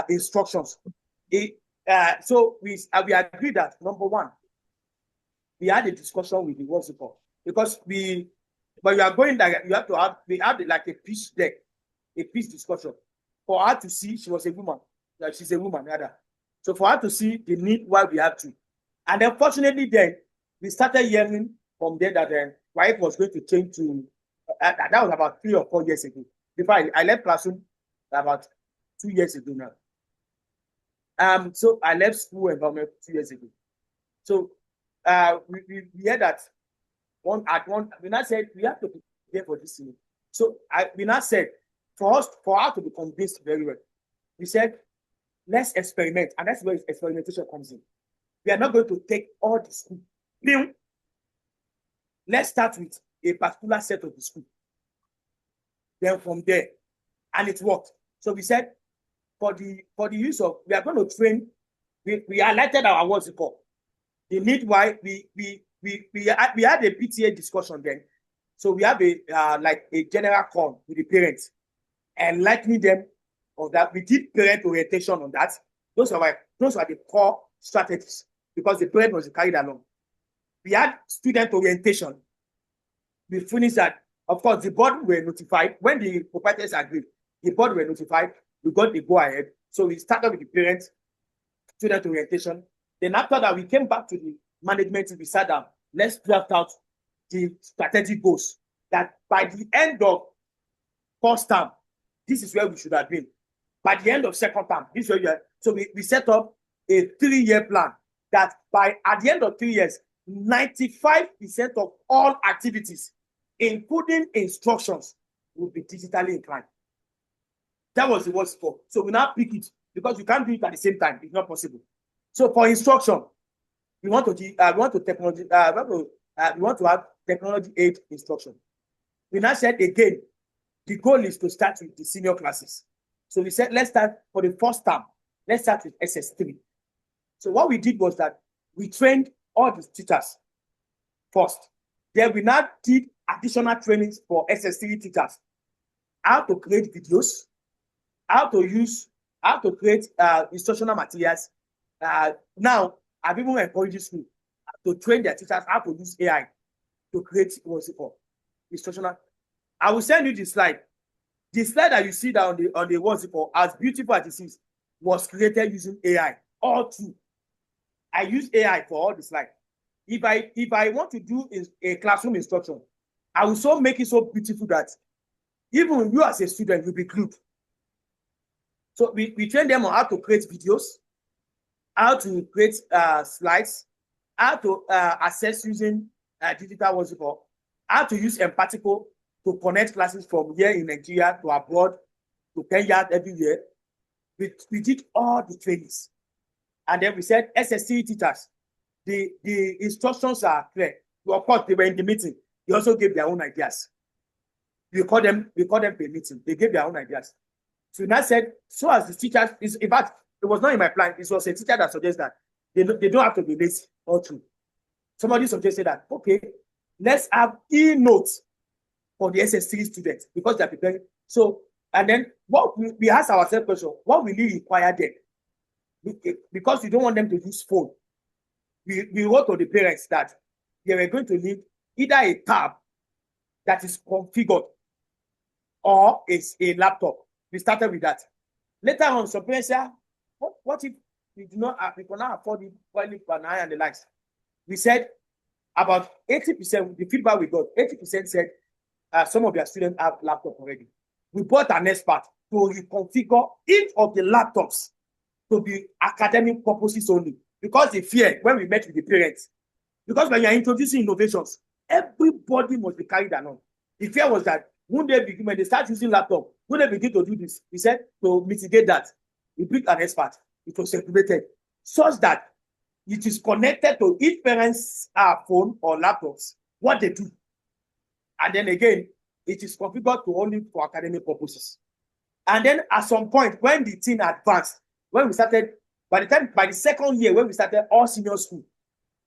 instructions. So we agreed that number one, we had a discussion with the what's it called, because but you are going like you have to have like a pitch deck, a pitch discussion for her to see. She was a woman, like she's a woman rather. So for her to see the need why we have to, and then fortunately then we started hearing from there that why it was going to change to that was about 3 or 4 years ago. Before I left classroom about 2 years ago now. So I left school environment 2 years ago. So we heard that we now said we have to prepare for this thing. So we now said for her to be convinced very well, we said let's experiment, and that's where experimentation comes in. We are not going to take all the school. Let's start with a particular set of the school. Then from there, and it worked. So we said for the use of, we are going to train. We highlighted our what's it called, the need why we had a PTA discussion then. So we have like a general call with the parents, enlightening them of that. We did parent orientation on that. Those are the core strategies because the parent was carried along. We had student orientation. we finished that. Of course, the board were notified. When the proprietors agreed, the board were notified. We got the go-ahead. So we started with the parents, student orientation. Then after that, we came back to the management. We sat down. Let's draft out the strategic goals that by the end of first term, this is where we should have been. By the end of second term, this is where we are. So we set up a 3-year plan that at the end of 3 years, 95% of all activities, including instructions, will be digitally inclined. That was the what's for. So we now pick it because you can't do it at the same time. It's not possible. So for instruction, we want to have technology aid instruction. We now said again, the goal is to start with the senior classes. So we said, let's start for the first term. Let's start with SS3. So what we did was that we trained all the teachers first. Then we now did additional trainings for SS3 teachers. How to create videos, how to create instructional materials. Now, I've even encouraged school to train their teachers how to use AI to create what's it called? Instructional. I will send you the slide. The slide that you see down on the what's it called, as beautiful as it is, was created using AI. All true. I use AI for all the slides. If I want to do a classroom instruction, I will so make it so beautiful that even you as a student will be glued. So we train them on how to create videos, how to create slides, how to assess using digital what's it called, how to use Empathico to connect classes from here in Nigeria to abroad, to Kenya, everywhere. We did all the trainings. And then we said, SSC teachers, the instructions are clear. Of course, they were in the meeting. They also gave their own ideas. We call them a meeting. They gave their own ideas. So now said, so as the teachers, in fact, it was not in my plan. It was a teacher that suggested that they don't have to be lazy or true. Somebody suggested that, okay, let's have e-notes for the SS3 students because they're preparing. So, and then what we asked ourselves question, what will we require them? Because we don't want them to use phone. We wrote to the parents that they were going to need either a tab that is configured or a laptop. We started with that. Later on, some parents said, what if we cannot afford it, and the likes? We said about 80%, the feedback we got, 80% said some of their students have laptop already. We brought an expert to reconfigure each of the laptops to be academic purposes only. Because the fear, when we met with the parents, because when you're introducing innovations, everybody must be carried along. The fear was that when they start using laptop, when they begin to do this, we said to mitigate that, we picked an expert. It was segregated such that it is connected to each parent's phone or laptops, what they do. And then again, it is configured to only for academic purposes. And then at some point, when the thing advanced, when we started, by the second year, when we started all senior school,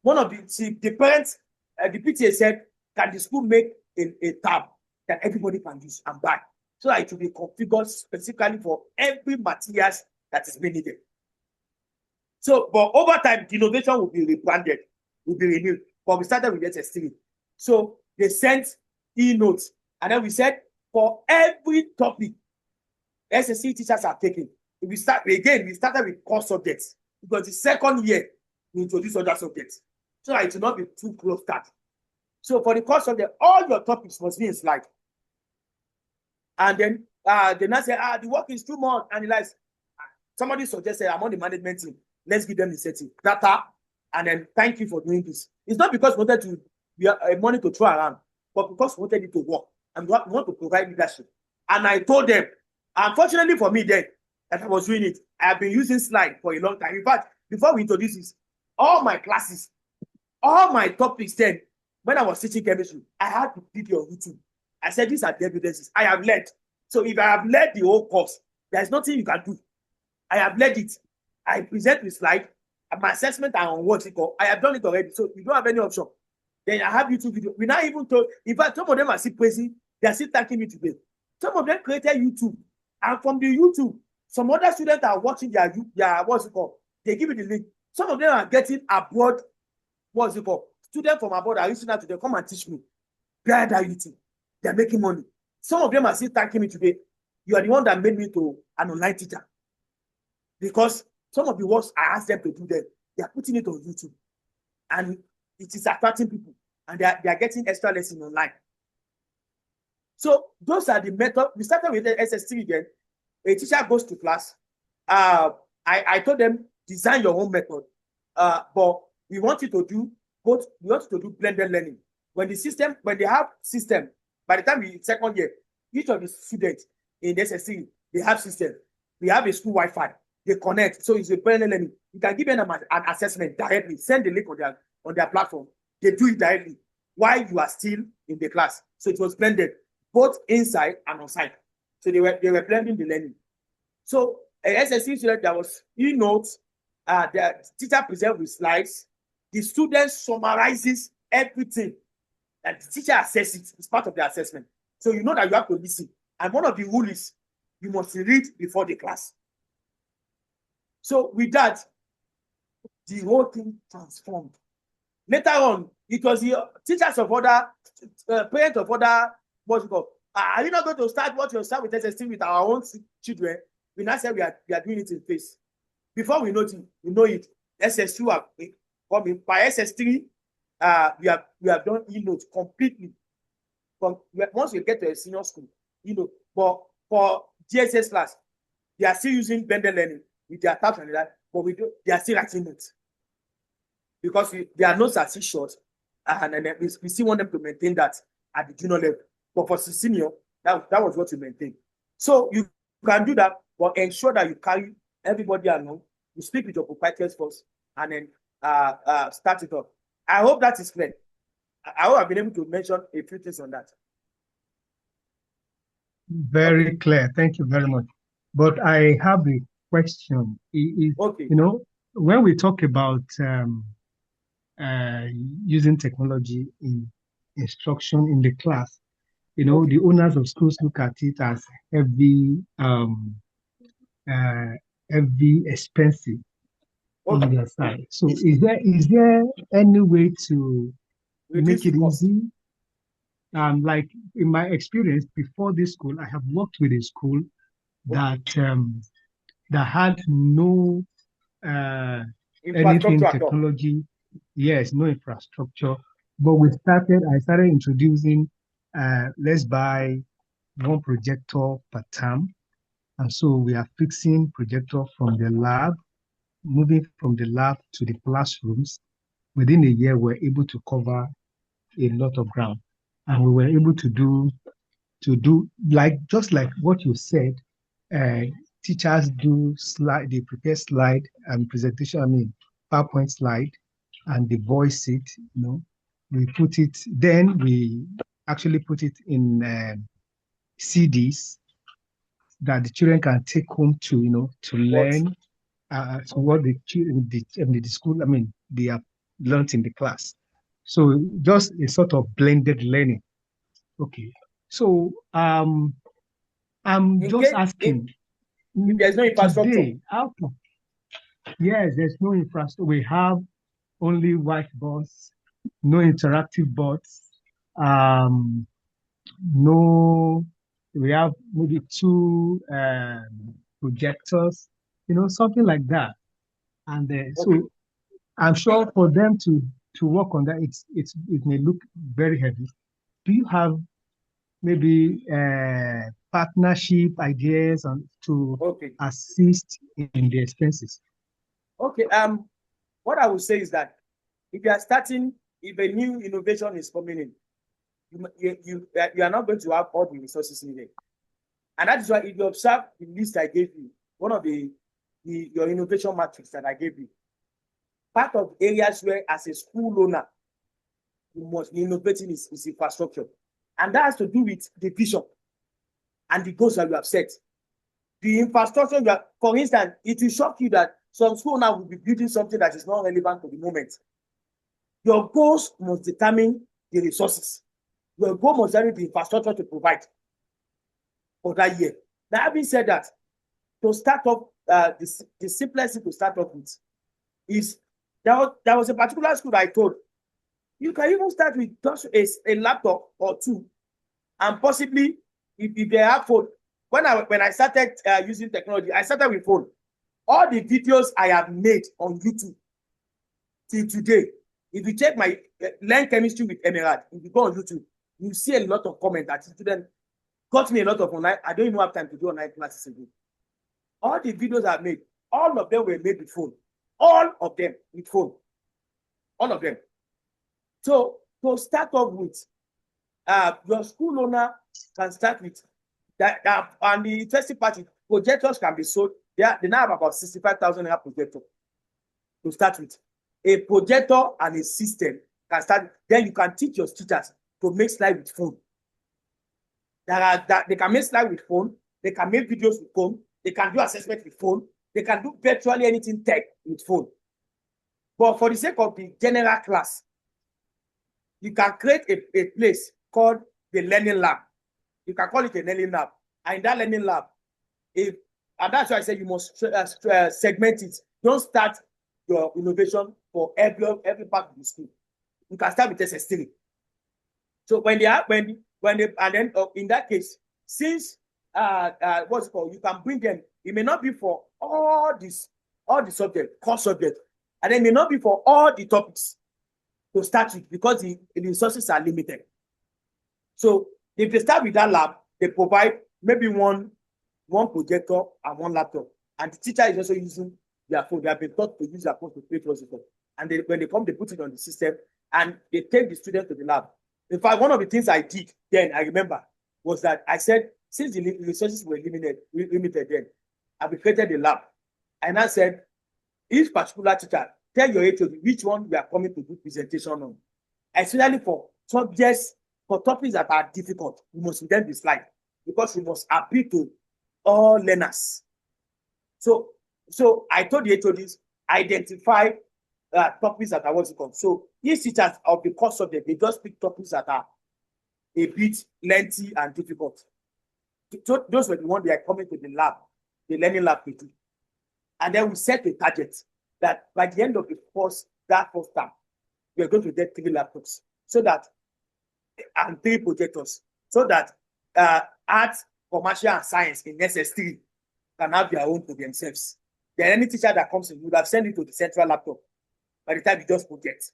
one of the parents, the PTA said, can the school make a tab that everybody can use and buy? So that it will be configured specifically for every materials that is being needed. So, but over time, the innovation will be rebranded, will be renewed. But we started with SS3. So they sent e-notes. And then we said, for every topic, SSC teachers are taking. We started with core subjects. Because the second year, we introduced other subjects. So that it will not be too clustered. So for the core subject, all your topics must be in slide. And then they now say, the work is too much. And like, somebody suggested, I'm on the management team. Let's give them the setting, data, and then thank you for doing this. It's not because we wanted to be money to throw around, but because we wanted it to work and we want to provide leadership. And I told them, unfortunately for me then, that I was doing it, I have been using slide for a long time. In fact, before we introduce this, all my classes, all my topics then, when I was teaching chemistry, I had to video on YouTube. I said, these are the evidences. I have led. So if I have led the whole course, there's nothing you can do. I have led it. I present with slide, and my assessment are on what's it called. I have done it already, so you don't have any option. Then I have YouTube video. We now even told, in fact, some of them are still praising, they are still thanking me today. Some of them created YouTube, and from the YouTube, some other students are watching their what's it called. They give you the link. Some of them are getting abroad, what's it called. Students from abroad are reaching out to them, come and teach me. bear that eating. They're making money. Some of them are still thanking me today. You are the one that made me to an online teacher. Because some of the works I asked them to do them, they are putting it on YouTube. And it is attracting people. And they are getting extra lessons online. So those are the methods. We started with the SS3 again. A teacher goes to class. I told them, design your own method. But we want you to do both. We want you to do blended learning. When they have system, by the time we second year, each of the students in the SS3, they have system. We have a school Wi-Fi. They connect. So it's a blended learning. You can give them an assessment directly. Send the link on their platform. They do it directly while you are still in the class. So it was blended, both inside and outside. So they were blending the learning. So SSC student, there was e-notes, the teacher presents with slides, the student summarizes everything, and the teacher assesses it. It's part of the assessment. So you know that you have to listen. And one of the rules is you must read before the class. So with that, the whole thing transformed. Later on, it was the teachers of other, parents of other, what's it called? Are you not going to start what you start with SST with our own children? We now say we are doing it in face. Before we know it, SS2 are coming. By SS3, we have done e-notes completely. Once you get to a senior school, but for GSS class, they are still using blended learning with their tabs and that, but they are still writing notes. Because their notes are still short, and we still want them to maintain that at the junior level. But for senior, that was what we maintain. So you can do that, but ensure that you carry everybody along. You speak with your proprietors first, and then start it up. I hope that is clear. I hope I've been able to mention a few things on that. Very clear. Thank you very much. But I have a question. Okay. When we talk about using technology in instruction in the class, the owners of schools look at it as heavy expensive on their side. So is there any way to make it easy? Like in my experience before this school, I have worked with a school that had no anything technology. Yes, no infrastructure. But I started introducing let's buy one projector per term. And so we are fixing projector from the lab, moving from the lab to the classrooms. Within a year, we're able to cover a lot of ground. And we were able to do just like what you said, teachers do slide, they prepare slide and presentation, PowerPoint slide, and they voice it, we put it, then we actually put it in CDs that the children can take home to learn what the school, they have learned in the class. So just a sort of blended learning. Okay. So I'm just asking. If there's no infrastructure. Today, yes, there's no infrastructure. We have only whiteboards, no interactive boards. We have maybe 2 projectors, something like that. And so I'm sure for them to work on that, it may look very heavy. Do you have maybe partnership ideas to assist in the expenses? Okay. What I would say is that if a new innovation is coming in, you are not going to have all the resources needed. And that is why if you observe the list I gave you, one of your innovation matrix that I gave you, part of areas where as a school owner, you must be innovating is infrastructure. And that has to do with the vision and the goals that you have set. The infrastructure, for instance, it will shock you that some school owner will be building something that is not relevant to the moment. Your goals must determine the resources. Your goal must determine the infrastructure to provide for that year. Now, having said that, to start up, the simplest thing to start up with is there was a particular school that I told, You can even start with just a laptop or two, and possibly if they have phone. When I started using technology, I started with phone. All the videos I have made on YouTube till today, if you check my Learn Chemistry with Emerald, if you go on YouTube, you see a lot of comments that students got me a lot of online. I don't even have time to do online classes again. All the videos I've made, all of them were made with phone. All of them with phone. All of them. So to start off with, your school owner can start with that, and the interesting part is projectors can be sold. They now have about 65,000 naira projector to start with. A projector and a system can start. Then you can teach your teachers to make slide with phone. They can make slide with phone. They can make videos with phone. They can do assessment with phone. They can do virtually anything tech with phone. But for the sake of the general class, you can create a place called the learning lab. You can call it a learning lab. And in that learning lab, and that's why I said you must segment it. Don't start your innovation for every part of the school. You can start with SS3. So when they and then in that case, since what's it called, you can bring them. It may not be for all the subject, core subject, and it may not be for all the topics to start with because the resources are limited. So if they start with that lab, they provide maybe one projector and one laptop, and the teacher is also using their phone. They have been taught to use their phone to create what's it called. And when they come, they put it on the system and they take the student to the lab. In fact, one of the things I did then, I remember, was that I said, since the resources were limited then, I created a lab. And I said, each particular teacher, tell your HOD which one we are coming to do presentation on. Especially for subjects, for topics that are difficult, we must present the slide because we must appeal to all learners. So I told the HODs, identify topics that are what's it called. So each teachers of the course subject, they just pick topics that are a bit lengthy and difficult. So those were the ones they are coming to the lab, the learning lab to do. And then we set a target that by the end of the first term, we are going to get 3 laptops, so that, and 3 projectors, so that arts, commercial, and science in SS3 can have their own to themselves. Then any teacher that comes in would have sent it to the central laptop by the time you just project.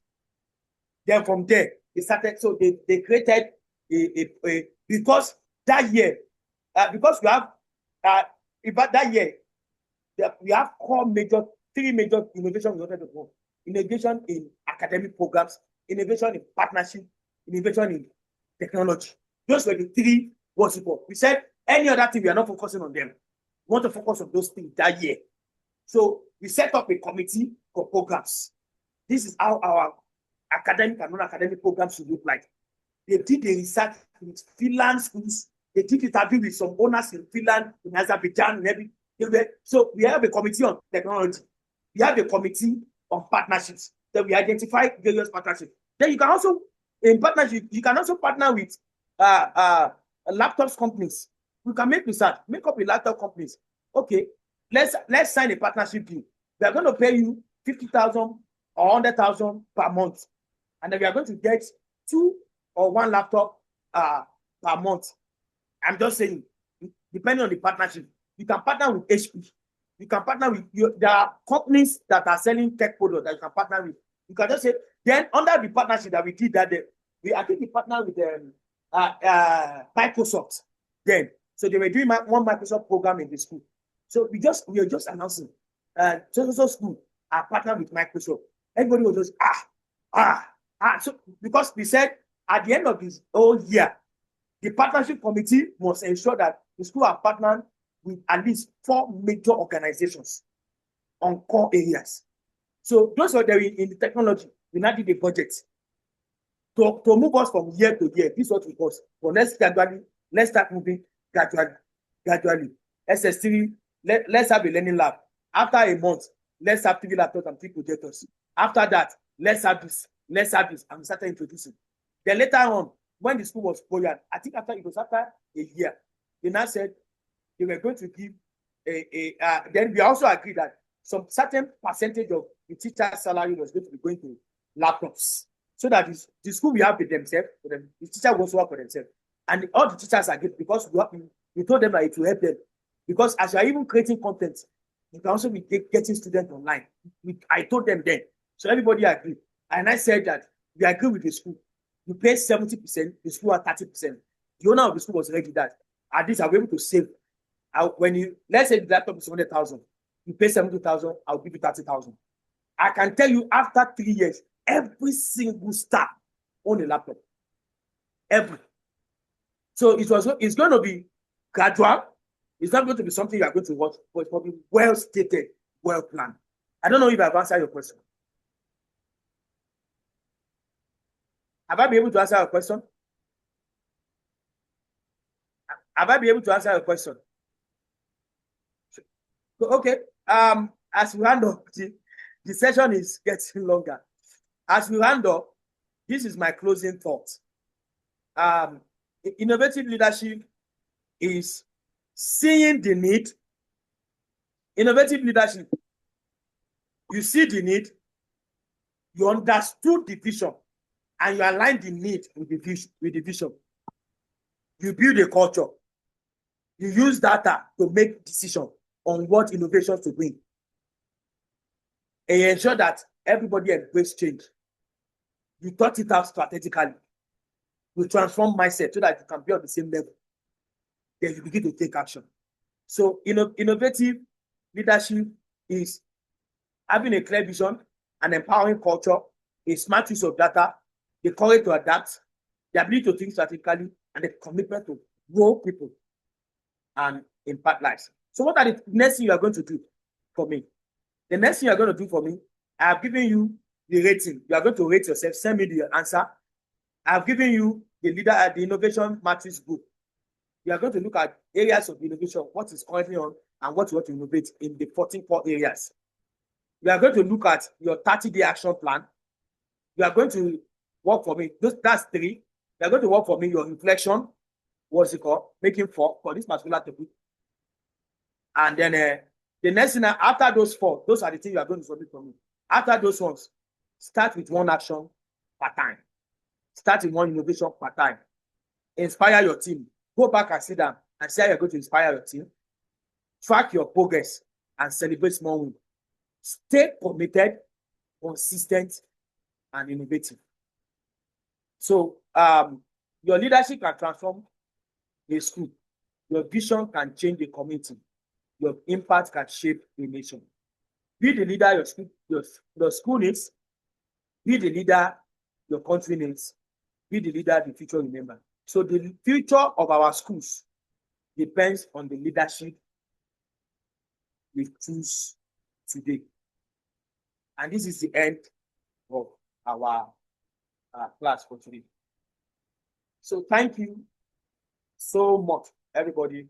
Then from there, they started, so they created a because that year, because we have about that year, we have 3 major innovations we wanted to do. Innovation in academic programs, innovation in partnership, innovation in technology. Those were the 3 what's it called. We said any other thing, we are not focusing on them. We want to focus on those things that year. So we set up a committee for programs. This is how our academic and non-academic programs should look like. They did the research with Finland schools. They did interview with some owners in Finland, in Azerbaijan, and everything. So we have a committee on technology. We have a committee on partnerships. Then we identify various partnerships. Then you can also, in partnership, you can also partner with laptops companies. We can make research, make up with laptop companies. Okay, let's sign a partnership deal. We are going to pay you 50,000 or 100,000 per month, and then we are going to get 2 or 1 laptop per month. I'm just saying, depending on the partnership, you can partner with HP. You can partner with there are companies that are selling tech products that you can partner with. You can just say, then under the partnership that we did that day, I think we partnered with Microsoft then. So they were doing one Microsoft program in the school. So we are just announcing so school are partnered with Microsoft. Everybody was just so because we said at the end of this whole year, the partnership committee must ensure that the school are partnered with at least 4 major organizations on core areas. So those are there in the technology. We now did a budget to move us from year to year. This is what we got. But let's start moving gradually. SS3, let's have a learning lab. After a month, let's have 3 laptops and 3 projectors. After that, let's have this, and we started introducing. Then later on, when the school was buoyant, I think after a year, they now said they were going to give then we also agreed that some certain percentage of the teacher's salary was going to be going to laptops. so that the school will have for themselves, the teacher will also work for themselves. And all the teachers are good because we told them that it will help them. Because as you are even creating content, you can also be getting students online. I told them then. So everybody agreed. And I said that we agree with the school. You pay 70%, the school at 30%. The owner of the school was ready that at least I'll be able to save. Let's say the laptop is 100,000, you pay 70,000, I'll give you 30,000. I can tell you after 3 years, every single staff own a laptop. Every. So it's going to be gradual. It's not going to be something you are going to watch, but it's going to be well stated, well planned. I don't know if I've answered your question. Have I been able to answer your question? Have I been able to answer your question? Okay. As we round up, the session is getting longer. As we round up, this is my closing thought. Innovative leadership is seeing the need. Innovative leadership, you see the need, you understood the vision, and you align the need with the vision. You build a culture. You use data to make decisions on what innovations to bring. And you ensure that everybody embraces change. You thought it out strategically. You transform mindset so that you can be on the same level. Then you begin to take action. So innovative leadership is having a clear vision, an empowering culture, a smart use of data, the courage to adapt, the ability to think strategically, and the commitment to grow people and impact lives. So what are the next thing you are going to do for me? The next thing you are going to do for me, I have given you the rating. You are going to rate yourself. Send me the answer. I have given you the innovation matrix book. You are going to look at areas of innovation, what is currently on, and what you want to innovate in the 14 core areas. You are going to look at your 30-day action plan. You are going to work for me. That's 3. You are going to work for me your reflection. What's it called? Making for this particular topic. And then the next thing, after those 4, those are the things you are going to submit for me. After those ones, start with one action per time. Start with one innovation per time. Inspire your team. Go back and sit down and say how you're going to inspire your team. Track your progress and celebrate small wins. Stay committed, consistent, and innovative. So your leadership can transform a school. Your vision can change the community. Your impact can shape a nation. Be the leader your school needs. Be the leader your country needs. Be the leader the future remember. So the future of our schools depends on the leadership we choose today. And this is the end of our class for today. So thank you so much, everybody,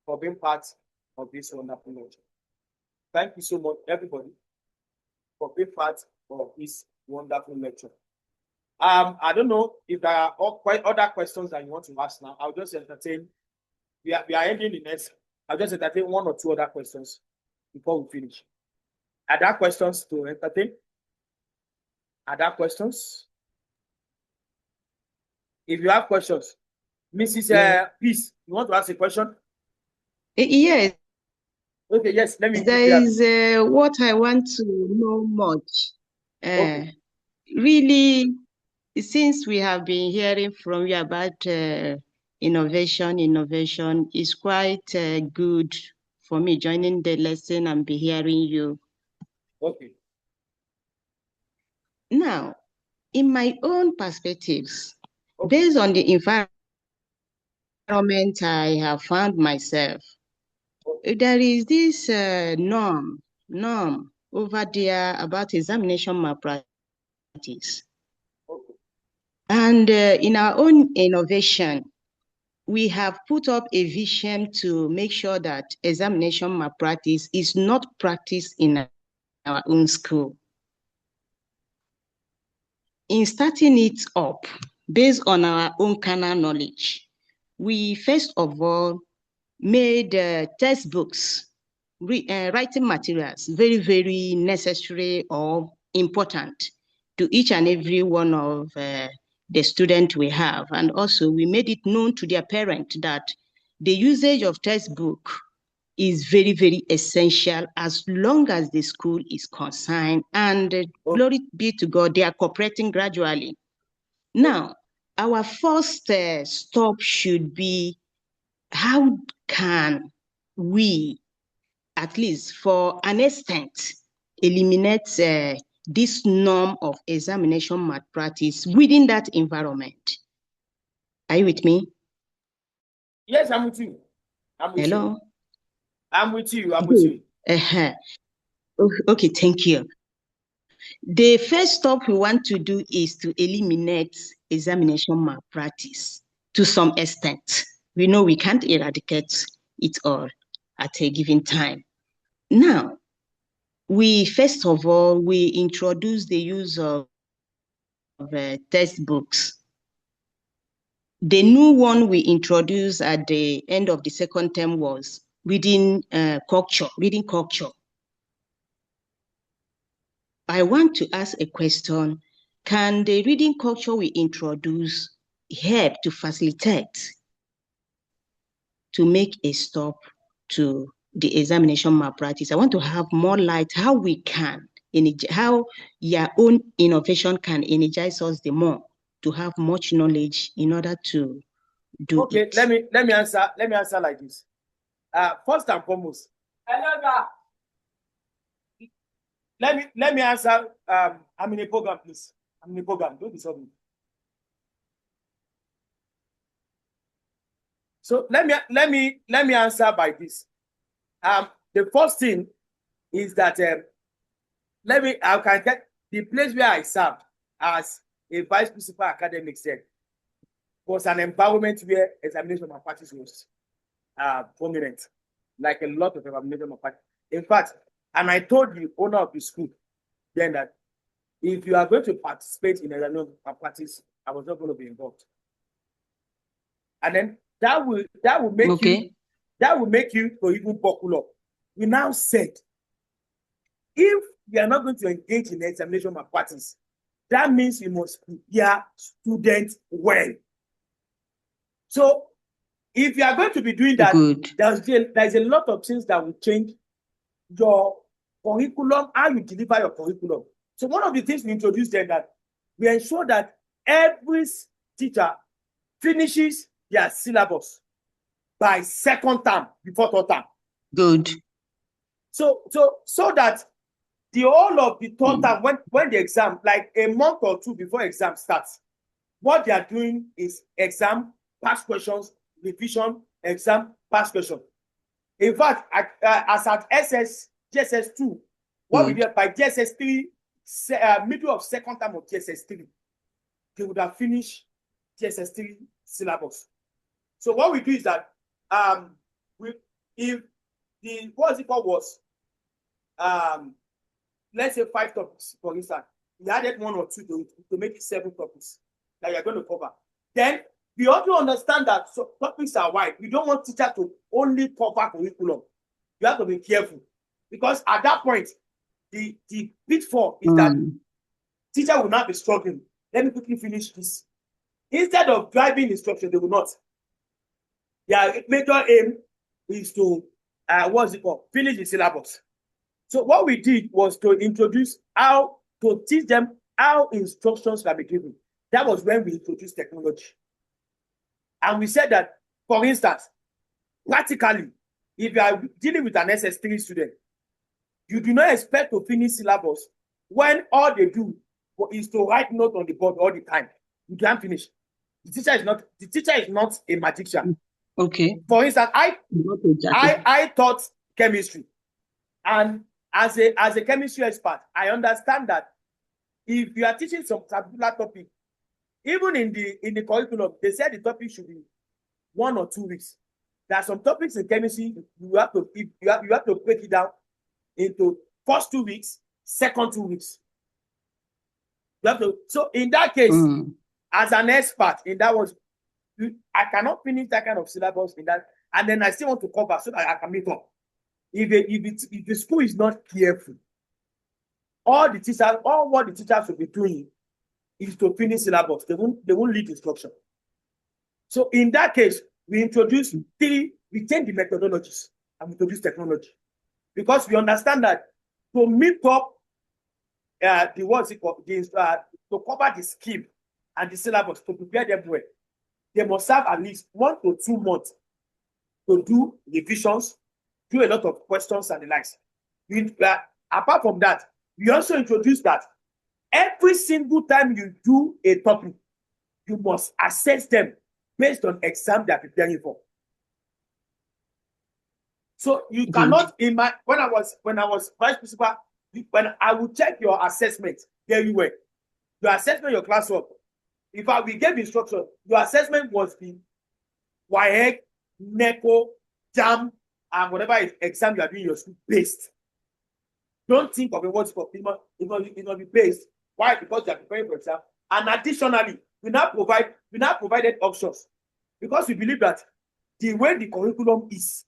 for being part of this wonderful lecture. Thank you so much, everybody, for being part of this wonderful lecture. I don't know if there are other questions that you want to ask now. I'll just entertain. We are ending the next. I'll just entertain 1 or 2 other questions before we finish. Are there questions to entertain? Are there questions? If you have questions, Mrs. Peace, you want to ask a question? Yes. Okay, yes. Let me. There is what I want to know much. Okay. Really, since we have been hearing from you about innovation is quite good for me joining the lesson and be hearing you. Okay. Now, in my own perspectives, based on the environment I have found myself, there is this norm over there about examination malpractice. And in our own innovation, we have put up a vision to make sure that examination malpractice is not practiced in our own school. In starting it up, based on our own carnal knowledge, we first of all made textbooks, writing materials very, very necessary or important to each and every one of the students we have. And also we made it known to their parent that the usage of textbook is very, very essential as long as the school is concerned. And glory be to God, they are cooperating gradually. Now, our first stop should be, how can we, at least for an extent, eliminate this norm of examination malpractice within that environment? Are you with me? Yes, I'm with you. I'm with Hello? you. I'm with you. I'm with you. Okay, thank you. The first step we want to do is to eliminate examination malpractice to some extent. We know we can't eradicate it all at a given time. Now, first of all, we introduce the use of textbooks. The new one we introduced at the end of the second term was reading culture. I want to ask a question. Can the reading culture we introduce help to facilitate, to make a stop to the examination malpractice? I want to have more light how we can, how your own innovation can energize us the more to have much knowledge in order to do okay, it. let me answer like this. First and foremost, let me answer. I'm in a program, please. I'm in a program. Don't disturb me. So let me answer by this. The first thing is that I can get the place where I served as a vice principal academic said was an environment where examination malpractice was prominent, like a lot of examination malpractice. In fact, and I told the owner of the school then that if you are going to participate in examination malpractice, I was not going to be involved. And then that will make you to even buckle up. We now said, if you are not going to engage in examination malpractice, that means you must prepare students well. So if you are going to be doing that, there's a lot of things that will change your curriculum, how you deliver your curriculum. So one of the things we introduced then that we ensure that every teacher finishes their syllabus by second term before third term. Good. So that the whole of the third term, when the exam, like a month or two before exam starts, what they are doing is exam, past questions, revision, exam, past question. In fact, as at GSS2, what we did by GSS3, middle of second term of GSS3, they would have finished GSS3 syllabus. So what we do is that if the was let's say 5 topics, for instance, we added 1 or 2 to make it 7 topics that you're going to cover. Then we also understand that topics are wide. We don't want teachers to only cover curriculum. You have to be careful because at that point, the pitfall is that teacher will not be struggling. Let me quickly finish this. Instead of driving instruction, they will not. Their major aim is to finish the syllabus. So what we did was to introduce how to teach them how instructions can be given. That was when we introduced technology. And we said that, for instance, practically, if you are dealing with an SS3 student, you do not expect to finish syllabus when all they do is to write notes on the board all the time. You can't finish. The teacher is not a magician. Okay. For instance, I taught chemistry, and as a chemistry expert, I understand that if you are teaching some particular topic, even in the curriculum, they said the topic should be 1 or 2 weeks. There are some topics in chemistry you have to break it down into first 2 weeks, second 2 weeks. You have to. So in that case, as an expert in that was, I cannot finish that kind of syllabus in that, and then I still want to cover so that I can meet up. If the school is not careful, all what the teachers will be doing is to finish syllabus. They won't lead instruction. So in that case, we change the methodologies and we introduce technology. Because we understand that to meet up to cover the scheme and the syllabus, to prepare them well, they must have at least 1 to 2 months to do revisions, do a lot of questions and the likes. Apart from that, we also introduce that every single time you do a topic, you must assess them based on exam they are preparing for. So you cannot, when I was vice principal, when I would check your assessment, there you were. Your assessment, your classwork. If we gave instruction, your assessment was the WAEC, NECO, JAM, and whatever exam you are doing in your school based. Don't think of it what's for people. It must be based. Why? Because you are preparing for exam. And additionally, we now provided options because we believe that the way the curriculum is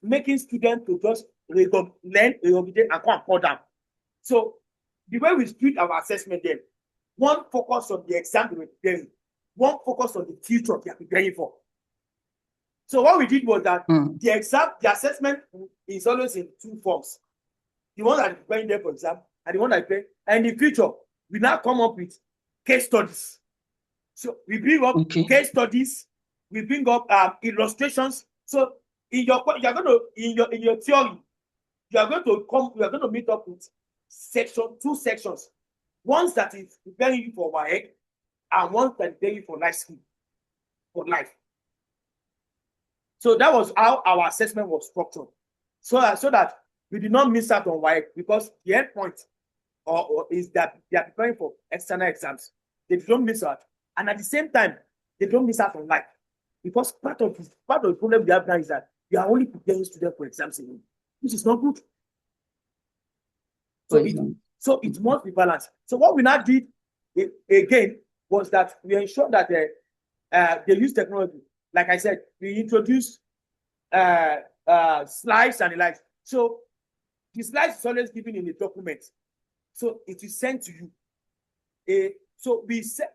making students to just learn, rehabilitate, and come and down. So the way we split our assessment then, one focus on the exam they were preparing, one focus on the future they are preparing for. So what we did was that the assessment is always in 2 forms. The one that is preparing them for exam and the one that is preparing. And in the future, we now come up with case studies. So we bring up case studies, we bring up illustrations. So in your theory, you are going to meet up with 2 sections. One that is preparing you for WAEC and one that is preparing you for life skill, for life. So that was how our assessment was structured. So that we did not miss out on WAEC, because the end point is that they are preparing for external exams. They don't miss out. And at the same time, they don't miss out on life. Because part of the problem we have now is that we are only preparing students for exams alone, which is not good. So it must be balanced. So what we now did again was that we ensured that they use technology. Like I said, we introduced slides and the likes. So the slides is always given in a document. So it is sent to you.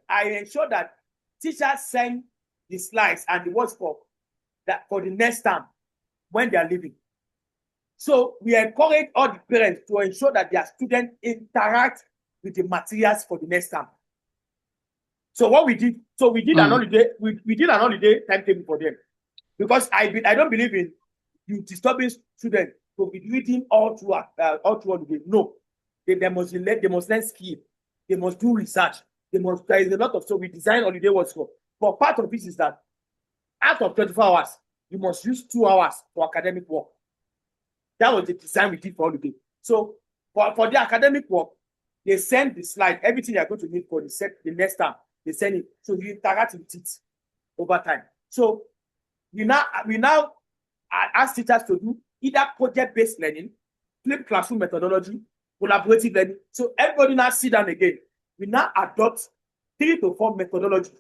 I ensure that teachers send the slides and the words for the next term when they are leaving. So we encourage all the parents to ensure that their students interact with the materials for the next term. So what we did, we did an holiday, we did an holiday timetable for them, because I don't believe in you disturbing students to be reading all through the day. No, they must learn skill, they must do research, there is a lot of, so we design holiday was for. But part of this is that out of 24 hours, you must use 2 hours for academic work. That was the design we did for holiday. So for the academic work, they send the slide, everything you're going to need for the next time, they send it. So you interact with it over time. So we now ask teachers to do either project-based learning, flipped classroom methodology, collaborative learning. So everybody now sit down again. We now adopt 3 to 4 methodology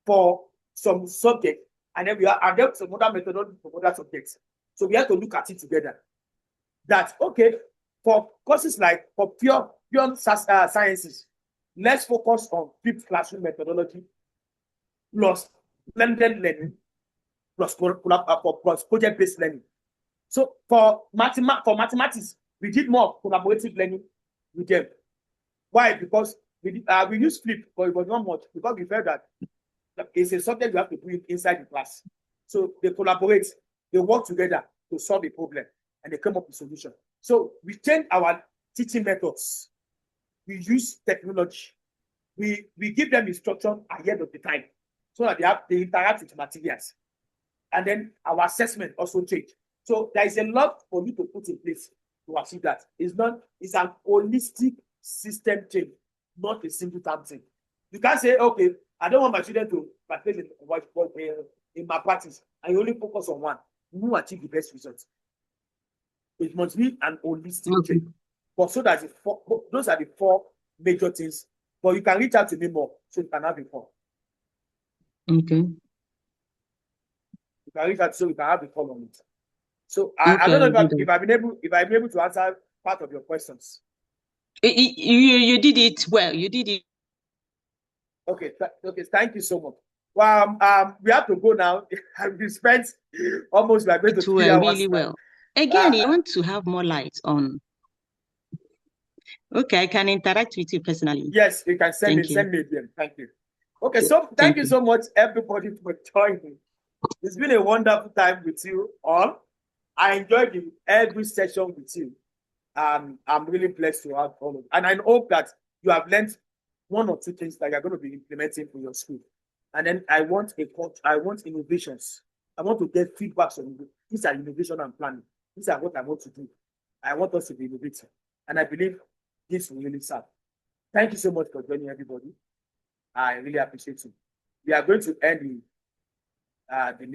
for some subject, and then we adopt some other methodology for other subjects. So we have to look at it together. That, okay, for courses like for pure sciences, let's focus on flipped classroom methodology plus blended learning plus project-based learning. So for mathematics, we did more collaborative learning with them. Why? Because we use flip, but it was not much, because we felt that it's a subject you have to do it inside the class. So they collaborate, they work together to solve a problem, and they come up with a solution. So we change our teaching methods. We use technology. We give them instruction ahead of the time so that they interact with materials. And then our assessment also change. So there is a lot for you to put in place to achieve that. It's an holistic system change, not a single time thing. You can't say, okay, I don't want my children to participate in my practice, and you only focus on one. You will achieve the best results. It must be an holistic change. But so that those are the 4 major things. But you can reach out to me more, so you can have it more. Okay. You can reach out so we can have a call on it. So I don't know if I've been able to answer part of your questions. You did it well. You did it. Okay, okay, thank you so much. Well, we have to go now. We spent almost, we are going to 3 hours really now. well. Again, I want to have more light on. Okay, I can interact with you personally. Yes, you can send me a DM. Thank you. Okay, so thank you so much, everybody, for joining. It's been a wonderful time with you all. I enjoyed every session with you. I'm really blessed to have all of you. And I hope that you have learned 1 or 2 things that you're going to be implementing in your school. And then I want innovations. I want to get feedback from you. These are innovation and planning. These are what I want to do. I want us to be innovative. And I believe this will really serve. Thank you so much for joining, everybody. I really appreciate you. We are going to end the